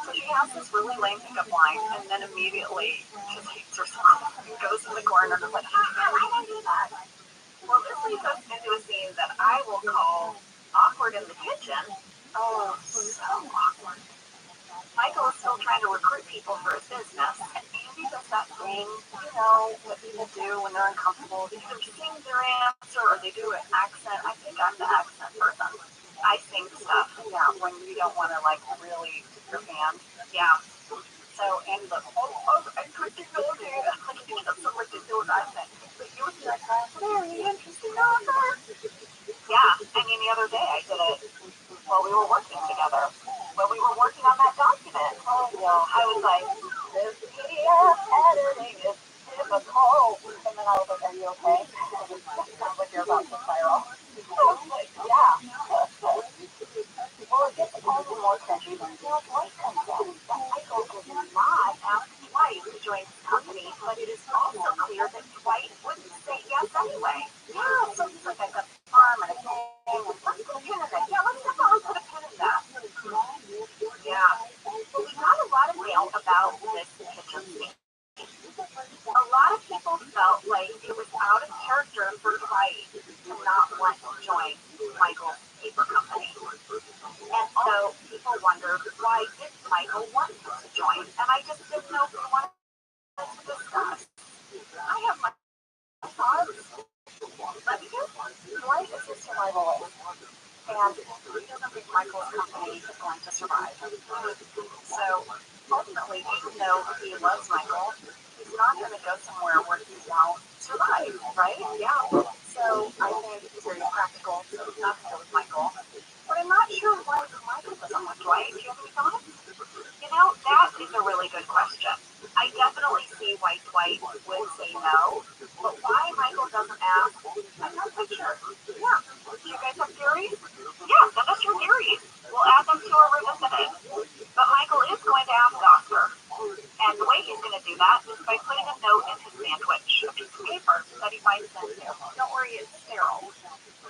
So she has this really lame pickup line, and then immediately just hates herself and goes in the corner and is like, I don't do that. Well, this leads us into a scene that I will call awkward in the kitchen. Oh, so awkward. Michael is still trying to recruit people for his business, and Andy does that thing, you know, what people do when they're uncomfortable. They either sing their answer or they do an accent. I think I'm the accent person. I sing stuff, yeah, when you don't want to, like, really tip your hand. Yeah. So Andy's like, I freaking know, dude. Like, he does some ridiculous do what I think. But you would be like, very interesting offer. Yeah, I mean, the other day I did it while we were working together. When we were working on that document, I was like, this PDF editing is difficult. And then I was like, are you okay? Sounds like you're about to spiral. I was like, yeah. Well, it gets all the more crunchy when Dwight comes in. That Michael did not ask Dwight to join his company, but it is also clear that Dwight wouldn't say yes anyway. Yeah, so he's like, I got a farm and a thing, and let's put a pin in it. Yeah, let's definitely put a pin in that. Yeah. Well, we got a lot of mail about this kitchen scene. A lot of people felt like it was out of character for Dwight to not want to join Michael's paper company. And so people wondered, why did Michael want him to join? And I just didn't know if we wanted to discuss. I have my thoughts. Let me know. Dwight is his survivalist. And he doesn't think Michael's company is going to survive. So ultimately, even though he loves Michael, he's not going to go somewhere where he won't survive, right? Yeah. So I think it's very practical not to go with Michael. But I'm not sure why Michael doesn't want Dwight. Do you have any thoughts? You know, that is a really good question. I definitely see why Dwight would say no, but why Michael doesn't ask, I'm not quite sure. Yeah. Do you guys have theories? Yeah, send us your theories. We'll add them to our revisiting. But Michael is going to ask Oscar. And the way he's going to do that is by putting a note in his sandwich, a piece of paper that he bites into. Don't worry, it's sterile.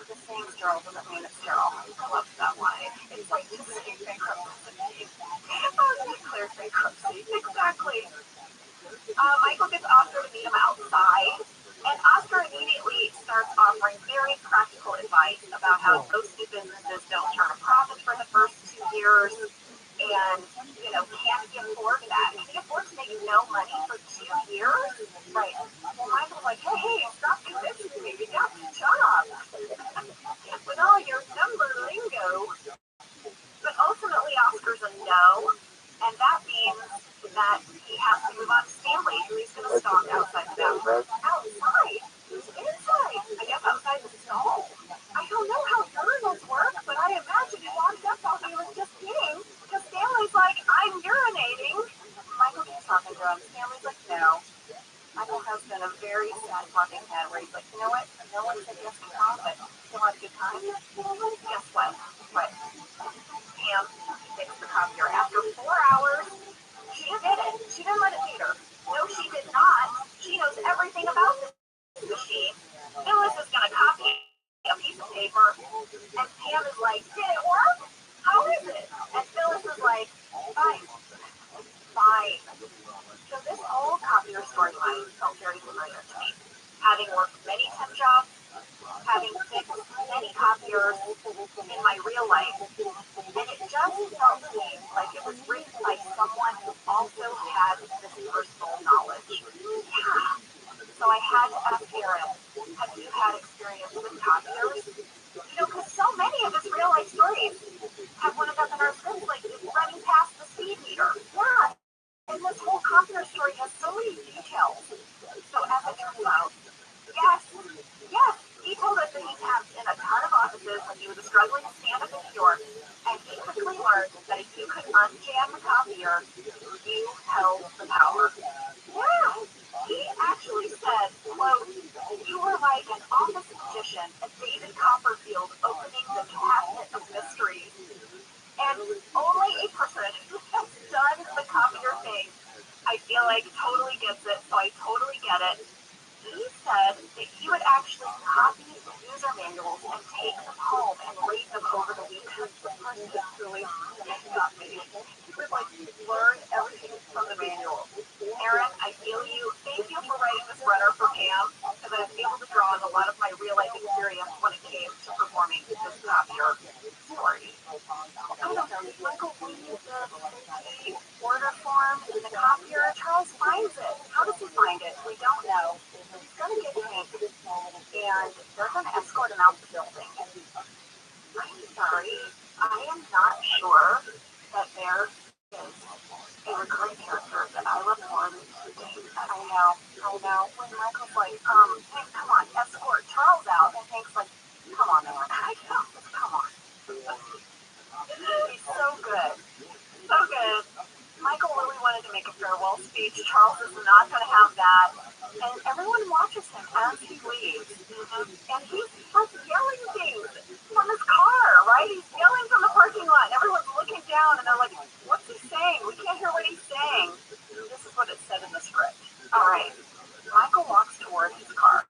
Just saying sterile doesn't mean it's sterile. I love that line. It's like just saying bankruptcy. Declares bankruptcy. Exactly. Michael gets Oscar to meet him outside, and Oscar immediately starts offering very practical advice about how most new businesses don't turn a profit for the first 2 years, and can't he afford that? Can he afford to make no money for 2 years? Right. Well, Michael's like, hey, stop convincing me. You got the job. With all your number lingo. But ultimately, Oscar's a no, and that means that he has to move on to Stanley, who he's going to stalk outside the bathroom. Outside? Who's inside? I guess outside the stall. I don't know how urinals work, but I imagine he walked up while he was just peeing, because Stanley's like, I'm urinating. Michael keeps talking to him. Stanley's like, no. Michael has been a very sad talking head where he's like, you know what? No one said yes to prom, but still had a good time. Guess what? What? Pam fixed the copier after 4 hours. She did it. She didn't let it beat her. No, she did not. She knows everything about this machine. Phyllis is going to copy a piece of paper, and Pam is like, did it work? How is it? And Phyllis is like, fine. Fine. So this whole copier storyline felt very familiar to me. Having worked many temp jobs, having fixed many copiers in my real life, and it just felt to me like it was written by someone who also had this personal knowledge. Yeah. So I had to ask Aaron, have you had experience with copiers? Because so many of his real life stories have wound up in our scripts, like running past the speed meter. Yeah. And this whole copier story has so many details. So as it turns out, yes, he told us that he tapped in a ton of offices when he was a struggling stand-up in New York, and he quickly learned that if you could unjam the copier, you held the power. Yeah, he actually said, quote, you were like an office magician at David Copperfield opening the cabinet of mysteries. And only a person who has done the copier thing, I feel like, totally gets it, so I totally get it. He said that he would actually copy user manuals and take them home and read them over the weekend. The person is truly got me. He would learn everything from the manual. Aaron, I feel you. Thank you for writing this runner for Pam, because I was able to draw on a lot of my real life experience when it came to performing this copier story. I don't know, Michael reads the order form in the copier. Charles finds it. How does he find it? We don't know. He's going to get Hank, and they're going to escort him out the building. I'm sorry, I am not sure that there is a recurring character that I look forward to. I know. When Michael's like, things. And he's like yelling things from his car, right? He's yelling from the parking lot. And everyone's looking down and they're like, what's he saying? We can't hear what he's saying. This is what it said in the script. All right. Michael walks toward his car.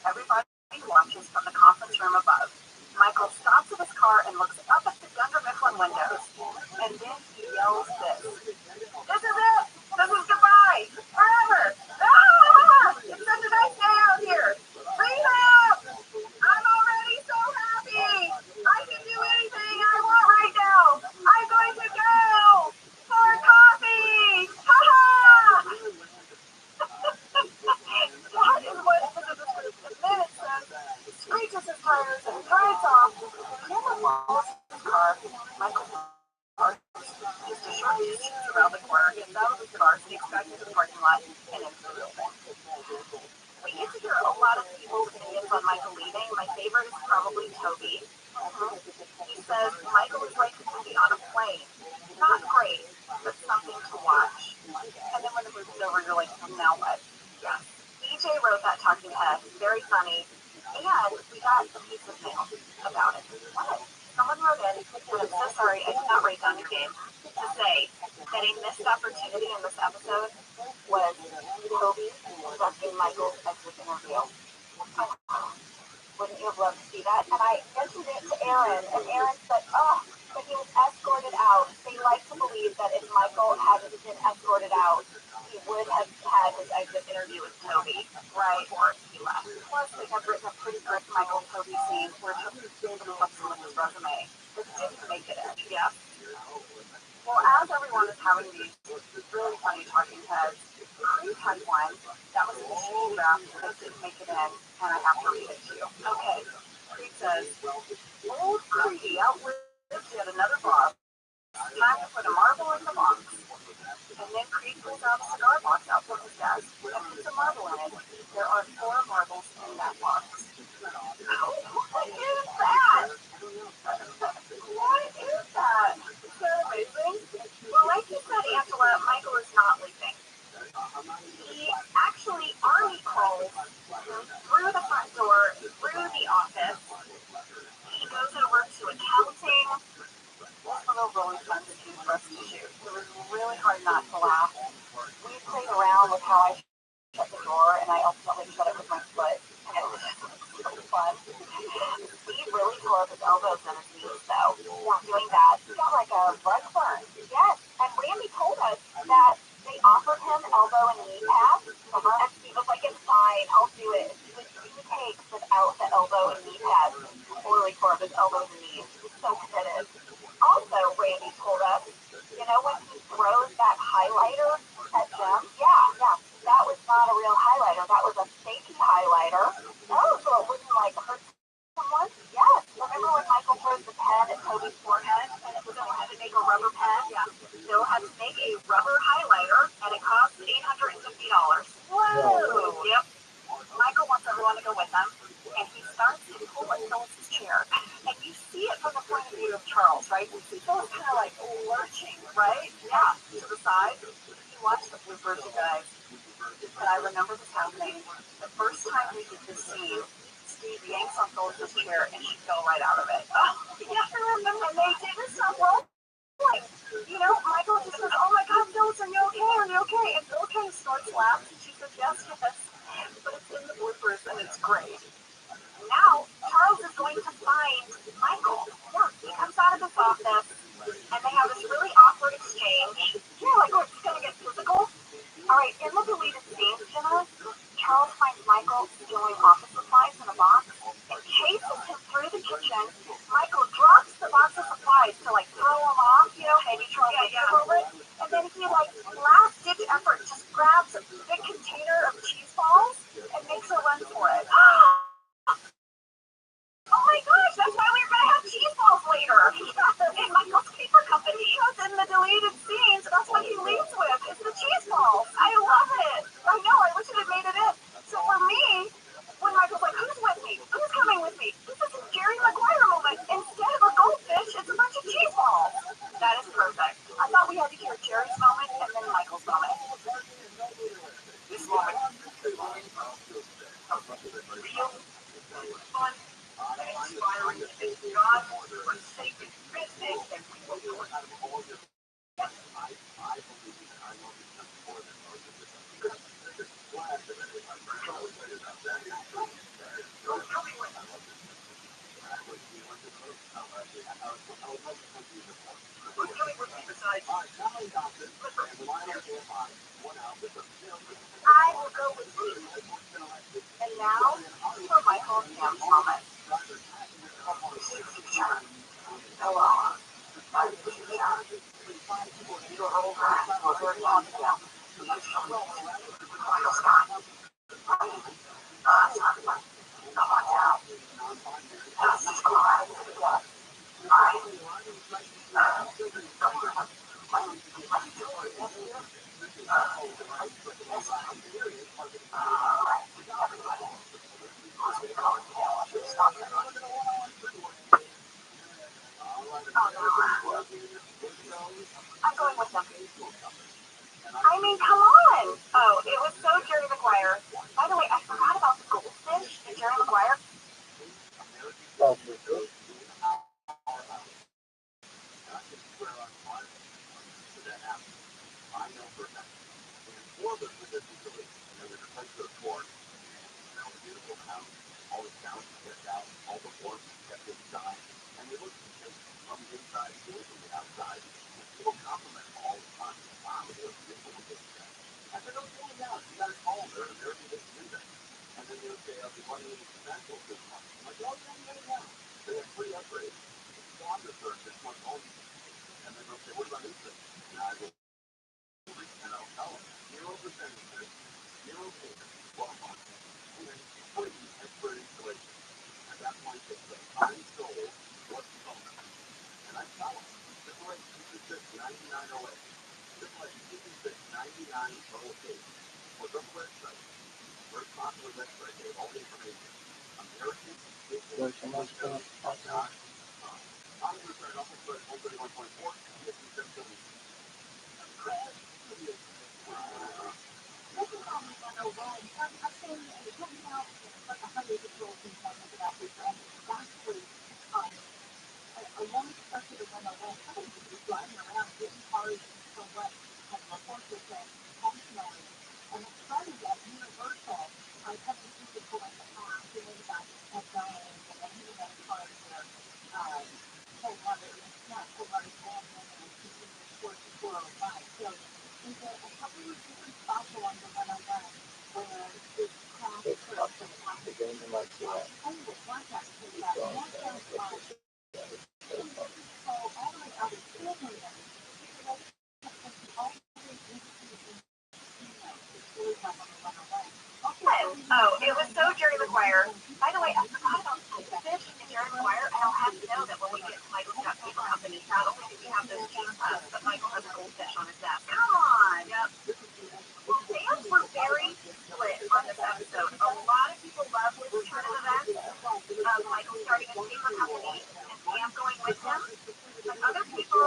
Everybody watches from the conference room above. Michael stops at his car and looks up at the Dunder Mifflin windows. And then he yells this. This is it! This is goodbye! Forever! Ah! It's such a nice day out here! Freedom! I'm already so happy! I can do anything I want right now! I'm going to go! For coffee! Ha ha! That is what the description. Then it says, screeches his tires and drives off. Camera follows his car. Michael parks just a short distance around the corner, gets out of his car, sneaks back into the parking lot, and into the building. We get to hear a lot of people's opinions on Michael leaving. My favorite is probably Toby. He says Michael is like to be on a plane. Not great, but something to watch. And then when the movie's over, you're like, now what? Yeah. DJ wrote that talking head. Very funny. And we got a piece of mail about it. What? Someone wrote in, and I'm so sorry I did not write down your name, to say that a missed opportunity in this episode was Toby conducting Michael's exit interview. Wouldn't you have loved to see that? And I mentioned it to Aaron, and Aaron said, oh, but he was escorted out. They like to believe that if Michael hadn't been escorted out, he would have had his exit interview with Toby, right? Or he left. Plus, they have written a pretty good Michael and Toby scene where Toby looks at his resume. This didn't make it in. Yeah. Well, as everyone is having these really funny talking heads, Creed had one that was initially draft that didn't make it in, and I have to read it to you. Okay. Creed says, old Creedy outlived yet another boss. Time to put a marble in the box. And then Creed pulls out a cigar box out from his desk and puts a marble in it. There are 4 marbles in that box. What is that? What is that? Is that amazing? Well, like you said, Angela, Michael is not leaving. He actually already crawls through the front door, through the office. He goes over to accounting. This was a really fun scene for us to shoot. It was really hard not to laugh. We played around with how I shut the door, and I ultimately shut it with my foot, and it was just so fun. Steve really tore up his elbows and his knees, though. While doing that, he got like a rug burn. Yes, and Randy told us that they offered him elbow and knee pads, and Steve was like, it's fine, I'll do it. He was 2 takes without the elbow and knee pads. Totally tore up his elbows and knees. He was so committed. Also, Randy told us, you know when he throws that highlighter at Jim? Yeah, that was not a real highlighter. That was a fakey highlighter. Oh, so it wouldn't like hurt someone? Yes. Remember when Michael throws the pen at Toby's forehead and it was had to make a rubber pen? Yeah. So it had to make a rubber highlighter and it cost $850. Whoa. Yep. Michael wants everyone to go with him, and he starts to pull at Phyllis's chair. And you see it from the point of view of Charles, right? You see Phyllis kind of like lurching, right? Yeah, to the side. You watch the bloopers, you guys. But I remember this happening. The first time we did this scene, Steve yanks on Phyllis's chair, and she fell right out of it. Oh, yeah, I remember. And they didn't stop rolling. You know, Michael just says, oh my God, Phyllis, are you okay? Are you okay? And Phyllis kind of starts laughing, and she says, yes. But it's in the bloopers, and it's great. Now, Charles is going to find Michael. Yeah, he comes out of his office, and they have this really awkward exchange. Yeah, like, oh, it's going to get physical. All right, in the deleted scenes, Jenna, Charles finds Michael stealing office supplies in a box and chases him through the kitchen. Michael drops the box of supplies to, like, throw him off, you know, maybe Charles over it. And then he, like, last-ditch effort just grabs a big container of cheese balls and makes a run for it. Oh my gosh, that's why we were going to have cheese balls later. And Michael fun and inspiring and God-forsaken business that we will do it. I will go with you. And now for my hometown moment. Hello. My teacher. Your old guy was very happy now. Michael Scott. Come on down. This is correct. Right? I'm going with them. I mean, come on. Oh, it was so Jerry Maguire. By the way, I forgot about the goldfish and Jerry Maguire. Oh, it was so Jerry Maguire. By the way, I forgot about goldfish and Jerry Maguire, and I'll have you know that when we get to Michael's Got Paper Company, not only do we have those cheese puffs, but Michael has a goldfish on his desk. Come on! Yep. Well, fans were very split on this episode. A lot of people love this turn of events of Michael starting a paper company and Pam going with him. But other people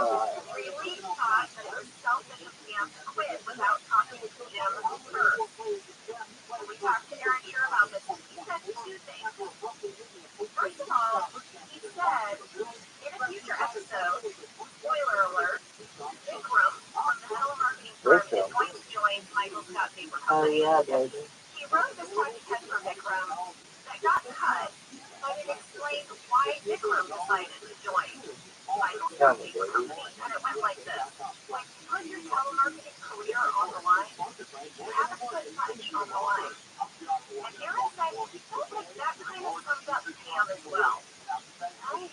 really thought that it was selfish of Pam to quit without talking to Jim first. When we talked to Aaron Sure about this, he said two things. First of all, he said in a future episode, spoiler alert, Vikram from the telemarketing firm is going to join Michael's Got Paper Company. Oh, yeah, baby. He wrote this podcast for Vikram that got cut, but it explained why Vikram decided to join Michael's Got Paper Company, and it went like this. When you put your telemarketing career on the line, you haven't put much on the line. And Aaron said he felt like that kind of sums up Pam as well. Right?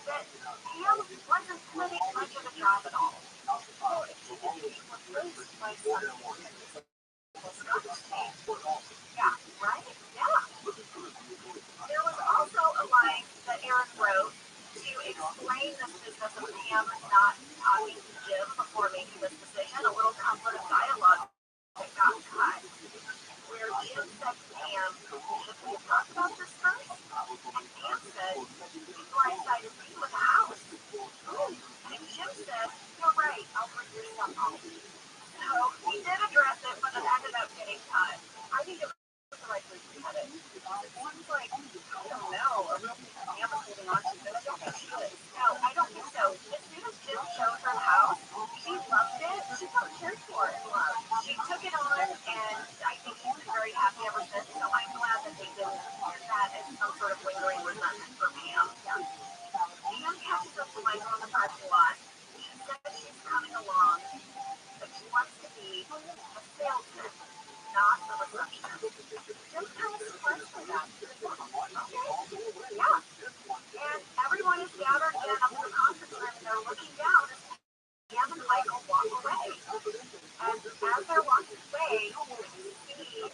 That Pam wasn't putting much of a job at all. So if she could be replaced by someone yeah, right? Yeah. There was also a line that Aaron wrote to explain this business of Pam not talking to Jim before making this decision, a little couplet of dialogue that got cut, where Jim some sort of lingering resentment for Pam. Pam catches up to Michael in the parking lot. She says she's coming along, but she wants to be a salesman, not a receptionist. Jim's kind of surprised by that. Okay, yeah. And everyone is gathered in up in the conference room, and they're looking down as Pam and Michael walk away. And as they're walking away, you see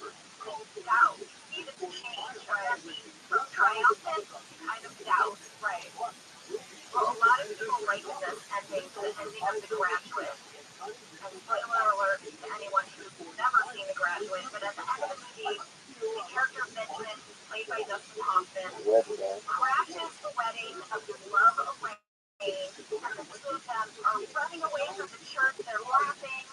doubt. You see the change, right? From triumphant to kind of doubt, right? Well, a lot of people liken this ending to the ending of The Graduate. And spoiler alert to anyone who's never seen The Graduate, but at the end of the movie, the character Benjamin, who's played by Dustin Hoffman, crashes the wedding of his love of rain, and the two of them are running away from the church. They're laughing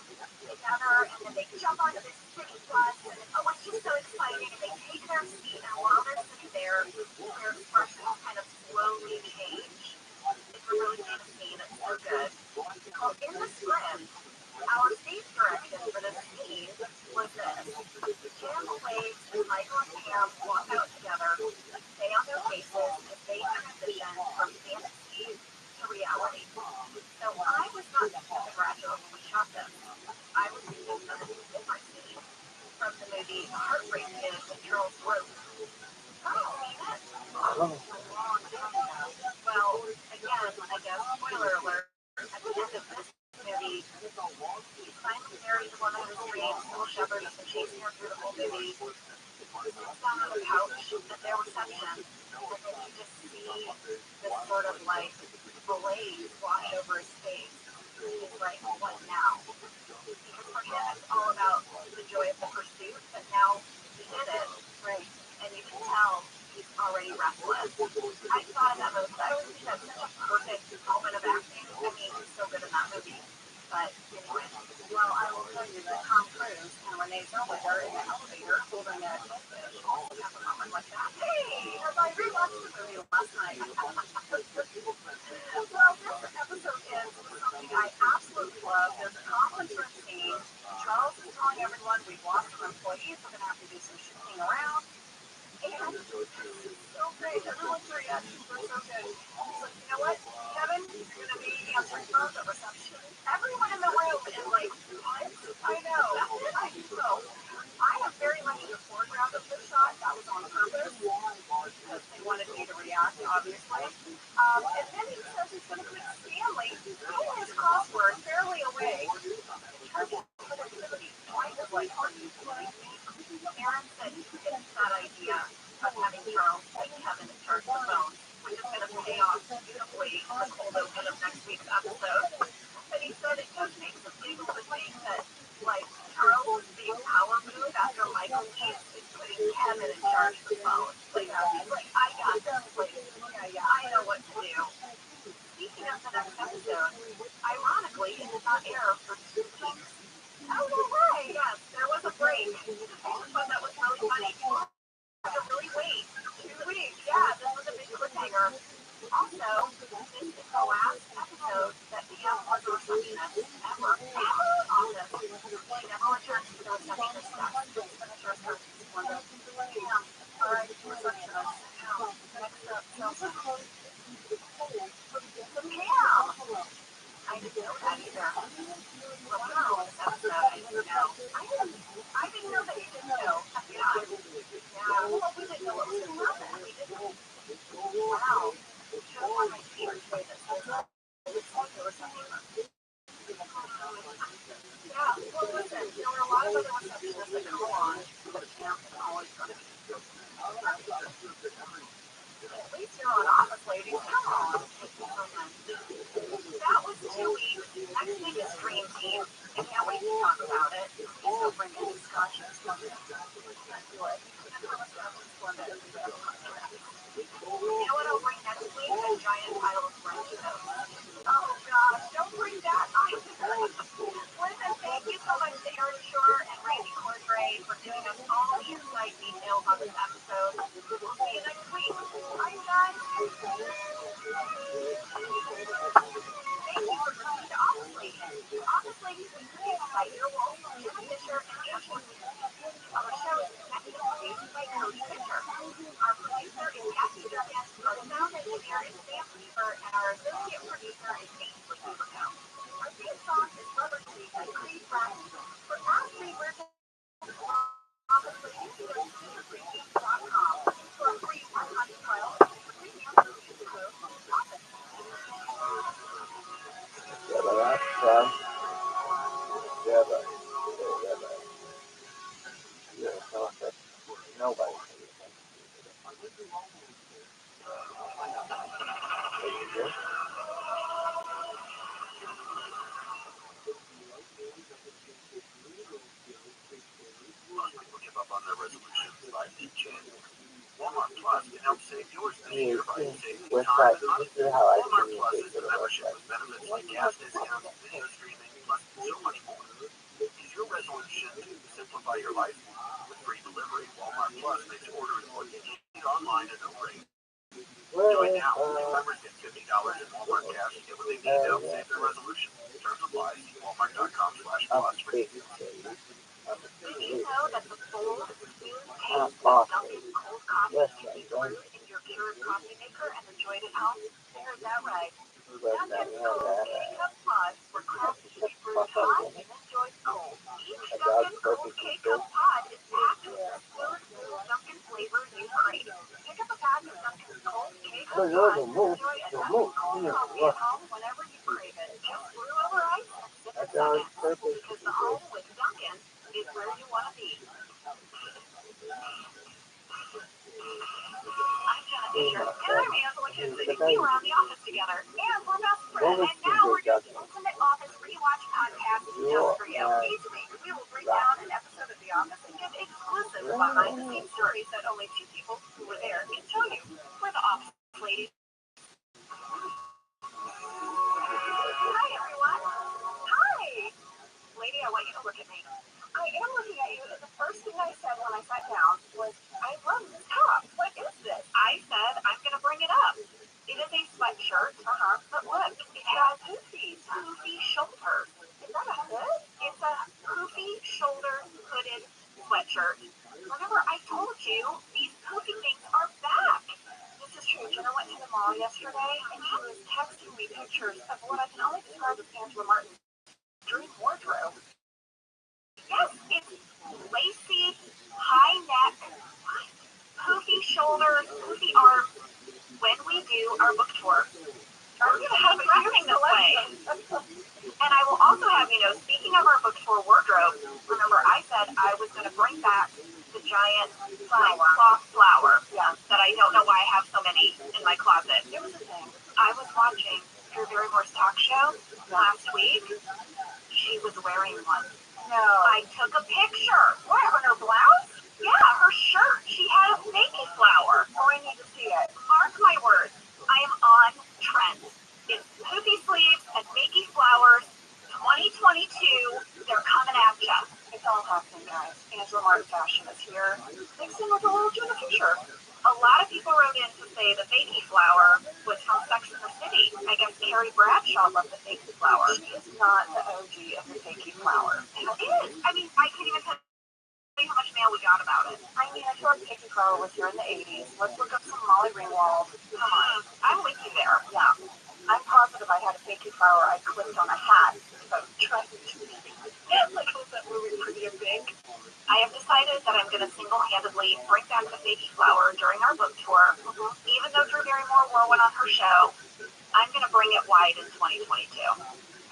together, and then they jump onto this city bus, and oh, it's just so exciting. And they take their seat, and while they're sitting there, their expressions kind of slowly change. It's a really famous scene. It's so good. Well, in the script, our stage direction for this scene was this. Jim waves and Michael and Pam walk out together, stay on their faces as they transition from fantasy to reality. So I was not thinking of The Graduate when we shot this. I was thinking of a different scene from the movie Heartbreak Kid with Charles Grodin. Have you seen it? Oh, it's a long time ago. Well, again, I guess, spoiler alert, at the end of this movie, he finally marries the woman of his dreams, Sybil Shepherd, has been chasing her through the whole movie. He sits down on the couch at their reception, and then you just see this sort of like malaise wash over his face. He's like, what now? Because for him, it's all about the joy of the pursuit, but now he did it, right? And you can tell he's already restless. I thought of that movie. I always think that's such a perfect moment of acting. I mean, he's so good in that movie. But anyway, well, I will tell you that Tom Cruise and Renee Zellweger in the elevator holding a goldfish also have a moment like that. Hey, I rewatched the movie last night. Well, this episode ends with something I absolutely love. There's a conference room scene. Charles is telling everyone we've lost some employees. We're going to have to do some shifting around. And it's so great. Everyone's reactions were so good. He's like, you know what, Kevin, you're going to be answering phones at reception. Everyone in the room is like, what? I know. I know. I have very much in the foreground of this shot. That was on purpose because they wanted me to react, obviously. And then he says he's going to put Stanley doing his crossword fairly away. In terms of productivity, kind of like Aaron said he pitched that idea of having Charles take Kevin in charge of the phone, which is going to pay off beautifully in the cold open of next week's episode. But he said it just makes him giggle to think that, like, Charles' big power move after Michael leaves is putting Kevin in charge of the phone. Like, he's like, I got this, like, yeah, I know what to do. Speaking of the next episode, ironically, it did not air for 2 weeks. Oh, no way! Yes, there was a break. I just thought that was really funny. People had to really wait 2 weeks. Yeah, this was a big cliffhanger. Also, this is the last episode that Pam was a receptionist ever on this. She never returns to the receptionist desk. Just her Pam, all right, receptionist. Now, next up, salesman. So Pam! I didn't know that either. Well, no, this episode, I didn't know. I didn't know that you didn't know. Yeah. Yeah. Well, we didn't know what was going to happen. We didn't. Wow. You should have worn my t-shirt today that says, looks like a receptionist. Yeah. Well, listen, there were a lot of other receptionists that come along, but Pam is always going to be. At least you're on Office Ladies. Come on. That was 2 weeks. Next week is Dream Team. I can't wait to talk about it. Please don't bring any scotch and splendid. Can't do it. You know what I'll bring next week? A giant pile of French toast. Oh gosh, don't bring that either. Listen, thank you so much to Aaron Shore and Randy Cordray for giving us all the inside details on this episode. We'll see you next week. Bye, guys. Thank you for coming to Office Ladies. Office Ladies is produced by Earwolf, Jimmy Fisher, and Ashley. Our show is executive produced by Cody Fisher. Our producer is Give up on their resolutions by mid-January. Walmart Plus can help save yours this year by saving time and money. Walmart Plus is a membership with benefits like gas discounts, video streaming, plus so much more. Is your resolution to simplify your life? With free delivery, Walmart Plus makes ordering what you need online at no rate. Join now. New members get $50 in Walmart cash to get what they need to help save their resolution. Terms apply. See Walmart.com/plus for details. Did you know that the bold, smooth taste of Dunkin' cold coffee can be brewed in your Keurig coffee maker and enjoyed at home? You heard that right. Dunkin's cold K-Cup pods were coffee to be brewed hot and enjoyed cold. Each Dunkin' cold K-Cup pod is packed with the smooth, Dunkin' flavor you crave. Pick up a pack of Dunkin's cold K-Cup pods and enjoy a Dunkin' cold coffee at home whenever you crave it. Just brew over ice and sip in seconds. Because the home with Dunkin' is where you want to be. I'm Jenna Fisher, and I'm Angela Kinsey. We were on The Office together, and we're best friends. And now we're doing the Ultimate Office Rewatch Podcast just for you. Each week, we will break down an episode of The Office and give exclusive behind-the-scenes stories that only two people who were there can tell you. We're the Office ladies. Hi, everyone. Hi. Lady, I want you to look at me. I am looking at you, and the first thing I said when I sat down was, I love this top. What is this? I said, I'm going to bring it up. It is a sweatshirt, but look, it has poofy shoulders. Is that a hood? It's a poofy shoulder hooded sweatshirt. Remember, I told you, these poofy things are back. This is true. Jenna went to the mall yesterday, and she was texting me pictures of what I can only describe as Angela Martin's dream wardrobe. Yes, it's lacy, high neck, poofy shoulders, poofy arms. When we do our book tour, we're going to have dressing this way. And I will also have you know, speaking of our book tour wardrobe, remember I said I was going to bring back the giant cloth flower that I don't know why I have so many in my closet. It was a thing. I was watching Drew Barrymore's talk show last week. She was wearing one. No. I took a picture. What, on her blouse? Yeah, her shirt. She had a fakey flower. Oh, I need to see it. Mark my words. I am on trend. It's poofy sleeves and fakey flowers. 2022. They're coming at ya. It's all happening, guys. Angela Martin fashion is here. Mixed in with a little Jenna Fisher. A lot of people wrote in to say the fakey flower was from Sex and the City. I guess Carrie Bradshaw loved the fakey flower. She is not the OG of the fakey flower. Who is? I mean, I can't even tell you how much mail we got about it. I mean, I feel like fakey flower was here in the 80s. Let's look up some Molly Ringwald. Come on. I'm with you there. Yeah. I'm positive I had a fakey flower I clipped on a hat. So trust me. Like, was that movie Pretty in Pink? I have decided that I'm going to single-handedly bring back the fakey flower during our book tour. Even though Drew Barrymore wore one on her show, I'm going to bring it wide in 2022.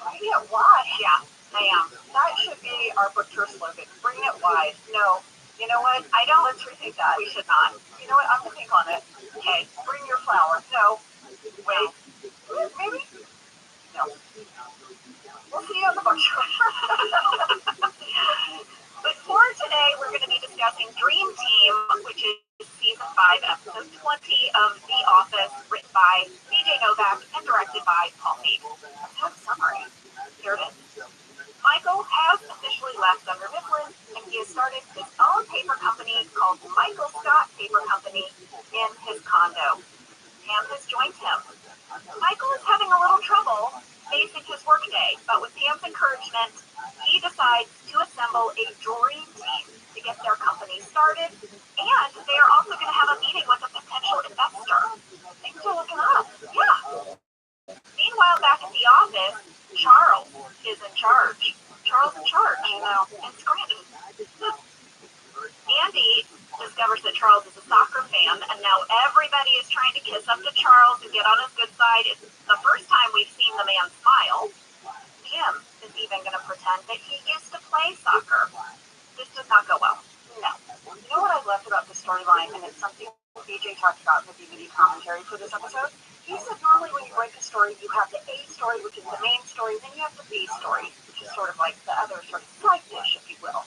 Bring it wide? Yeah, I am. That should be our book tour slogan. Bring it wide. No. You know what? I don't. Let's rethink that. We should not. You know what? I'm going to think on it. Okay. Bring your flower. No. Wait. Maybe? No. We'll see you on the book tour. But for today, we're going to be discussing Dream Team, which is Season 5, Episode 20 of The Office, written by BJ Novak and directed by Paul Feig. Let's have a summary. Here it is. Michael has officially left Dunder Mifflin, and he has started his own paper company called Michael Scott Paper Company in his condo. Pam has joined him. Michael is having a little trouble facing his workday, but with Pam's encouragement, he decides to assemble a dream team to get their company started, and they are also going to have a meeting with a potential investor. Things are looking up. Yeah. Meanwhile, back at the office, Charles is in charge. Charles in charge, you know, in Scranton. Andy discovers that Charles is a soccer fan, and now everybody is trying to kiss up to Charles and get on his good side. It's the first time we've seen the man smile. Jim is even going to pretend that he used to play soccer. This does not go well. No. You know what I loved about the storyline, and it's something we BJ talked about the DVD commentary for this episode. He said normally when you write the story, you have the A story, which is the main story, then you have the B story, which is sort of like the other sort of side dish, if you will.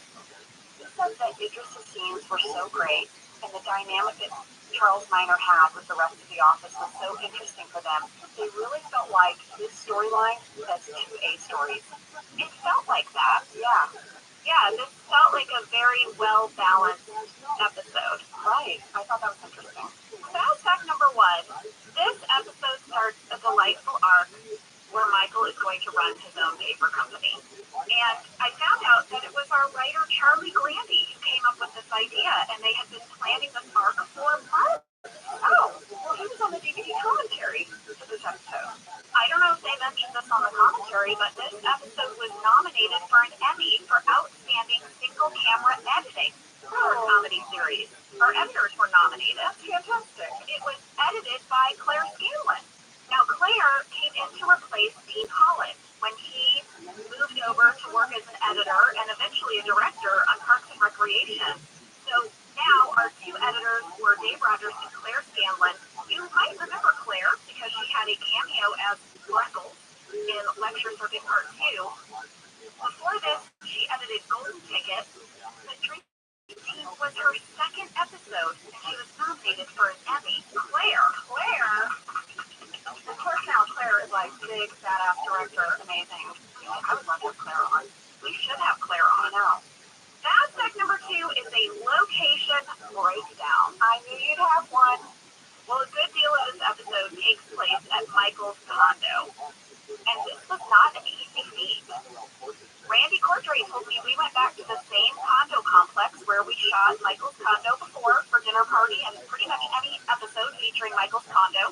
He said that Idris' scenes were so great, and the dynamic that Charles Minor had with the rest of the office was so interesting for them. They really felt like this storyline has two A stories. It felt like that, yeah. Yeah, this felt like a very well-balanced episode. Right, I thought that was interesting. Fast fact number 1, this episode starts a delightful arc where Michael is going to run his own paper company. And I found out that it was our writer Charlie Grandy who came up with this idea, and they had been planning this arc for months. Oh, well, he was on the DVD commentary for this episode. I don't know if they mentioned this on the commentary, but this episode was nominated for an Emmy for Outstanding Single Camera Editing for a comedy series. Our editors were nominated. That's fantastic. It was edited by Claire Scanlon. Now, Claire came in to replace Dean Holland when he moved over to work as an editor and eventually a director on Parks and Recreation. So now our two editors were Dave Rogers and Claire Scanlon. You might remember Claire because she had a cameo as Freckles in Lecture Circuit Part 2. Before this, she edited Golden Ticket. The Dream Team was her second episode, and she was nominated for an Emmy. Claire. Of course now Claire is like big, badass director, amazing. I would love to have Claire on. We should have Claire on now. Fast fact number 2 is a location breakdown. I knew you'd have one. Well, a good deal of this episode takes place at Michael's condo. And this was not an easy feat. Randy Cordray told me we went back to the same condo complex where we shot Michael's condo before for Dinner Party and pretty much any episode featuring Michael's condo.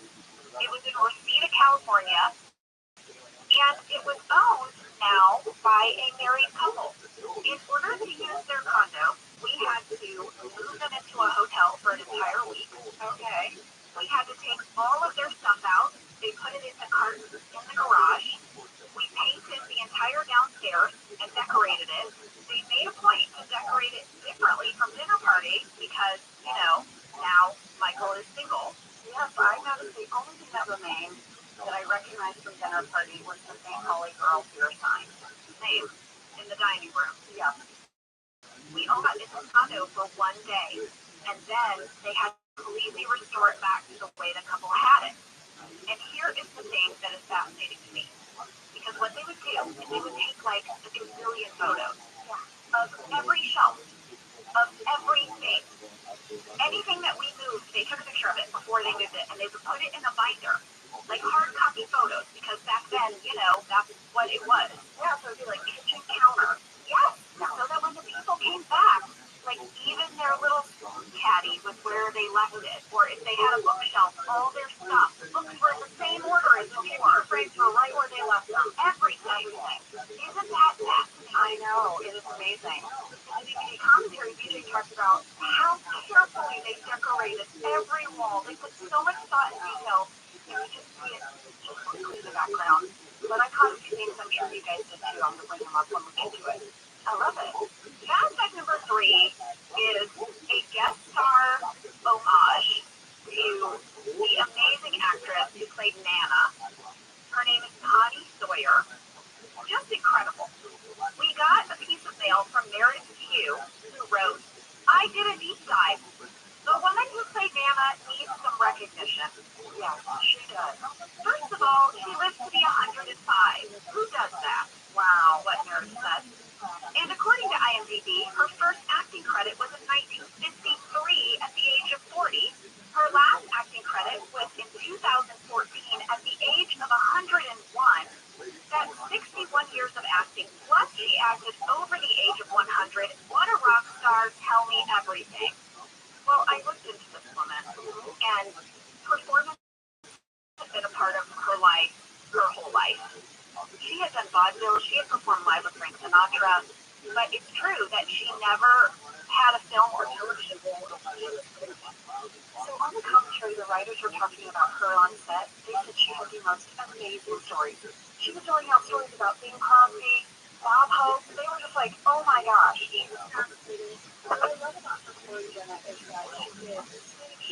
It was in Reseda, California, and it was owned now by a married couple. In order to use their condo, we had to move them into a hotel for an entire week. Okay. We had to take all of their stuff out. They put it in the carts in the garage. We painted the entire downstairs and decorated it. They made a point to decorate it differently from Dinner Party because, now Michael is single. Yes, I noticed the only thing that remained that I recognized from Dinner Party was the St. Holly Girl Beer sign. Same, in the dining room. Yep. We all got in the condo for one day, and then they had to completely restore it back to the way the couple had it. And here is the thing that is fascinating to me. Because what they would do is they would take like a gazillion photos of every shelf, of everything. Anything that we moved, they took a picture of it before they moved it, and they would put it in a binder, like hard copy photos, because back then, that's what it was. Yeah, so it would be like kitchen counter. Yes, so that when the people came back, like even their little caddy was where they left it, or if they had a bookshelf, all their stuff, books were in the same order as before, frames were right where they left them, everything. Isn't that fascinating? I know, it is amazing. In the DVD commentary, BJ talked about how carefully they decorated every wall. They put so much thought and detail, and you just see it just quickly in the background. But I caught a few things I'm sure you guys did too. I'm going to bring them up when we get to it. I love it. Fast fact number 3 is a guest star homage to the amazing actress who played Nana. Her name is Connie Sawyer. Just incredible. We got a piece of mail from Meredith Pugh, who wrote, I did a deep dive. The woman who played Nana needs some recognition. Yes, she does. First of all, she lives to be 105. Who does that? Wow, what Meredith said. And according to IMDb, her first acting credit was in 1953 at the age of 40. Her last acting credit was in 2014 at the age of 101. That's 61 years of acting, plus she acted over the age of 100. What a rock star, tell me everything. Well, I looked into this woman, and performance has been a part of her life, her whole life. She had done vaudeville, she had performed live with Frank Sinatra, but it's true that she never had a film or television role. So on the commentary, the writers were talking about her on set. They said she had the most amazing stories. She was telling out stories about Bing Crosby, Bob Hope. They were just like, oh my gosh. What I love about her story, Jenna, is that she did stage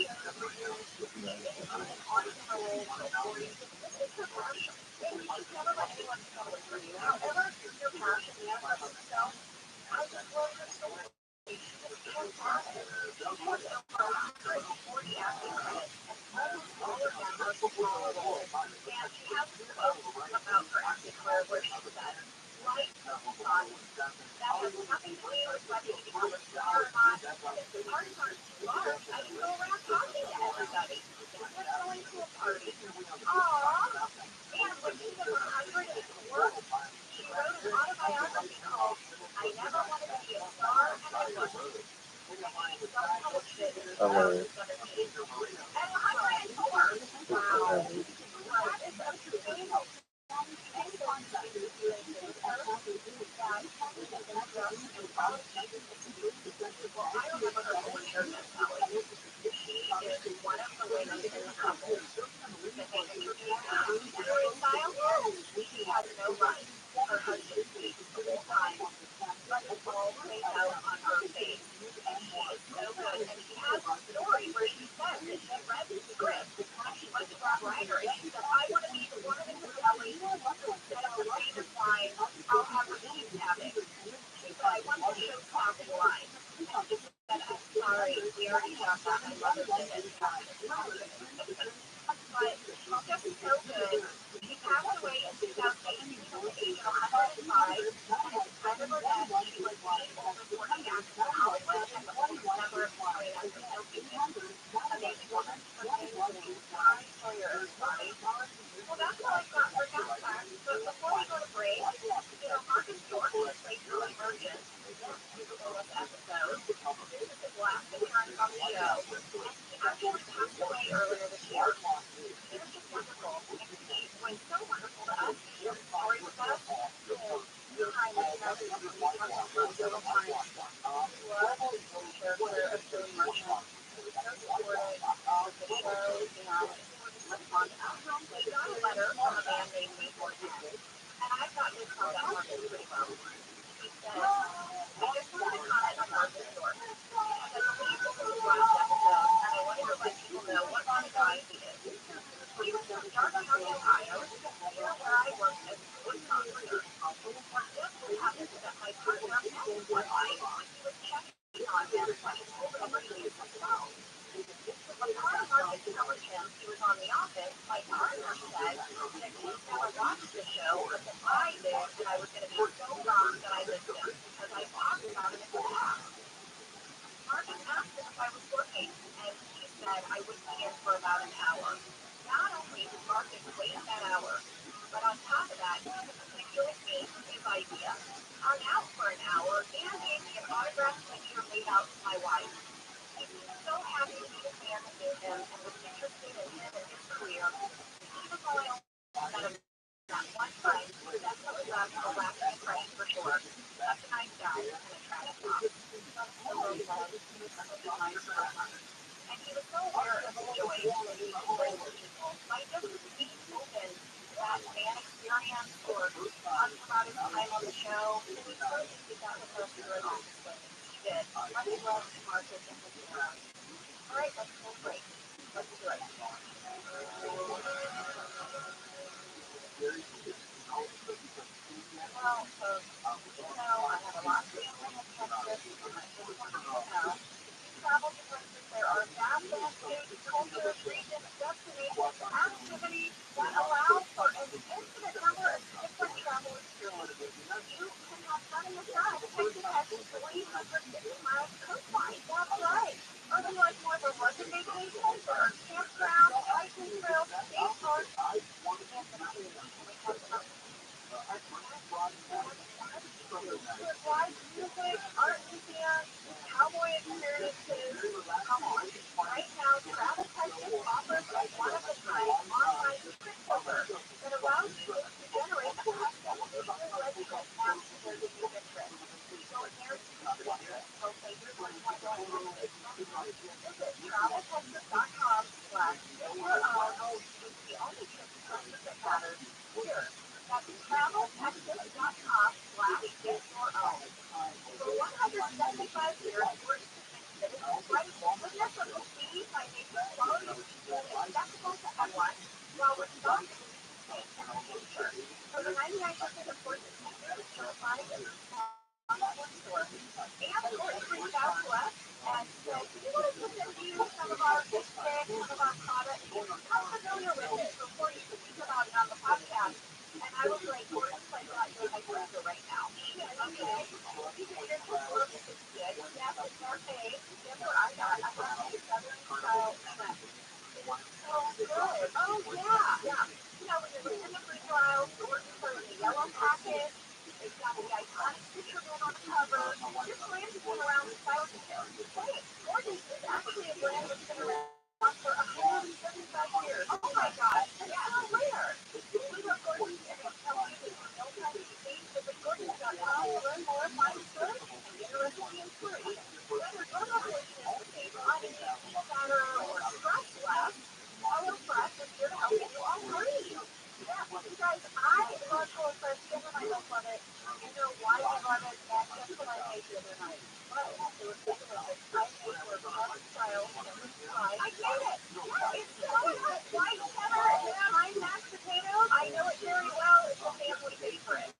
good. Oh, yeah. Yeah. You know, when you're in the free trial, Gordon's in the yellow packet. It's got the iconic picture man on the cover. This brand has been around since I was a kid. Wait, Gordon's is actually a brand that's been around for 175 years. Oh my gosh. Yeah, where? We love Gordon's and they tell you that no time to see. Visit Gordon's.com to learn more, find search, and get a recipe and free. Whether your location is to save money, eat better, or stress less, HelloFresh is here to help you do all three. Yeah, you guys, I love HelloFresh. Jen and I both love it. You know why I love it? That's just what I made the other night. But it was so delicious. I made for Rob's style shepherd's pie. I get it. Yeah, it's so good. White cheddar and fine mashed potatoes. I know it very well. It's a family favorite.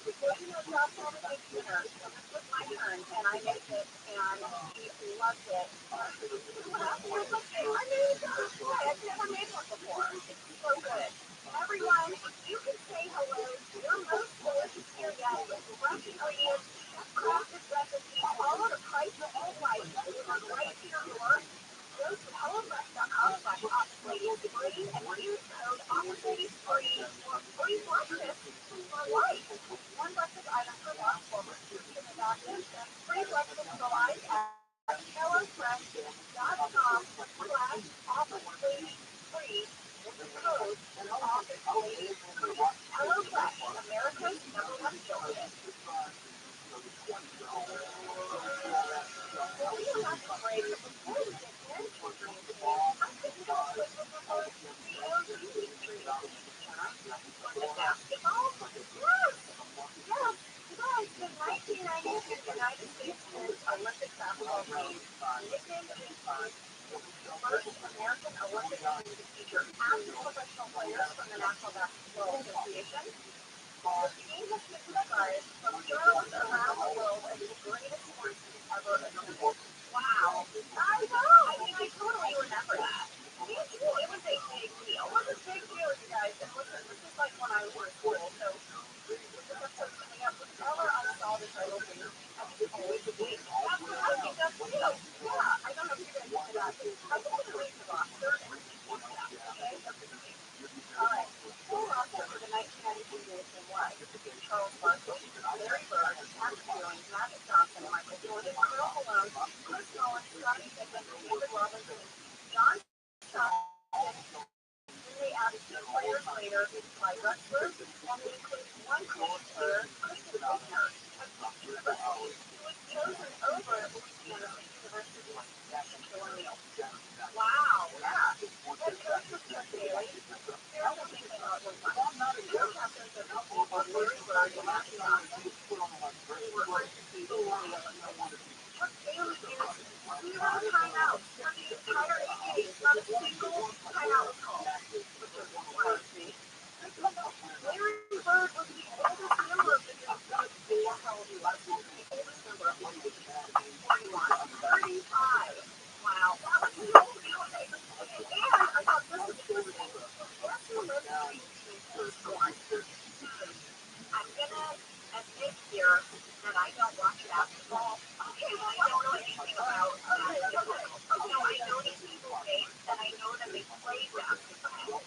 Well, you know, Josh had a big dinner. So this was my turn, and I made it, and he loved it. What else was my favorite? I made it. I've never made one before. It's so good. Everyone, if you can say hello to your most delicious here yet with fresh ingredients, chef-crafted recipes, all at a price that you like, delivered right to your door, go to HelloFresh.com/OpsLadies free and use code OpsLadies free for free breakfast for life. One breakfast item per month for subscription adoption and free breakfast for life at HelloFresh.com/OpsLadies free with the code OpsLadies free. HelloFresh, America's #1 show kit. Well, we are not going to break, but before we get into the dream team, I think we don't switch with the whole COD dream team. Was it basketball? Yes! Yes! You guys, the 1992 United States Men's Olympic basketball team, nicknamed Dream Team, was the first American Olympic team to feature active professional players from the National Basketball Association. The team has been described from journalists around the world as the greatest sports team ever assembled. Wow. I know. I mean, I totally remember that. Me too. It was a big deal. It was a big deal, you guys. And listen, this is like when I was in school. So this episode coming up, whenever I saw the title dream, I was always wait. That's what I think that's too. Yeah. I don't know if you're going to get to that. I think it's read the roster and we can get to that. Okay? That's the thing. All right. Full roster for the 1992 game team was Charles Barkley, Larry Bird, Patrick Ewing, Magic Johnson, Michael Jordan, Karl Malone, Chris Mullin, Scottie Pippen, David Robinson, John Stockton. Then they added 2 players later, Clyde Drexler, and they included 1 college player, Christian Laettner, of Duke University, who was chosen over Louisiana State University's Shaquille O'Neal. Wow, yeah. Head coach was Chuck Daly. Spiritual thinking was fun. Team captains of the team were Larry Bird and Magic Johnson. They were undefeated in the Olympics. Chuck Daly used 0 timeouts for the entire 8 games. Not a single timeout was called, which was wild to me. Larry Bird was the oldest member of the team. Guess how old he was? The oldest member of the team. 41. 35. Wow. That was so old. And I thought this was interesting. Guess who lived in Dream Team first one? I'm gonna admit here that I don't watch basketball. Okay, well, I don't know anything about basketball. Now I know these people's names and I know that they play basketball. I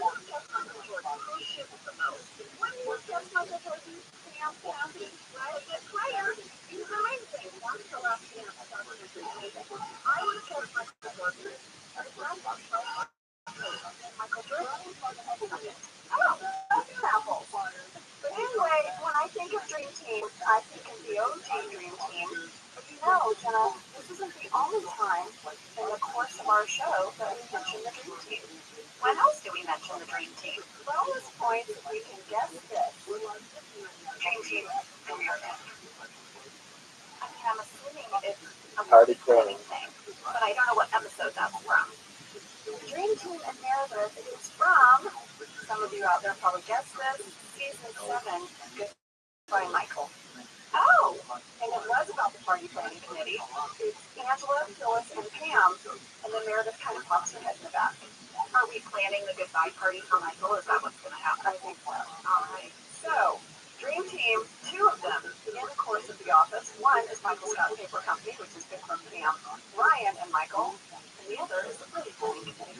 would guess Michael Jordan. Who shoots the most? Wouldn't you guess Michael Jordan? Sam Cassie, right? Good player. He's amazing. Watch the last dance. I thought it was amazing. I would have guessed Michael Jordan. Michael Jordan. Oh, that's an apple. But anyway, when I think of Dream Team, I think of the OG Dream Team. But you know, Jenna, this isn't the only time in the course of our show that we mention the Dream Team. When else do we mention the Dream Team? Bonus points if we can guess this. Dream Team American. I mean, I'm assuming it's a planning thing, but I don't know what episode that's from. Dream Team and Meredith is from, some of you out there probably guessed this, season 7, Goodbye Michael. Oh, and it was about the party planning committee. It's Angela, Phyllis, and Pam, and then Meredith kind of pops her head in the back. Are we planning the goodbye party for Michael? Is that what's going to happen? I think so. All right. So, Dream Team, 2 of them in the course of The Office. One is Michael Scott Paper Company, which is good for Pam, Ryan, and Michael. And the other is the party planning committee.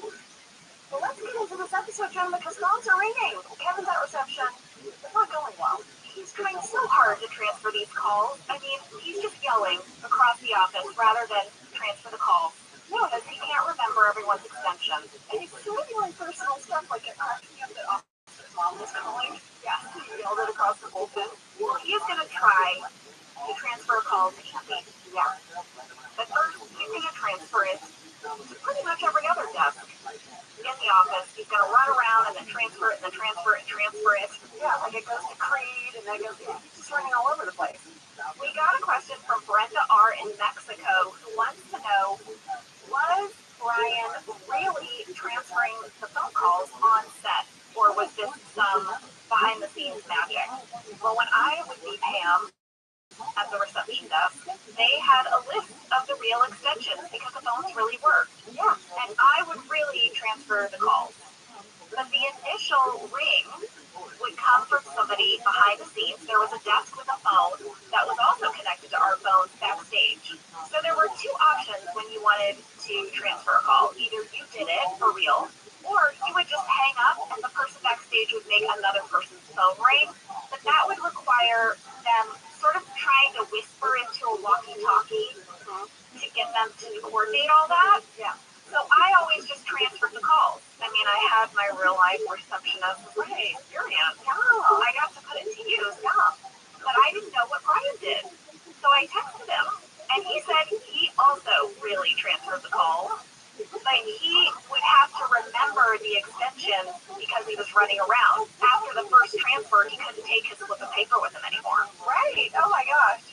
Brian, because phones are ringing. Kevin's at reception. It's not going well. He's trying so hard to transfer these calls. I mean, he's just yelling across the office rather than transfer the calls. No, because he can't remember everyone's extensions. And he's still doing personal stuff like it cracks me up that officer's mom was calling. Yeah, he yelled it across the bullpen. Well, he is going to try to transfer a call to Andy. Yeah. But first, he's going to transfer it to pretty much every other desk in the office. He's going to run around and then transfer it and then transfer it and transfer it. Yeah, like it goes to Creed and then goes, yeah, he's just running all over the place. We got a question from Brenda R. in Mexico who wants to know, was Brian really transferring the phone calls on set, or was this some behind-the-scenes magic? Well, when I would be Pam at the reception desk, they had a list of the real extensions because the phones really worked. Yeah, and I would really transfer the calls. But the initial ring would come from somebody behind the scenes. There was a desk with a phone that was also connected to our phones backstage. So there were two options when you wanted to transfer a call. Either you did it for real, or you would just hang up and the person backstage would make another person's phone ring. But that would require them sort of trying to whisper into a walkie-talkie to get them to coordinate all that. Yeah. So I always just transferred the calls. I mean, I had my real-life receptionist right, experience. Yeah, I got to put it to use. Yeah. But I didn't know what Brian did. So I texted him, and he said he also really transferred the calls. But he would have to remember the extension because he was running around. After the first transfer, he couldn't take his slip of paper with him anymore. Right. Oh, my gosh.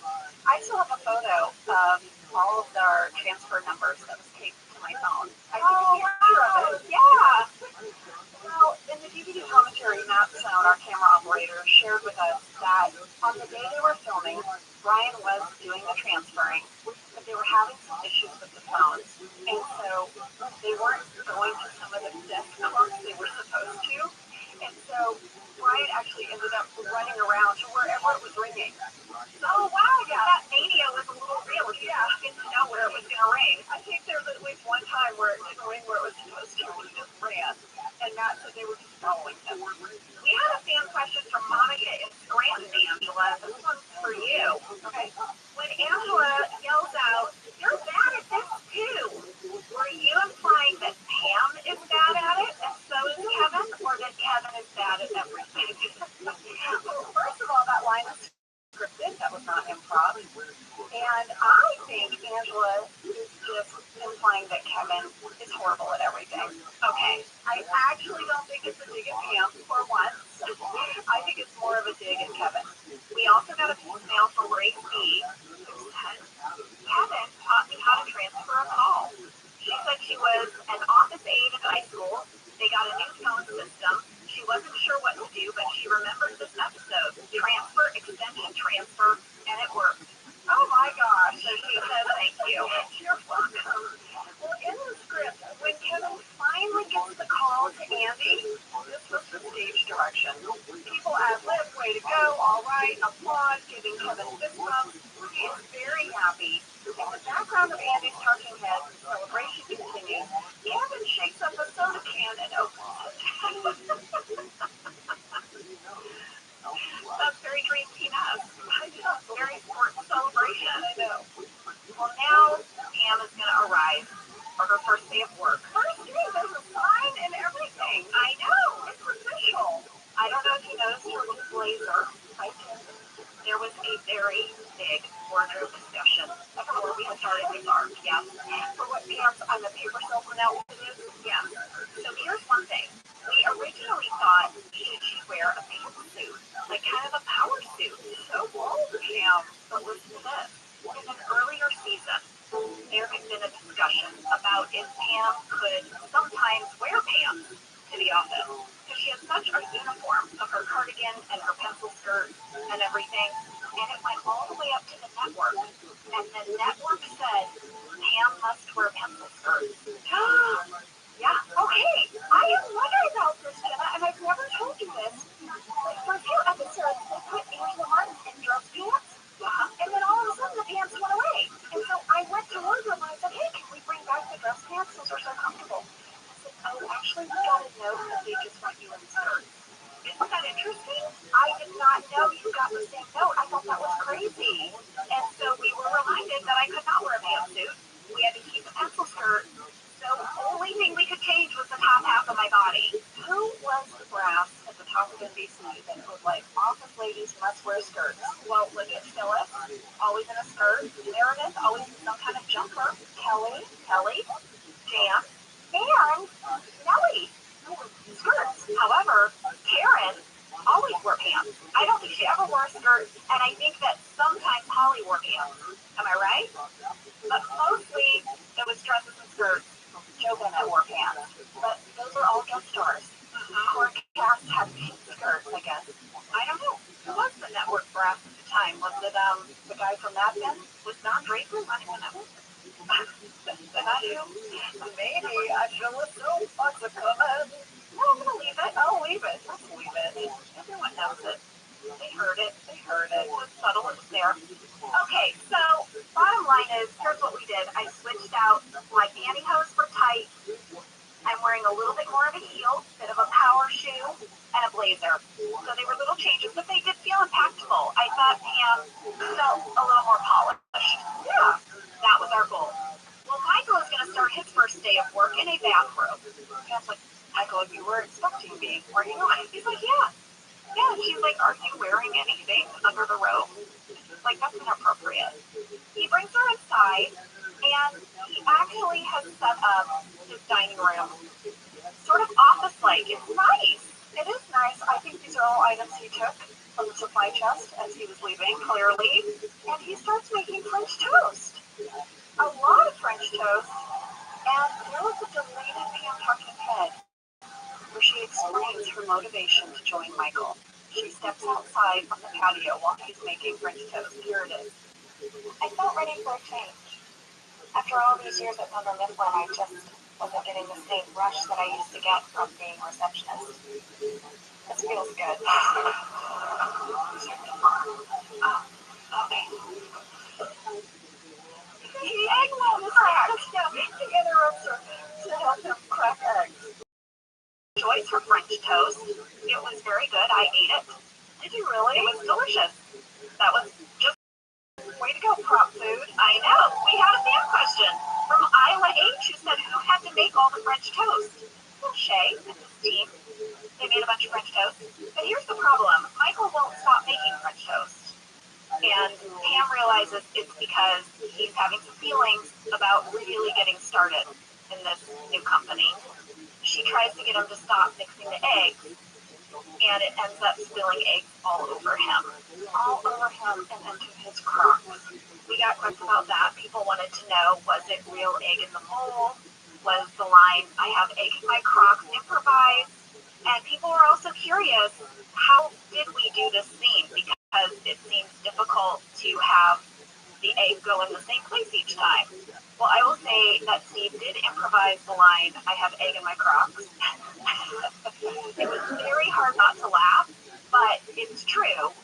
I still have a photo of all of our transfer numbers that was taped to my phone. I took a picture of it. Yeah. Well, in the DVD commentary, Matt Stone, our camera operator, shared with us that on the day they were filming, Brian was doing the transferring, but they were having some issues with the phones, and so they weren't going to some of the desk clubs they were supposed to, and so Brian actually ended up running around to wherever it was ringing. Oh, wow, yeah, that mania was a little real. He didn't know where it was going to ring. I think there was at least one time where it didn't ring where it was supposed to, and he just ran. And Matt said they were just following him. We had a fan question from Monica in Scranton, Angela. This one's for you. Okay. When Angela yells out, "You're bad at this too," were you implying that Pam is bad at it, and so is Kevin, or that Kevin is bad at everything? Well, first of all, that line is scripted. That was not improv. And I think Angela is just implying that Kevin is horrible at everything. Okay. I actually don't think it's a dig at Pam for once. I think it's more of a dig at Kevin. We also got a voicemail from Ray C. who said, "Kevin taught me how to transfer a call. She said she was an office aide in high school. They got a new phone system. She wasn't sure what to do, but she remembered this episode, transfer, extension transfer, and it worked." Oh my gosh. So she said thank you. You're welcome. Well, in the script, when Kevin finally gets the call to Andy, this was the stage direction. People ad-lib, way to go, all right, applaud, giving Kevin fist bumps. He is very happy. In the background of Andy's talking head, the celebration continues. Kevin shakes up a soda can and opens it. That's very Dream Team-esque. I know. Very important celebration. I know. Well, now Pam is going to arrive for her first day of work. First day, there's a sign and everything. I know. It's official. I don't know if you noticed her little blazer. I did. There was a very big wardrobe discussion before we started this arc. Yes. For what Pam's on the paper silver outfit is. Yeah. So here's one thing. We originally thought she wear a pantsuit, like kind of a power suit. So bold, Pam. But listen to this. In an earlier season, there had been a discussion about if Pam could sometimes wear pants to the office. Because she has such a uniform of her cardigan and her pencil skirt and everything. And it went all the way up to the network. And the network said, Pam must wear pencil skirts. Yeah, okay. I am wondering about this, Jenna, and I've never told you this. Like, for a few episodes, they put Angela Martin in dress pants, and then all of a sudden the pants went away. And so I went to wardrobe and I said, hey, can we bring back the dress pants since we're so comfortable? I said, oh, actually, we got a note that they just want you Steve, and it was like, office ladies must wear skirts. Well, look at Phyllis, always in a skirt. Meredith, always in some kind of jumper. Kelly, Jan, and Nellie, skirts. However, Karen always wore pants. I don't think she ever wore a skirt, and I think that sometimes Holly wore pants. Am I right? But mostly it was dresses and skirts. Joe Bennett wore pants. But those are all guest stars. Forecast had pink skirts, I guess. I don't know. Who was the network brass at the time? Was it the guy from Mad Men? Was Don Draper running the network? Maybe I should assume what's a comment. No, I'm gonna leave it. I'll leave it. Let's leave it. Everyone knows it. They heard it. It was subtle. It was there. Okay, so bottom line is, here's what we did. I switched out my pantyhose for tight. I'm wearing a little bit more of a heel, bit of a power shoe, and a blazer. So they were little changes, but they did feel impactful. I thought Pam felt a little more polished. Yeah, that was our goal. Well, Michael is going to start his first day of work in a bathrobe. Pam's like, Michael, you were expecting me, were you? He's like, yeah. Yeah, and she's like, are you wearing anything under the robe? Like, that's inappropriate. He brings her inside, and he actually has set up his dining room, sort of office-like. It's nice. It is nice. I think these are all items he took from the supply chest as he was leaving, clearly. And he starts making French toast. A lot of French toast. And there was a deleted Pam talking head where she explains her motivation to join Michael. She steps outside on the patio while he's making French toast. Here it is. I felt ready for a change. After all these years at Thunder Mifflin, I just wasn't getting the same rush that I used to get from being a receptionist. This feels good. Okay. The egg roll is cracked. To get a roaster to help him crack eggs. Choice for French toast. It was very good. I ate it. Did you really? It was delicious. That was just way to go, prop food. I know. We had a fan question from Iowa H who said who had to make all the French toast. Well, Shay and his team. They made a bunch of French toast. But here's the problem. Michael won't stop making French toast. And Pam realizes it's because he's having some feelings about really getting started in this new company. She tries to get him to stop mixing the eggs, and it ends up spilling eggs all over him and into his crock. We got questions about that. People wanted to know, was it real egg in the bowl? Was the line, I have egg in my crock, improvised? And people were also curious, how did we do this scene? Because it seems difficult to have the egg go in the same place each time. Well, I will say that Steve did improvise the line, I have egg in my crocs. It was very hard not to laugh, but it's true.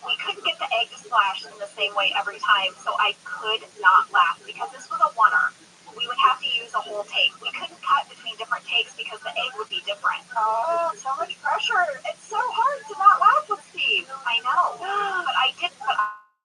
We couldn't get the egg to splash in the same way every time, so I could not laugh because this was a oneer. We would have to use a whole take. We couldn't cut between different takes because the egg would be different. Oh, so much pressure. It's so hard to not laugh with Steve. I know. But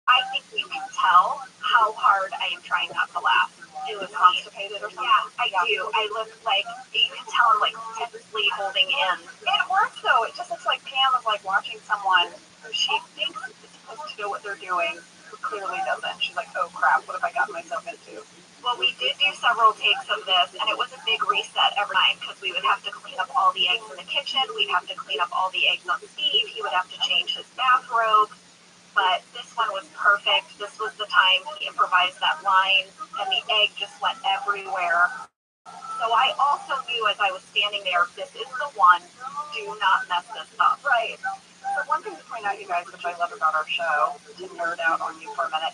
I think you can tell how hard I am trying not to laugh. You look constipated or something? Yeah, I do. I look like, you can tell I'm like tensely holding in. It works though. It just looks like Pam is like watching someone who she thinks is supposed to know what they're doing, who clearly doesn't. She's like, oh crap, what have I gotten myself into? Well, we did do several takes of this, and it was a big reset every time because we would have to clean up all the eggs in the kitchen. We'd have to clean up all the eggs on Steve. He would have to change his bathrobe. But this one was perfect. This was the time he improvised that line, and the egg just went everywhere. So I also knew as I was standing there, this is the one. Do not mess this up. Right. So one thing to point out, you guys, which I love about our show, to nerd out on you for a minute,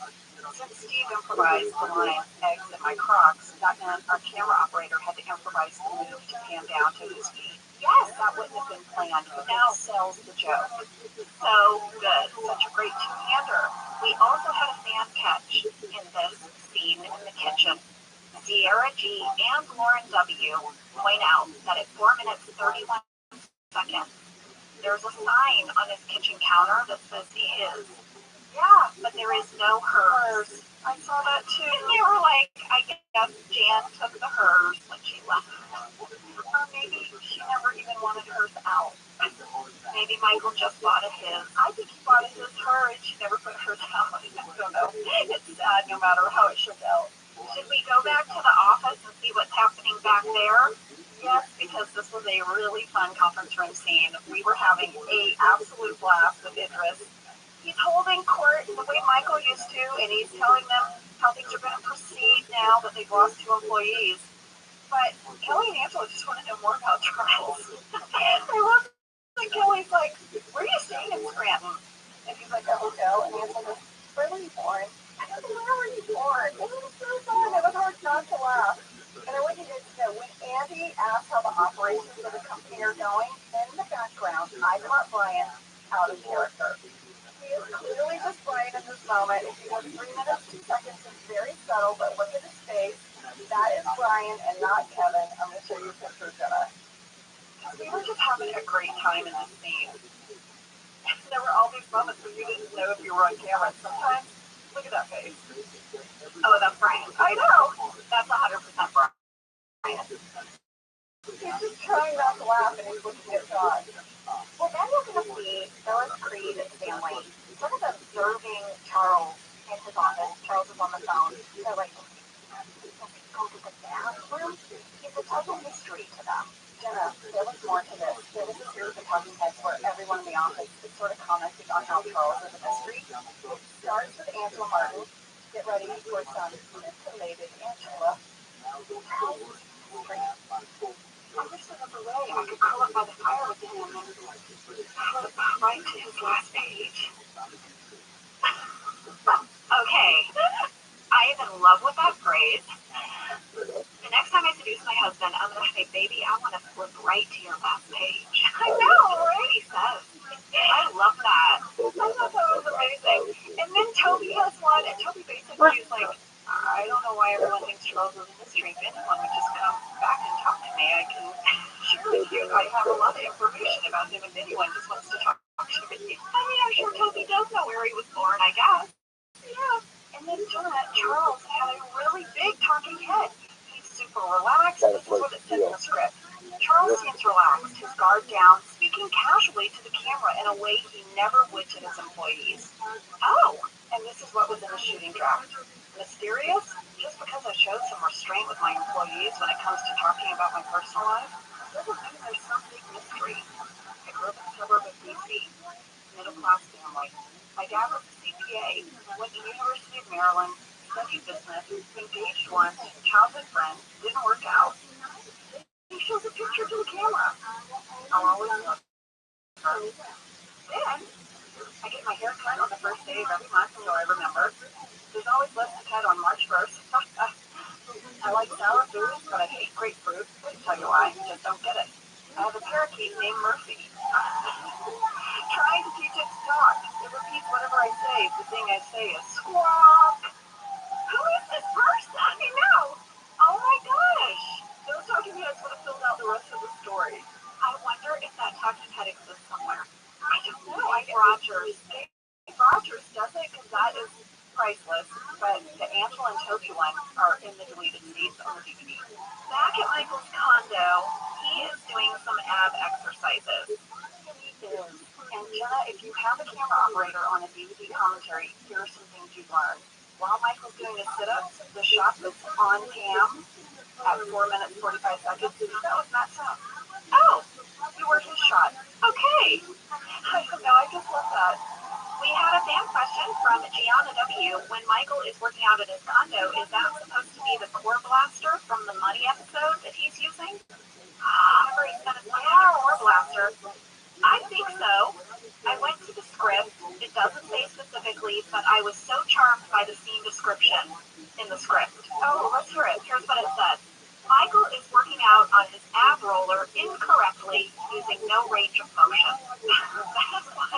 since Steve improvised the line, eggs in my crocs, that meant our camera operator had to improvise the move to pan down to his feet. Yes, that wouldn't have been planned, but now sells the joke. So good. Such a great two-hander. We also had a fan catch in this scene in the kitchen. Sierra G and Lauren W point out that at 4 minutes 31 seconds, there's a sign on his kitchen counter that says his. Yeah, but there is no hers. I saw that too. And they were like, I guess Jan took the hers when she left. Or maybe she never even wanted hers out. maybe Michael just bought a his. I think he bought a his her and she never put hers out. I don't know. It's sad no matter how it should go. Should we go back to the office and see what's happening back there? Yes, because this was a really fun conference room scene. We were having a absolute blast with Idris. He's holding court the way Michael used to, and he's telling them how things are going to proceed now that they've lost 2 employees. But Kelly and Angela just want to know more about Charles. I love that Kelly's like, where are you staying in Scranton? And he's like, a hotel. And Angela goes, where were you born? I said, where were you born? It was so fun. It was hard not to laugh. And I want you guys to know, when Andy asked how the operations of the company are going, in the background, I caught Brian out of character. He is clearly just Brian in this moment. If you have 3 minutes, 2 seconds, it's very subtle, but look at his face. That is Brian and not Kevin. I'm going to show you a picture of Jenna. We were just having a great time in this scene. There were all these moments where you didn't know if you were on camera. Sometimes, look at that face. Oh, that's Brian. I know. That's 100% Brian. He's just trying not to laugh and he's looking at God. Well, then you're going to see Phyllis Creed and Stanley sort of observing Charles in his office. Charles is on the phone. They're like, go to the bathroom? It's a total mystery to them. Jenna, there was more to this. There was a series of talking heads where everyone in the office is sort of commenting on how Charles is a mystery. It starts with Angela Martin. Get ready for some scintillated Angela. Charles is a mystery. I wish there was a way I could curl up by the fire with him and flip right to his last page. Okay. I am in love with that phrase. The next time I seduce my husband, I'm going to say, baby, I want to flip right to your last page. I know, right? He says. I love that. I thought that was amazing. And then Toby has one, and Toby basically is like, I don't know why everyone thinks Charles is a mystery. If anyone would just come back and talk to me, I can share with you. I have a lot of information about him if anyone just wants to talk to me. I mean, I'm sure Toby does know where he was born, I guess. Yeah. And then Charles had a really big talking head. He's super relaxed. This is what it says in the script. Charles seems relaxed, his guard down, speaking casually to the camera in a way he never would to his employees. Oh, and this is what was in the shooting draft. Mysterious? Just because I showed some restraint with my employees when it comes to talking about my personal life, doesn't mean there's some big mystery. I grew up in the suburb of D.C., middle-class family. My dad was a CPA, went to the University of Maryland, studied business, engaged once, childhood friend, didn't work out. He shows a picture to the camera. I'll always love her. Then, I get my hair cut on the first day of every month until I remember. There's always less to cut on March 1st. I like sour foods, but I hate grapefruit. I'll tell you why, just don't get it. I have a parakeet named Murphy. Trying to teach it to talk. It repeats whatever I say. The thing I say is squawk. Who is this person? I know. Oh my gosh. Those talking heads would have filled out the rest of the story. I wonder if that talking head exists somewhere. I don't know. Dave Rogers. Dave Rogers does it because that is priceless, but the Angela and Toby one are in the deleted scenes on the DVD. Back at Michael's condo, he is doing some ab exercises. He is. And Jenna, if you have a camera operator on a DVD commentary, here are some things you've learned. While Michael's doing his sit-ups, the shot that's on cam at 4 minutes 45 seconds, that was Matt Sound. Oh, you were his shot. Okay. I don't know, I just love that. We had a fan question from Gianna W. When Michael is working out at his condo, is that supposed to be the core blaster from the Money episode that he's using? Remember he said it's like a core blaster. I think so. I went to the script. It doesn't say specifically, but I was so charmed by the scene description in the script. Oh, let's hear it. Here's what it says. Michael is working out on his ab roller incorrectly using no range of motion. That is what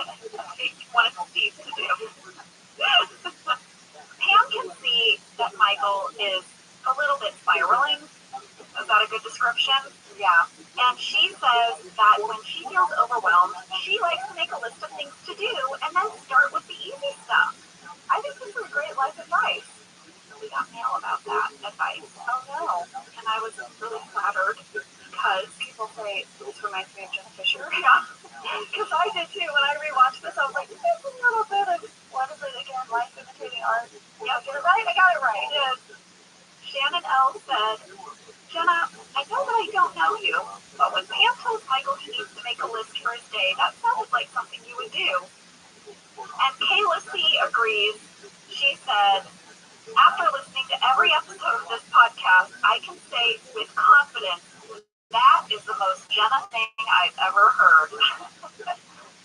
one of Steve's to do. Pam can see that Michael is a little bit spiraling. Is that a good description? Yeah. And she says that when she feels overwhelmed, she likes to make a list of things to do and then start with the easy stuff. I think this is great life advice. We got mail about that advice. Oh no. And I was really flattered because people say, this reminds me of Jenna Fisher. Yeah. Because I did too. When I rewatched this, I was like, there's a little bit of, what is it again? Life imitating art. Yeah, get it right? I got it right. It is. Shannon L. said, Jenna, I know that I don't know you, but when Pam tells Michael he needs to make a list for his day, that sounded like something you would do. And Kayla C. agrees. She said, after listening to every episode of this podcast, I can say with confidence that is the most Jenna thing I've ever heard.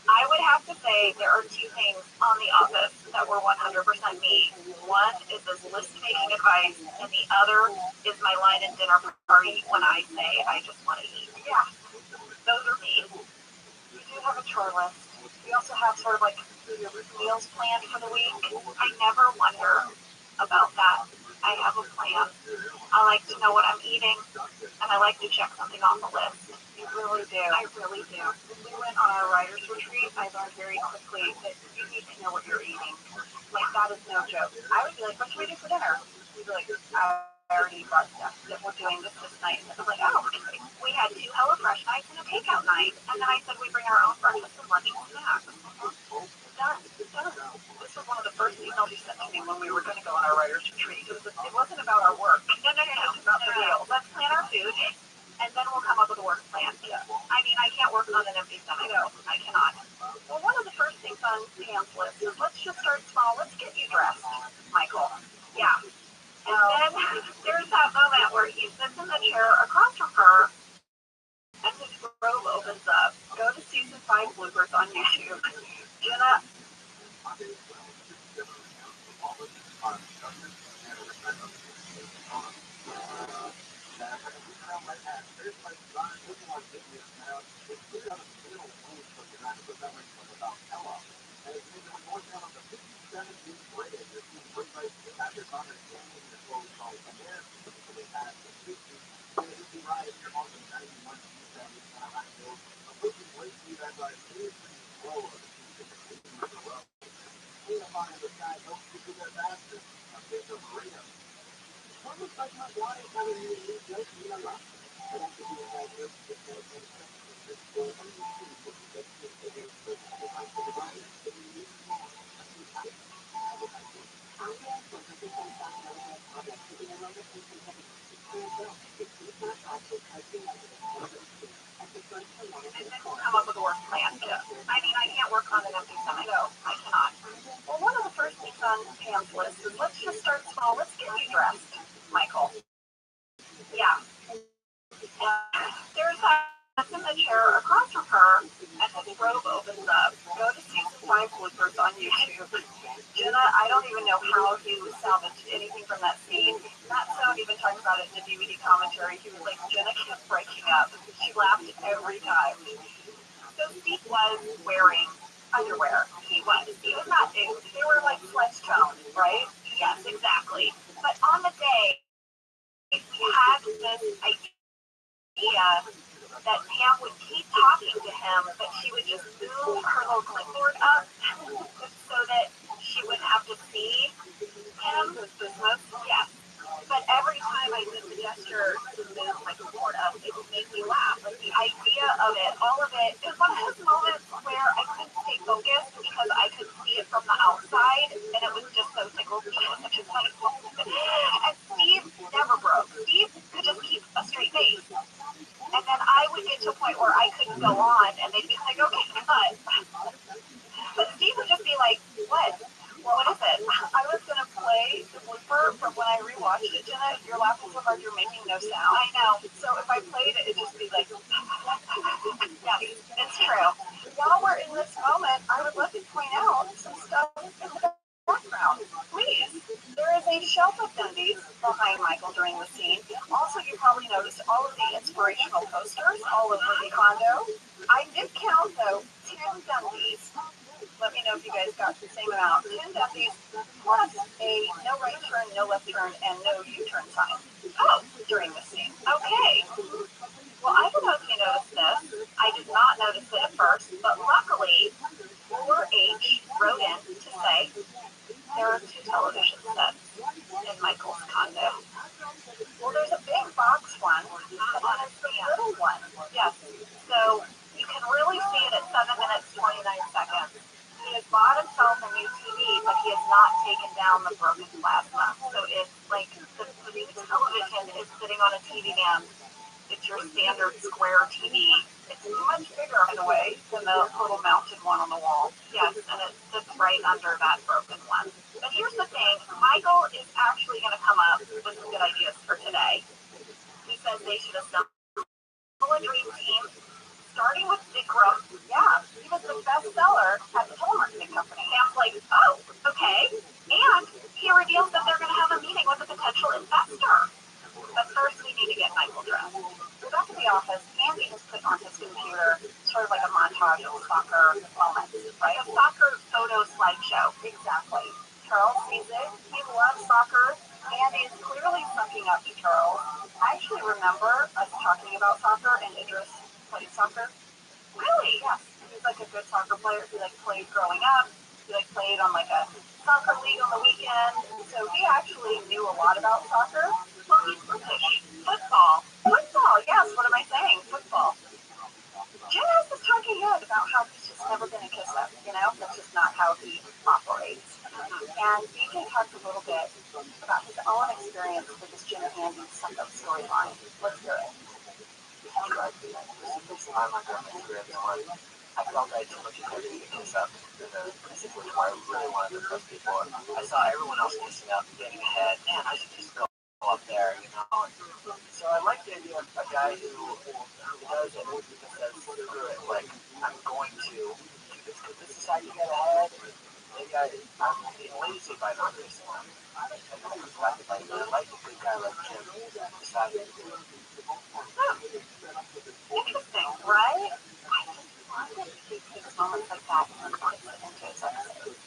I would have to say there are two things on The Office that were 100% me. One is this list-making advice, and the other is my line in dinner party when I say I just want to eat. Yeah, those are me. We do have a chore list. We also have sort of like your meals planned for the week. I never wonder about that. I have a plan. I like to know what I'm eating, and I like to check something off the list. You really do. I really do. When we went on our writer's retreat, I learned very quickly that you need to know what you're eating. Like, that is no joke. I would be like, what should we do for dinner? We'd be like, I already brought stuff that we're doing this night. And I was like, oh, okay. We had 2 HelloFresh nights and a takeout night. And then I said we bring our own breakfast and lunch and snacks. Done. This was one of the first emails you sent to me when we were going to go on our writer's retreat. It wasn't about our work. No. It's about the deal. Let's plan our food, and then we'll come up with a work plan. Yeah. I mean, I can't work on an empty stomach. No, I cannot. Well, one of the first things on Pam's list is let's just start small. Let's get you dressed, Michael. Yeah. And then there's that moment where he sits in the chair across from her, and his robe opens up. Go to season 5 bloopers on YouTube. Jenna. Come up with a work plan. Yeah. I mean, I can't work on an empty stomach. No, I cannot. Well, one of the first things on Pam's list is let's just start small. Let's get you dressed, Michael. Yeah. And there's that in the chair across from her, and his robe opens up. Go to season 5 bloopers on YouTube. Jenna, I don't even know how he salvaged anything from that scene. Matt Stone even talks about it in the DVD commentary. He was like, Jenna kept breaking up. She laughed every time. So Steve was wearing underwear. He was not, they were like flesh tone, right? Yes, exactly. But on the day, he had this idea that Pam would keep talking to him, but she would just move her little clipboard up so that she wouldn't have to see him. Yes. But every time I did the gesture to move my clipboard up, it would make me laugh. Like the idea of it, all of it, it was one of those moments where I couldn't stay focused because I could see it from the outside, and it was just so tickle me. It was such a funny moment. And Steve never broke. Steve could just keep a straight face. And then I would get to a point where I couldn't go on, and they'd be like, okay, cut. But Steve would just be like, what? Well, what is it? I was going to play the blooper from when I rewatched it, Jenna. You're laughing so hard you're making no sound. I know. So if I played it, it'd just be like, yes, it's true. While we're in this moment, I would love to point out some stuff in the background. Please. There is a shelf of Dundies behind Michael during the scene. Also, you probably noticed all of the inspirational posters all over the condo. I did count, though, 10 Dundies. Let me know if you guys got the same amount. 10 Dundies plus a no right turn, no left turn, and no U-turn sign. Oh, during the scene. Okay. Well, I don't know if you noticed this. I did not notice it at first, but luckily, 4H wrote in to say there are 2 television sets in Michael's condo. Well, there's a big box one, and there's the little one. Yes, So you can really see it at 7 minutes, 29 seconds. He has bought himself a new TV, but he has not taken down the broken plasma. So it's like the new television is sitting on a TV stand. It's your standard square TV. It's much bigger, by the way, than the little mounted one on the wall. Yes, and it sits right under that broken one. But here's the thing, Michael is actually going to come up with some good ideas for today. He says they should assemble a dream team, starting with Vikram. Yeah, he was the bestseller at the telemarketing company. Sam's like, oh, okay. And he reveals that they're going to have a meeting with a potential investor. But first, we need to get Michael dressed. We're back in the office. Andy has put on his computer sort of like a montage of soccer moments, right? A soccer photo slideshow. Exactly. Charles sees it. He loves soccer. Andy is clearly sucking up to Charles. I actually remember us talking about soccer, and Idris played soccer. Really? Yes. He's like a good soccer player. He like played growing up. He like played on like a soccer league on the weekend. So he actually knew a lot about soccer. Well, he's British. Football. Football, yes. What am I saying? Football. Jim has this talking head about how he's just never been a kiss-up, you know? That's just not how he operates. And DJ talked a little bit about his own experience with this Jim and Andy suck-up storyline. Let's hear it. This time I got my experience when I felt I had too much integrity to kiss up in a situation where I really wanted to trust people. I saw everyone else kissing up and getting ahead. Man, I should just go up there, you know? And so I like the idea of a guy who does it and says, screw it, like, I'm going to do this because this is how you get ahead. Maybe I'm being lazy by not kissing them. I don't respect it like that. I like a good guy like Jim decided to do it. Interesting, right? I just wanted to take moments like that and put it into his episode.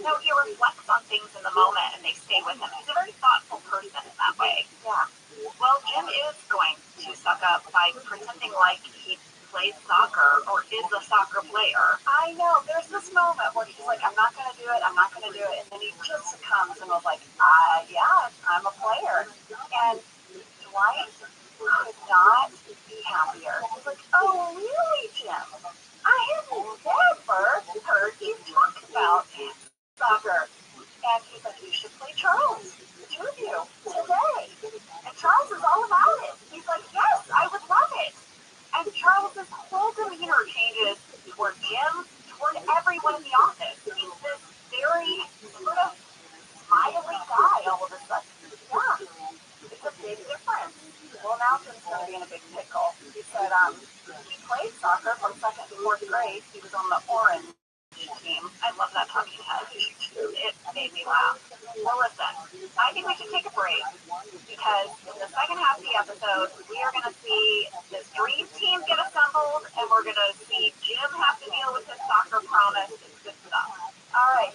No, he reflects on things in the moment and they stay with him. He's a very thoughtful person in that way. Yeah. Well, Jim is going to suck up by pretending like he plays soccer or is a soccer player. I know, there's this moment where he's like, I'm not going to do it, I'm not going to do it. And then he just succumbs and was like, yeah, I'm a player. And Dwight could not be happier. He's like, oh, really, Jim? I have never heard you talk about soccer. And he's like, you should play Charles, the two of you, today. And Charles is all about it. He's like, yes, I would love it. And Charles's whole demeanor changes toward Jim, toward everyone in the office. He's this very sort of smiley guy all of a sudden. Yeah, it's a big difference. Well, now Jim's going to be in a big pickle. He said he played soccer from 2nd to 4th grade. He was on the orange team. I love that talking head. It made me laugh. Well, listen, I think we should take a break because in the second half of the episode, we are going to see this dream team get assembled and we're going to see Jim have to deal with his soccer promise and good stuff. All right.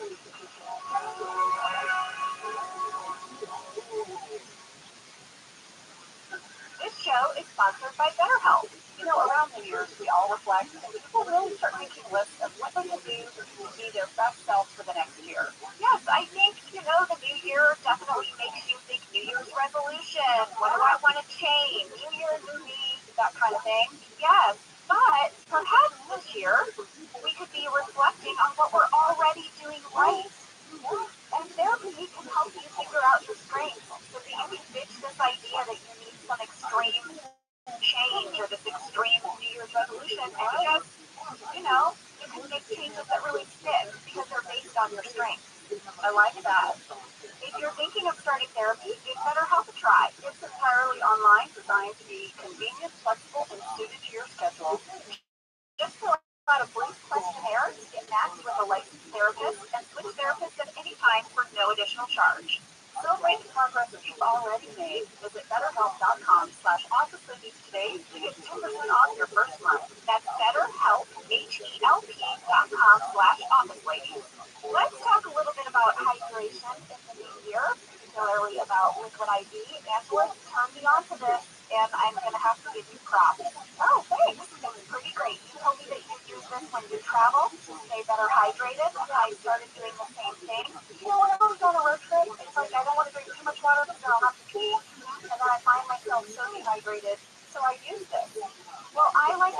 This show is sponsored by BetterHelp. You know, around New Year's, we all reflect, and people really start making lists of what they can do to be their best self for the next year. Yes, I think, you know, the new year definitely makes you think New Year's resolution. What do I want to change? New year, new me, that kind of thing. Yes, but perhaps this year, we could be reflecting on what we're already doing right. And therapy can help you figure out your strengths so that you can ditch this idea that you need some extreme change or this extreme New Year's resolution and just, you know, you can make changes that really stick because they're based on your strengths. I like that. If you're thinking of starting therapy, give BetterHelp a try. It's entirely online, designed to be convenient, flexible, and suited to your schedule. Just fill out a brief questionnaire to get matched with a licensed therapist and switch therapists at any time for no additional charge. Celebrate the progress you've already made. Visit BetterHelp.com/OfficeLadies today to get 10% off your first month. That's BetterHelp, HELP.com/OfficeLadies. Let's talk a little bit about hydration in the new year, particularly about liquid IV. Angela turned me on to this, and I'm going to have to give you props. Oh, thanks. It's pretty great. You told me that you use this when you travel to stay better hydrated. I started doing the same thing. You know, when I was on a road trip, it's like I don't want to drink too much water because I'll have to pee, and then I find myself so dehydrated. So I use this. Well, I like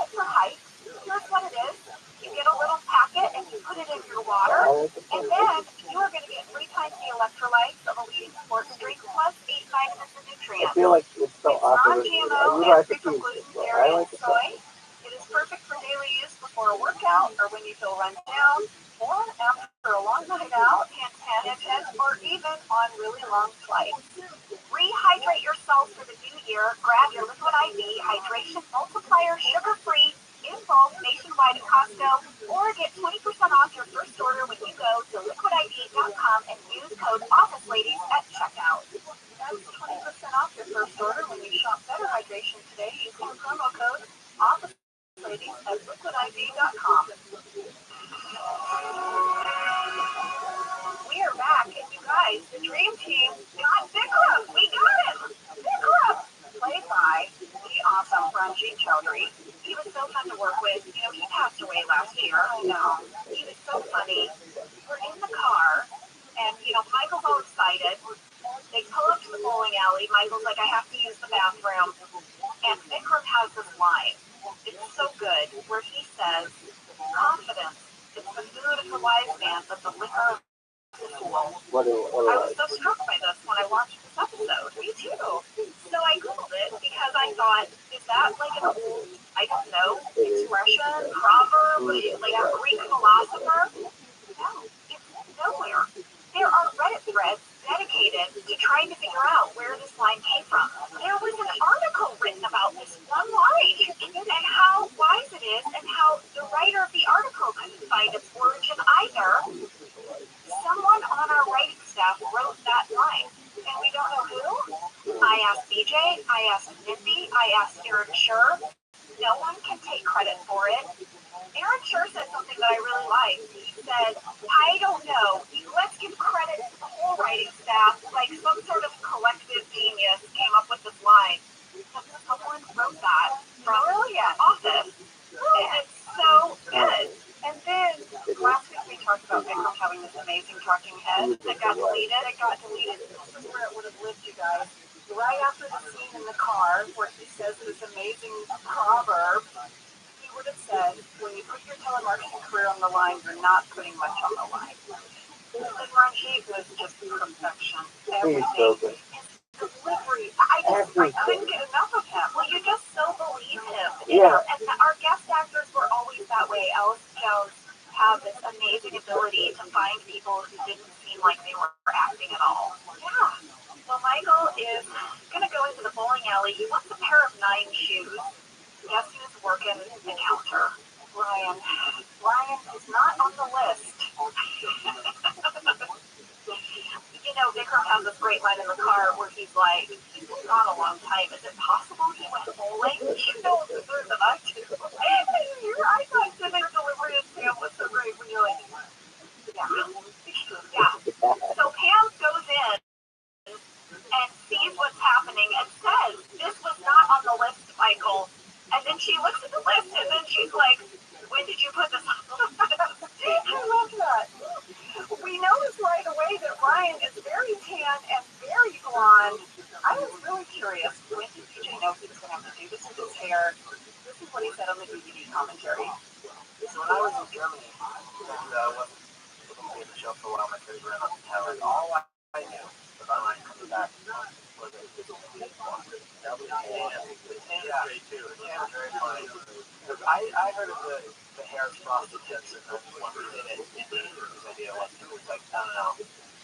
And then you are going to get 3 times the electrolytes of a leading sports drink plus 8 vitamins and nutrients. I feel like it's so awkward. Non-GMO and free from gluten, dairy, and soy. It is perfect for daily use before a workout or when you feel run down or after a long night out, or even on really long flights. Rehydrate yourself for the new year. Grab your Liquid IV Hydration Multiplier sugar-free in bulk nationwide at Costco, or get 20% off your first order when you go to liquidiv.com and use code OFFICELADIES at checkout. That's 20% off your first order when you shop Better Hydration today using promo code OFFICELADIES at liquidiv.com. We are back, and you guys, the dream team got Vikram. We got him. Vikram, played by the awesome Ranjit Chowdhury. He was so fun to work with. You know, he passed away last year. I know. He was so funny. We're in the car, and, you know, Michael's all excited. They pull up to the bowling alley. Michael's like, I have to use the bathroom. And Vikram has this line. It's so good, where he says, confidence is the food of the wise man, but the liquor of the fool. I was so struck by this when I watched this episode. Me too. So I Googled it because I thought, is that like an old, I don't know, expression, proverb, like a Greek philosopher? No, it's nowhere. There are Reddit threads dedicated to trying to figure out where this line came from. There was an article written about this one line and how wise it is, and how the writer of the article couldn't find its origin either. Someone on our writing staff wrote that line, and we don't know who. I asked BJ, I asked Mindy, I asked Aaron Schur. No one can take credit for it. Aaron Schur said something that I really liked. He said, I don't know, let's give credit to the whole writing staff, like some sort of collective genius came up with this line. Someone wrote that from Office. It's so good. And then last week we talked about Vikram having this amazing talking head that got deleted. This is where it would have lived, you guys. Right after the scene in the car where he says this amazing proverb, he would have said, when you put your telemarketing career on the line, you're not putting much on the line. And Ranjit was just perfection. Everything. His delivery. I couldn't get enough of him. Well, you just so believe him. Yeah. And our guest actors were always that way. Alice Jones have this amazing ability to find people who didn't seem like they were acting at all. Yeah. Well, Michael is going to go into the bowling alley. He wants a pair of 9 shoes. Guess who's working the counter? Ryan. Ryan is not on the list. You know, Vikram has this great line in the car where he's like, he's been gone a long time. Is it possible he went bowling? You know the third that I do. I thought sending delivery to Pam was so great when you're like, yeah. So Pam goes in and sees what's happening and says, this was not on the list, Michael. And then she looks at the list and then she's like, when did you put this on the list? I love that. We noticed right away that Ryan is very tan and very blonde. I was really curious, when did PJ know he was going to have to do this with his hair? This is what he said on the DVD commentary. So when I was in Germany, and wasn't able to be in the show for a while, my kids were in hotel, and all I knew about Ryan coming back was that he was going to be one. That was the tan is great too. The tan is very funny. Because I heard of the hair frosted tips, and that's one we did it. And his idea was, it was like, I don't know,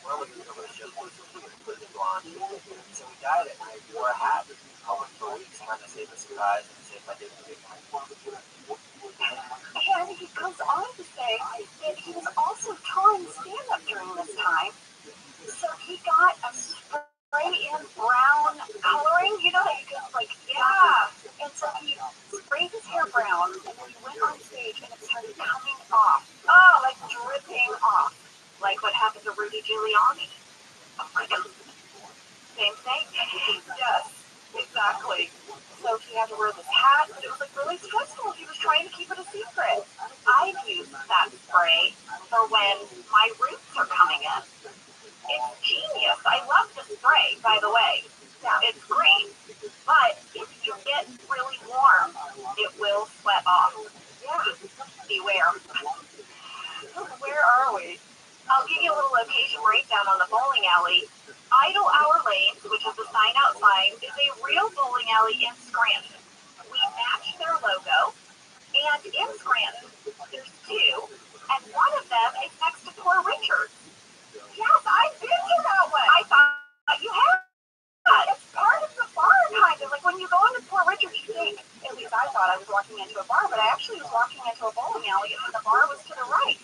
we're looking for this just completely blonde. So we dyed it, and I wore a hat almost for weeks, trying to save a surprise and see if I didn't get one. And he goes on to say that he was also touring stand-up during this time. So he got a spray-in brown coloring, you know, that you just like, yeah. And so he sprayed his hair brown, and then he went on stage, and it started coming off. Oh, like dripping off. Like what happened to Rudy Giuliani. Oh my God. Same thing? Yes, exactly. So he had to wear this hat, but it was like really stressful. He was trying to keep it a secret. I've used that spray for when my roots are coming in. It's genius. I love the spray, by the way. Yeah, it's great. But if you get really warm, it will sweat off. Yeah. Beware. Where are we? walking into a bowling alley and the bar was to the right.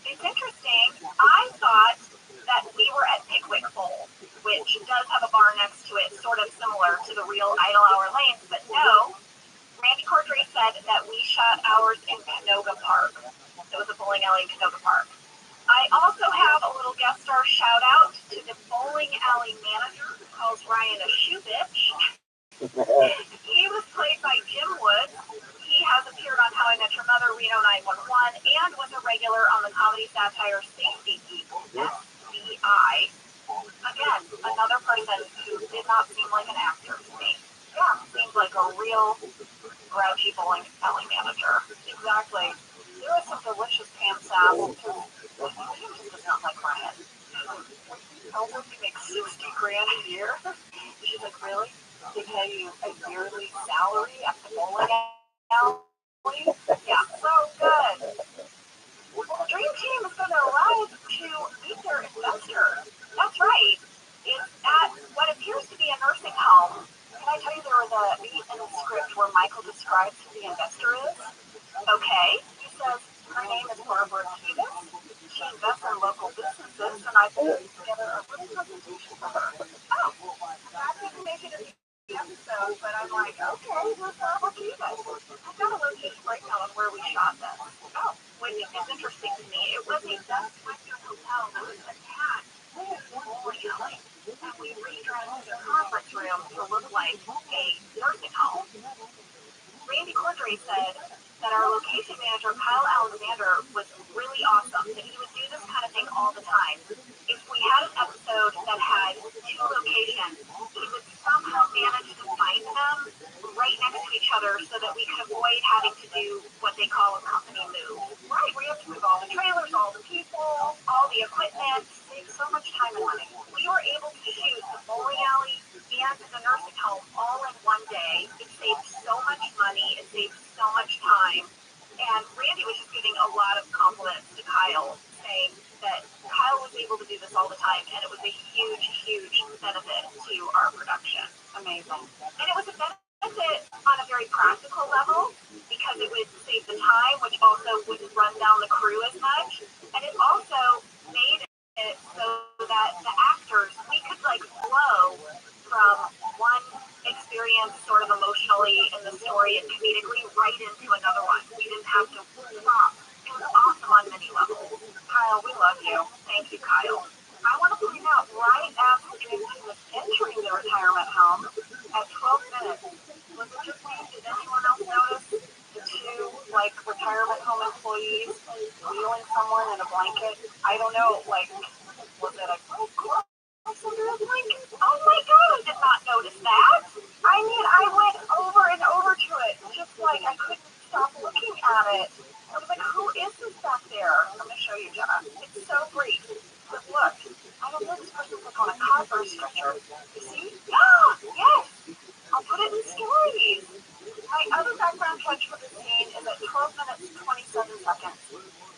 It's interesting. I thought that we were at Pickwick Bowl, which does have a bar next to it, sort of similar to the real Idle Hour Lanes, but no. Randy Cordray said that we shot ours in Canoga Park. It was a bowling alley in Canoga Park. I also have a little guest star shout out to the bowling alley manager who calls Ryan a shoe bitch. He was played by Jim Woods. He has appeared on How I Met Your Mother, Reno 911, and was a regular on the comedy satire Safety People, SCI. Again, another person who did not seem like an actor to me. Yeah, seemed like a real grouchy bowling alley manager. Exactly. There was some delicious Pam Sass, too. He just does not like Ryan. He tells him he makes $60,000 a year. She's like, really? They pay you a yearly salary at the bowling alley? Yeah, so good. Well, the dream team is going to arrive to meet their investor. That's right. It's at what appears to be a nursing home. Can I tell you there was a beat in the script where Michael describes who the investor is? Okay. He says, her name is Barbara Kivitz. She invests in local businesses, and I put together a little presentation for her. Oh, that didn't make it in the episode, but I'm like, okay, who's Barbara Kivitz? I've got a location breakdown of where we shot this. Oh, which is interesting to me. It was a Best Western hotel that was attached to the bowling alley, and we redressed the conference room to look like a nursing home. Randy Cordray said that our location manager, Kyle Alexander, was really awesome, that he would do this kind of thing all the time. If we had an episode that had 2 locations, he would somehow manage to find them right next to each other so that we could avoid having to do what they call a company move. Right, we have to move all the trailers, all the people, all the equipment, save so much time and money. We were able to shoot the bowling alley and the nursing home all in one day. It saved so much money, it saved so much time. And Randy was just giving a lot of compliments to Kyle, saying that Kyle was able to do this all the time, and it was a huge, huge benefit to our production. Amazing. And it was a benefit on a very practical level, because it would save the time, which also wouldn't run down the crew as much. And it also made it so that the actors, we could like flow from one experience sort of emotionally in the story and comedically right into another one. We didn't have to stop. It was awesome on many levels. Kyle, we love you. Thank you, Kyle. I want to point out, right as the dream team was entering the retirement home, at 12 minutes, was it just me? Did anyone else notice the 2, like, retirement home employees wheeling someone in a blanket? I don't know, like, was it a glove under a blanket? Oh my God, I did not notice that. I mean, I went over and over to it, just like I couldn't stop looking at it. I was like, who is this back there? I'm going to show you, Jenna. It's so brief. But look, I don't know, this person's like on a cot or a stretcher. You see? Yes! I'll put it in stories. My other background catch for the scene is at 12 minutes, 27 seconds.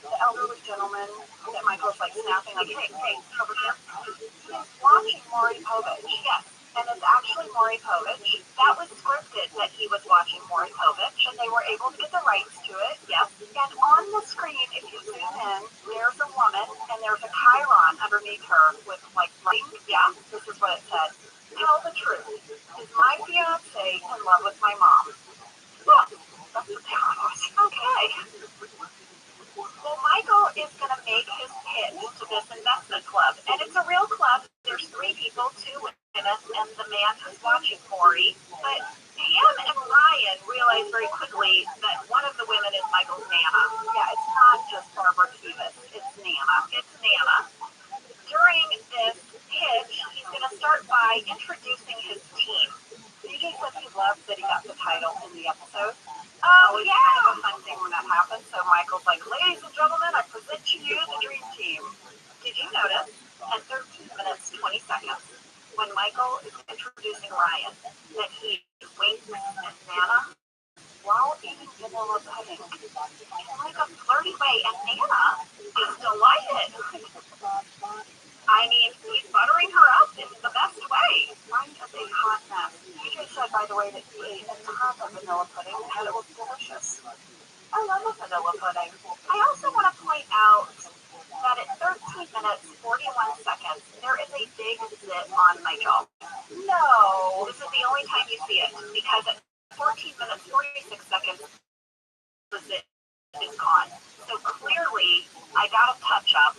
The elderly gentleman that Michael's like snapping, like, hey, over here. He's watching Maury Povich, yes. And it's actually Maury Povich. That was scripted that he was watching Maury Povich, and they were able to get the rights to it, yes. And on the screen, if you zoom in, there's a woman, and there's a chyron underneath her with, like, writing. Yeah, this is what it said. Tell the truth. Is my fiancé in love with my mom? Yeah, that's what they wrote. Okay. Well, Michael is going to make his pitch to this investment club, and it's a real club. There's 3 people, 2 women, and the man who's watching Maury. But Pam and Ryan realize very quickly that one of the women is Michael's Nana. Yeah, it's not just Barbara Kivitz. It's Nana. It's Nana. During this pitch, he's going to start by introducing his team. DJ said he loves that he got the title in the episode. Oh, yeah. It's kind of a fun thing when that happens. So Michael's like, ladies and gentlemen, I present to you the dream team. Did you notice at 13 minutes, 20 seconds, when Michael is introducing Ryan, that he winks at Nana while eating vanilla pudding in like a flirty way, and Nana is delighted. I mean, he's buttering her up in the best way. Ryan is a hot mess. DJ said, by the way, that he ate a ton of vanilla pudding and it was delicious. I love a vanilla pudding. I also want to point out that at 13 minutes, 41 seconds, there is a big zit on my jaw. No. This is the only time you see it, because at 14 minutes, 46 seconds, the zit is gone. So clearly, I got a touch up.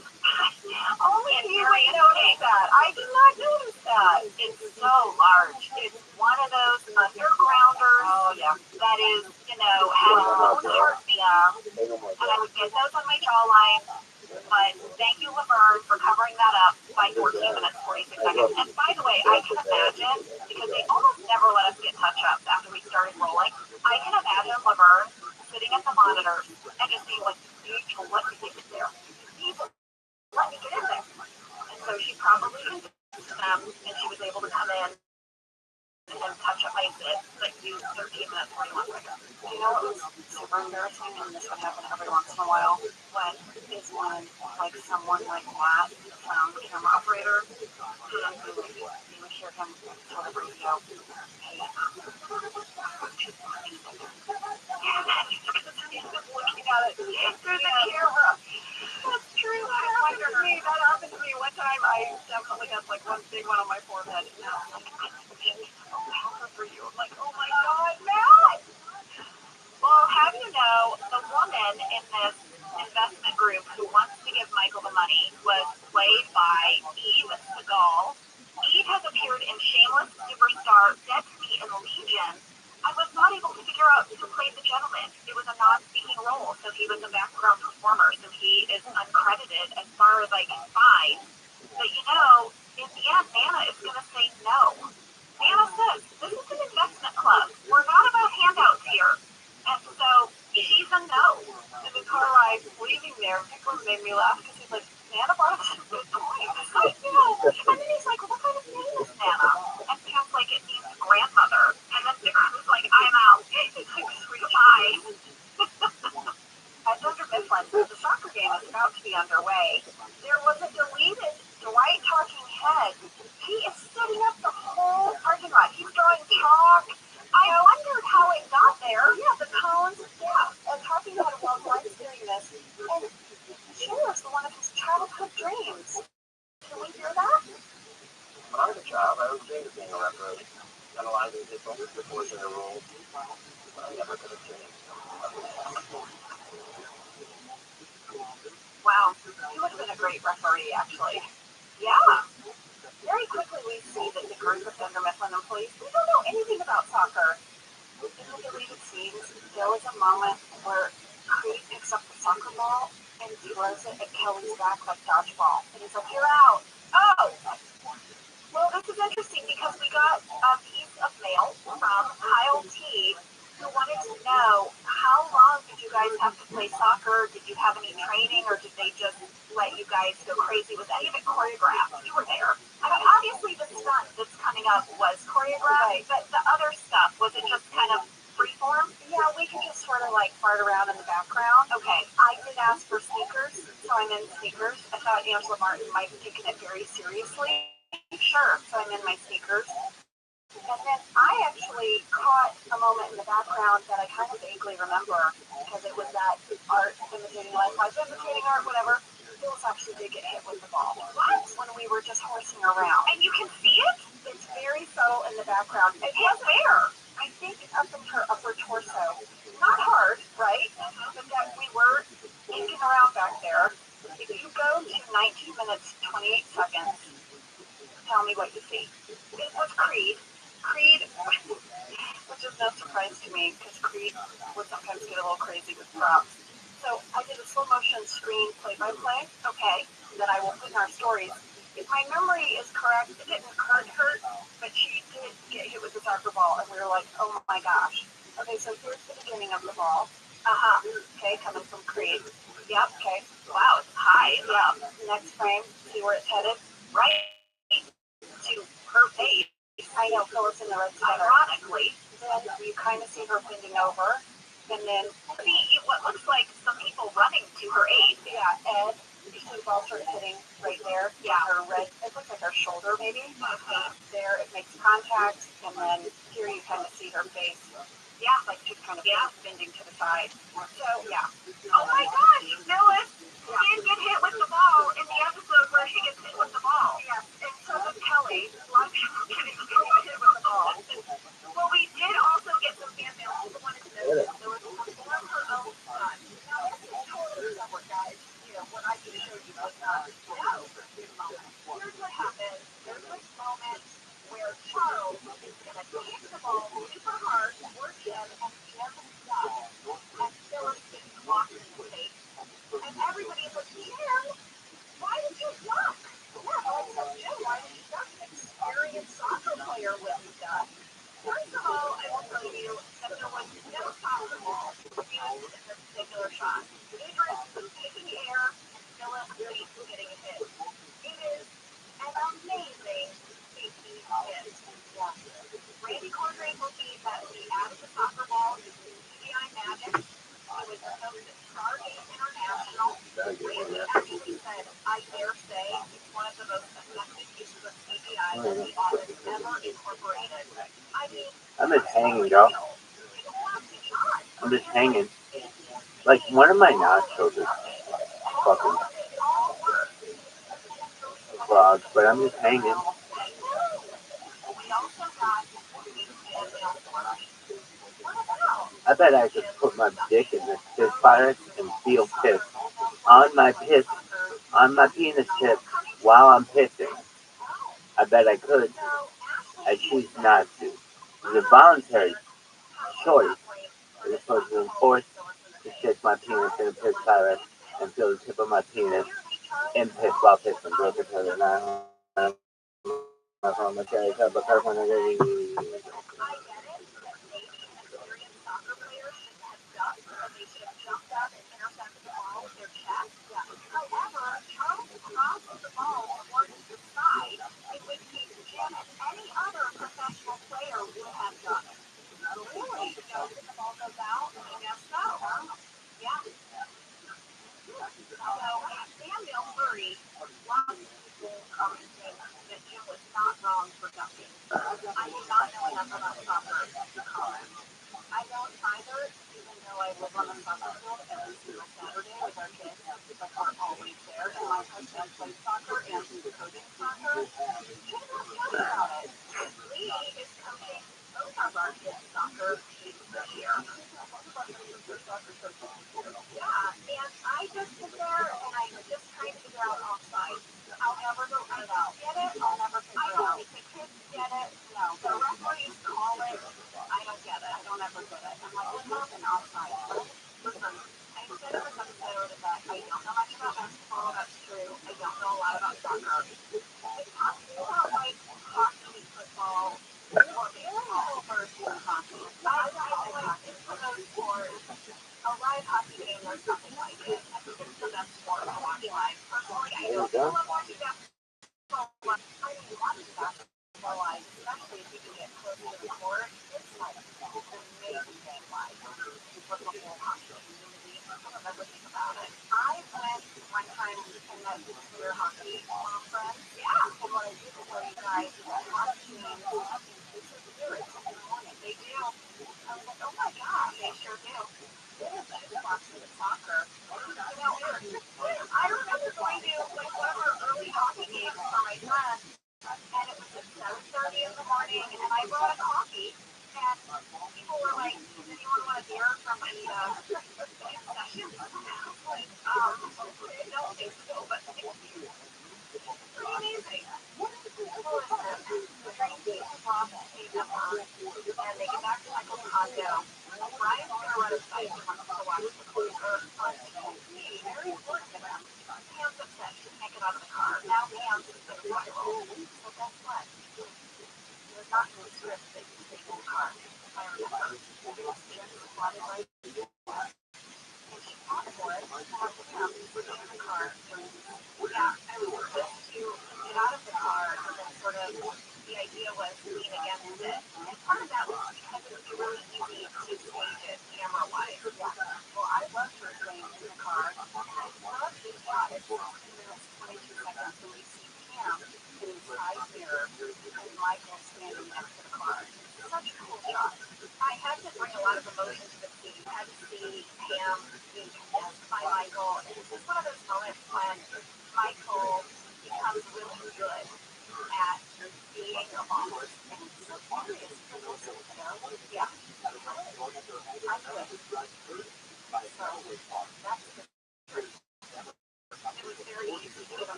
Only you would notice that. I did not notice that. It's so large. It's one of those undergrounders. Oh, yeah. That is, has its own heartbeat. Yeah. And I would get those on my jawline. But thank you, Laverne, for covering that up by 14 minutes, 46 seconds. And by the way, I can imagine, because they almost never let us get touch-ups after we started rolling, I can imagine Laverne sitting at the monitor and just being like, Rachel, let me get in there. People, let me get in there. And so she probably convinced them, and she was able to come in and touch up my zit, but use 13 minutes, 41 seconds. You know what was super embarrassing, and this would happen every once in a while, when someone like Matt, the camera operator, and you would hear him sort of radio, hey, looking at it through the camera. That's true. That happened to me one time. I definitely had one big one on my forehead. And I was like, I'm for you. I'm like, oh my God, Matt! Well, have you know, the woman in this investment group who wants to give Michael the money was played by Eve Segal. Eve has appeared in Shameless, Superstar, Dead Sea, and Legion. I was not able to figure out who played the gentleman. It was a non-speaking role, so he was a background performer, so he is uncredited as far as I can find. But in the end, Nana is going to say no. Nana says, this is an investment club. We're not about handouts here. And so she's a no. In the car ride leaving there, Nicholas made me laugh because he's like, Nana brought us a good point. I know. And then he's like, what kind of name is Nana? And Pam's like, it means grandmother. And then Nicholas is like, I'm out. It's like, sweet bye. At Dunder Mifflin, the soccer game is about to be underway. There was a deleted Dwight talking head. He is setting up the whole parking lot. He's drawing chalk. I wondered how it got there. Yeah, the cones. Yeah, and talking about it while Dwight's doing this. And Sheila's the one of his childhood dreams. Can we hear that? When I was a child, I was dreaming of being a referee, analyzing different proportion of rules. But I never could have dreamed. Wow, he would have been a great referee, actually. Yeah. Very quickly, we see that the group of Dunder Mifflin employees, we don't know anything about soccer. In the deleted scenes, there was a moment where Creed picks up the soccer ball and throws it at Kelly's back like dodgeball. And he's like, you're out. Oh! Well, this is interesting because we got a piece of mail from Kyle T, who wanted to know, how long did you guys have to play soccer? Did you have any training, or did they just let you guys go crazy? Was any of it choreographed? You were there. I mean, obviously the stunt that's coming up was choreographed, right. But the other stuff, was it just kind of freeform? Yeah, we could just sort of fart around in the background. Okay. I did ask for sneakers, so I'm in sneakers. I thought Angela Martin might have taken it very seriously. Sure, so I'm in my sneakers. And then I actually caught a moment in the background that I kind of vaguely remember, because it was that art imitating life, imitating art, whatever. Phyllis actually did get hit with the ball. What? When we were just horsing around. And you can see it? It's very subtle in the background. It was where? I think up in her upper torso. Not hard, right? But that we were kicking around back there. If you go to 19 minutes, 28 seconds, tell me what you see. It was Creed. Creed, which is no surprise to me, because Creed would sometimes get a little crazy with props. So I did a slow motion screen play-by-play, okay, that I will put in our stories. If my memory is correct, it didn't hurt her, but she did get hit with the soccer ball, and we were like, oh my gosh. Okay, so here's the beginning of the ball. Okay, coming from Creed. Yep, okay. Wow, it's high. Yeah. Next frame, see where it's headed? Right to her face. I know, Phyllis in the red sweater. Ironically, then you kind of see her bending over, and then see what looks like some people running to her aid. Yeah, Ed, you see the ball sort of hitting right there. Yeah, her red, it looks like her shoulder maybe. There, it makes contact, and then here you kind of see her face. Yeah, like just kind of bending to the side. So, yeah. Here's what happened. There's this moment where Charles is going to kick the ball super hard towards Jim, and Jim ducks, and Phyllis gets blocked in the face. And everybody's like, Jim, why did you duck? Yeah, Alex says, Jim, why did you duck? An experienced soccer player would have done. First of all, I will tell you that there was no soccer ball used in this particular shot. Idris was taking air, and Phyllis was getting hit. It is an amazing safety hit. Randy Cordray believed that he added the soccer ball to CGI Magic. It was supposed to Stargate International. Randy actually said, I dare say it's one of the most effective uses of CGI that the office ever incorporated. I mean, I'm just hanging, girl. I'm just hanging. Like, one of my nostrils is fucking clogged, but I'm just hanging. I bet I could put my dick in this piss virus and feel piss on my penis tip while I'm pissing. I bet I could. I choose not to. It's a voluntary choice. As opposed to force to stick my penis in a piss virus and feel the tip of my penis in piss while pissing. Broken for the night.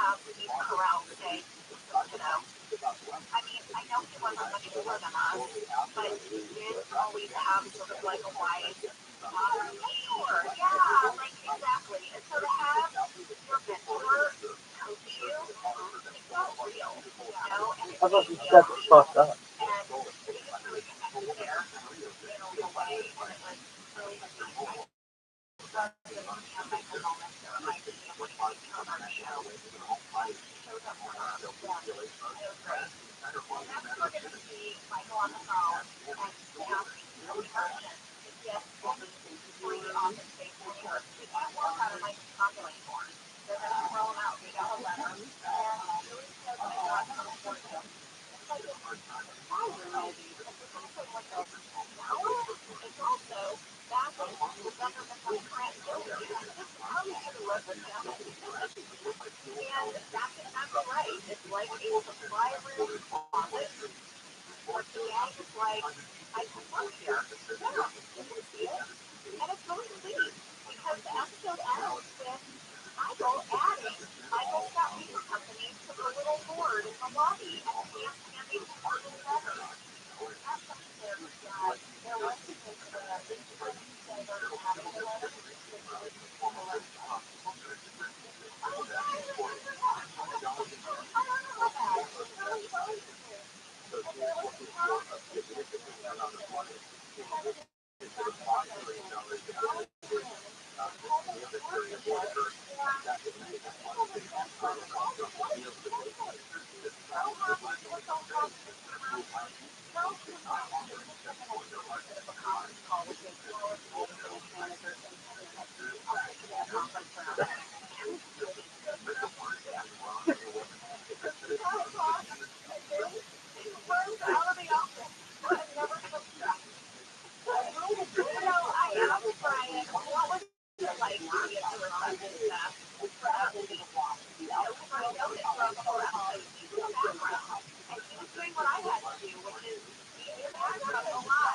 have Steve Carell say, you know, I mean, I know he wasn't much older than us, but he did always have sort of like a wise, sure, yeah, like exactly. And so to have your mentor coach you, it felt real, you know, and it How about made you me shut the fuck emotional. up? And we just really connected there in a way, and it was really sweet. I love the Michael moments that remind me of when he came on our show. He shows up for us. Yeah, it was great. And next we're going to see Michael on the phone and ask some questions to get any free office space anywhere. We can't work out of Mike's pocket anymore. They're going to throw him out. We got a letter. And Julie says I got some for him. It's like it's ROTHSCHILD. It's essentially like a hour. It's also back in the government on grant building. This is how we should have run this down. And that's exactly right. It's like a supply room closet where the gang is like, I can work here. Yeah, you can see it. And it's really sweet because the episode ends with Michael adding Michael's Got Meat Company to the little board in the lobby, and he's handing part of the letter. That's something there was there was an incident. I think you said they're having a letter. What I had to do, which is be in the background a lot.